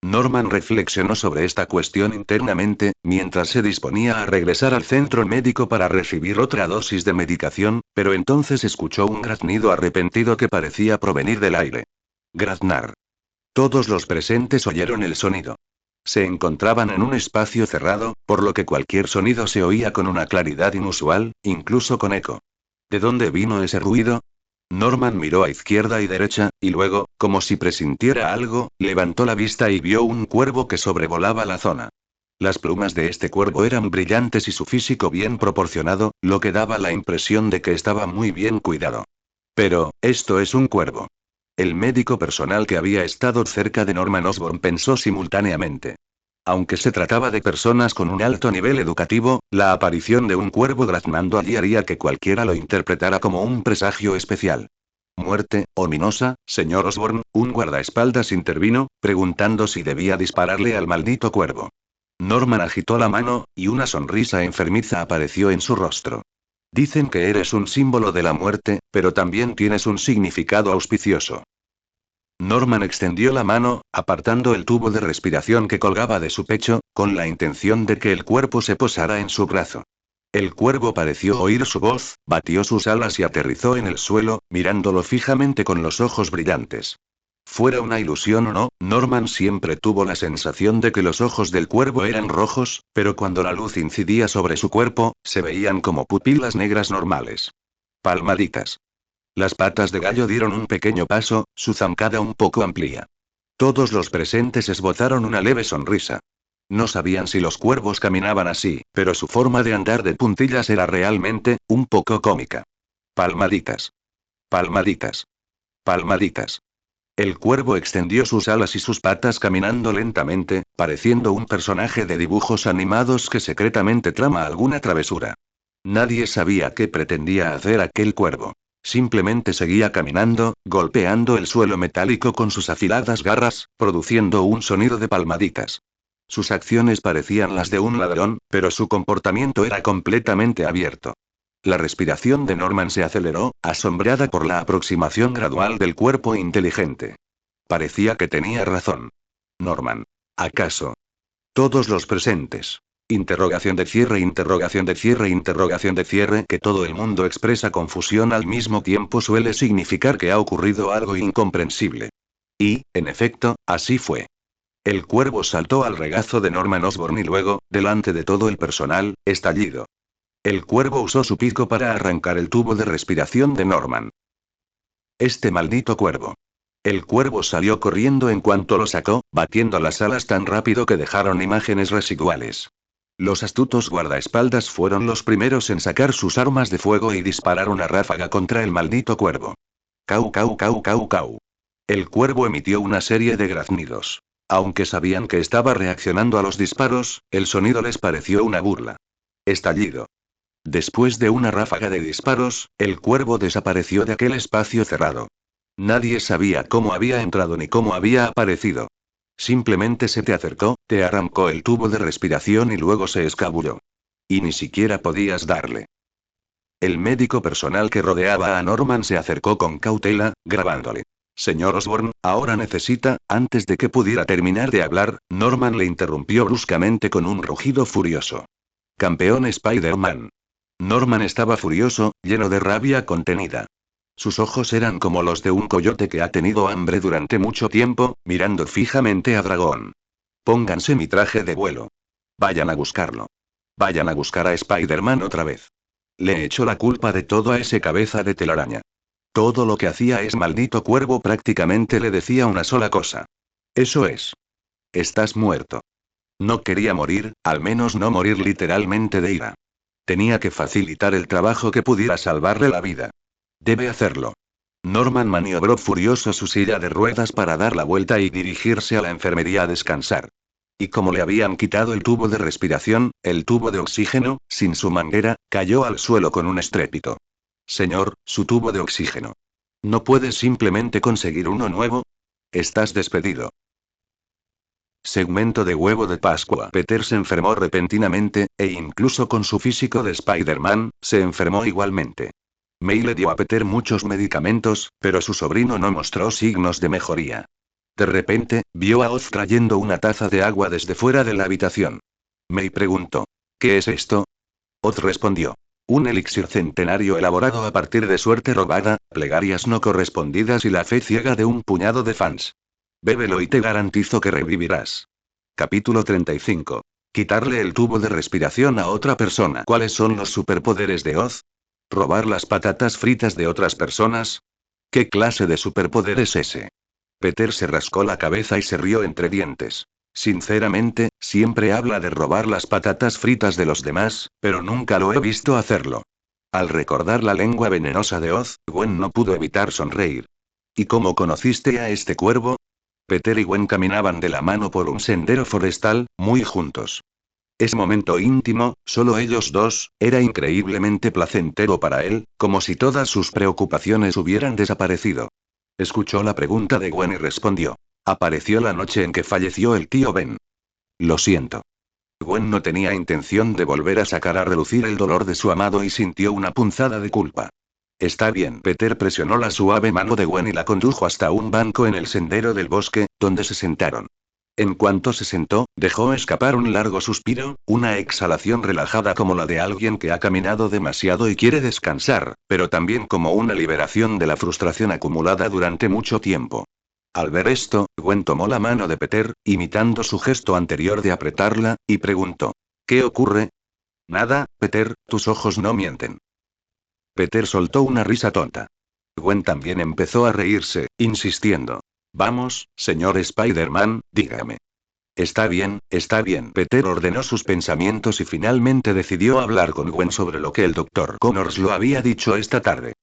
Norman reflexionó sobre esta cuestión internamente, mientras se disponía a regresar al centro médico para recibir otra dosis de medicación, pero entonces escuchó un graznido arrepentido que parecía provenir del aire. Graznar. Todos los presentes oyeron el sonido. Se encontraban en un espacio cerrado, por lo que cualquier sonido se oía con una claridad inusual, incluso con eco. ¿De dónde vino ese ruido? Norman miró a izquierda y derecha, y luego, como si presintiera algo, levantó la vista y vio un cuervo que sobrevolaba la zona. Las plumas de este cuervo eran brillantes y su físico bien proporcionado, lo que daba la impresión de que estaba muy bien cuidado. Pero, esto es un cuervo. El médico personal que había estado cerca de Norman Osborn pensó simultáneamente. Aunque se trataba de personas con un alto nivel educativo, la aparición de un cuervo graznando allí haría que cualquiera lo interpretara como un presagio especial. Muerte, ominosa, señor Osborn, un guardaespaldas intervino, preguntando si debía dispararle al maldito cuervo. Norman agitó la mano, y una sonrisa enfermiza apareció en su rostro. Dicen que eres un símbolo de la muerte, pero también tienes un significado auspicioso. Norman extendió la mano, apartando el tubo de respiración que colgaba de su pecho, con la intención de que el cuerpo se posara en su brazo. El cuervo pareció oír su voz, batió sus alas y aterrizó en el suelo, mirándolo fijamente con los ojos brillantes. Fuera una ilusión o no, Norman siempre tuvo la sensación de que los ojos del cuervo eran rojos, pero cuando la luz incidía sobre su cuerpo, se veían como pupilas negras normales. Palmaditas. Las patas de gallo dieron un pequeño paso, su zancada un poco amplia. Todos los presentes esbozaron una leve sonrisa. No sabían si los cuervos caminaban así, pero su forma de andar de puntillas era realmente, un poco cómica. Palmaditas. Palmaditas. Palmaditas. El cuervo extendió sus alas y sus patas caminando lentamente, pareciendo un personaje de dibujos animados que secretamente trama alguna travesura. Nadie sabía qué pretendía hacer aquel cuervo. Simplemente seguía caminando, golpeando el suelo metálico con sus afiladas garras, produciendo un sonido de palmaditas. Sus acciones parecían las de un ladrón, pero su comportamiento era completamente abierto. La respiración de Norman se aceleró, asombrada por la aproximación gradual del cuerpo inteligente. Parecía que tenía razón. Norman. ¿Acaso? Todos los presentes. Interrogación de cierre, interrogación de cierre, interrogación de cierre. Que todo el mundo expresa confusión al mismo tiempo suele significar que ha ocurrido algo incomprensible. Y, en efecto, así fue. El cuervo saltó al regazo de Norman Osborn y luego, delante de todo el personal, estallido. El cuervo usó su pico para arrancar el tubo de respiración de Norman. Este maldito cuervo. El cuervo salió corriendo en cuanto lo sacó, batiendo las alas tan rápido que dejaron imágenes residuales. Los astutos guardaespaldas fueron los primeros en sacar sus armas de fuego y disparar una ráfaga contra el maldito cuervo. Cau cau cau cau cau. El cuervo emitió una serie de graznidos. Aunque sabían que estaba reaccionando a los disparos, el sonido les pareció una burla. Estallido. Después de una ráfaga de disparos, el cuervo desapareció de aquel espacio cerrado. Nadie sabía cómo había entrado ni cómo había aparecido. Simplemente se te acercó, te arrancó el tubo de respiración y luego se escabulló. Y ni siquiera podías darle. El médico personal que rodeaba a Norman se acercó con cautela, grabándole. Señor Osborn, ahora necesita, antes de que pudiera terminar de hablar, Norman le interrumpió bruscamente con un rugido furioso. Campeón Spider-Man. Norman estaba furioso, lleno de rabia contenida. Sus ojos eran como los de un coyote que ha tenido hambre durante mucho tiempo, mirando fijamente a Dragón. Pónganse mi traje de vuelo. Vayan a buscarlo. Vayan a buscar a Spider-Man otra vez. Le echo la culpa de todo a ese cabeza de telaraña. Todo lo que hacía ese maldito cuervo prácticamente le decía una sola cosa. Eso es. Estás muerto. No quería morir, al menos no morir literalmente de ira. Tenía que facilitar el trabajo que pudiera salvarle la vida. Debe hacerlo. Norman maniobró furioso su silla de ruedas para dar la vuelta y dirigirse a la enfermería a descansar. Y como le habían quitado el tubo de respiración, el tubo de oxígeno, sin su manguera, cayó al suelo con un estrépito. Señor, su tubo de oxígeno. ¿No puedes simplemente conseguir uno nuevo? Estás despedido. Segmento de huevo de Pascua. Peter se enfermó repentinamente, e incluso con su físico de Spider-Man, se enfermó igualmente. May le dio a Peter muchos medicamentos, pero su sobrino no mostró signos de mejoría. De repente, vio a Oz trayendo una taza de agua desde fuera de la habitación. May preguntó: ¿Qué es esto? Oz respondió: un elixir centenario elaborado a partir de suerte robada, plegarias no correspondidas y la fe ciega de un puñado de fans. Bébelo y te garantizo que revivirás. Capítulo 35. Quitarle el tubo de respiración a otra persona. ¿Cuáles son los superpoderes de Oz? ¿Robar las patatas fritas de otras personas? ¿Qué clase de superpoder es ese? Peter se rascó la cabeza y se rió entre dientes. Sinceramente, siempre habla de robar las patatas fritas de los demás, pero nunca lo he visto hacerlo. Al recordar la lengua venenosa de Oz, Gwen no pudo evitar sonreír. ¿Y cómo conociste a este cuervo? Peter y Gwen caminaban de la mano por un sendero forestal, muy juntos. Ese momento íntimo, solo ellos dos, era increíblemente placentero para él, como si todas sus preocupaciones hubieran desaparecido. Escuchó la pregunta de Gwen y respondió: apareció la noche en que falleció el tío Ben. Lo siento. Gwen no tenía intención de volver a sacar a relucir el dolor de su amado y sintió una punzada de culpa. Está bien. Peter presionó la suave mano de Gwen y la condujo hasta un banco en el sendero del bosque, donde se sentaron. En cuanto se sentó, dejó escapar un largo suspiro, una exhalación relajada como la de alguien que ha caminado demasiado y quiere descansar, pero también como una liberación de la frustración acumulada durante mucho tiempo. Al ver esto, Gwen tomó la mano de Peter, imitando su gesto anterior de apretarla, y preguntó: ¿qué ocurre? Nada, Peter, tus ojos no mienten. Peter soltó una risa tonta. Gwen también empezó a reírse, insistiendo: vamos, señor Spider-Man, dígame. Está bien, está bien. Peter ordenó sus pensamientos y finalmente decidió hablar con Gwen sobre lo que el Dr. Connors lo había dicho esta tarde.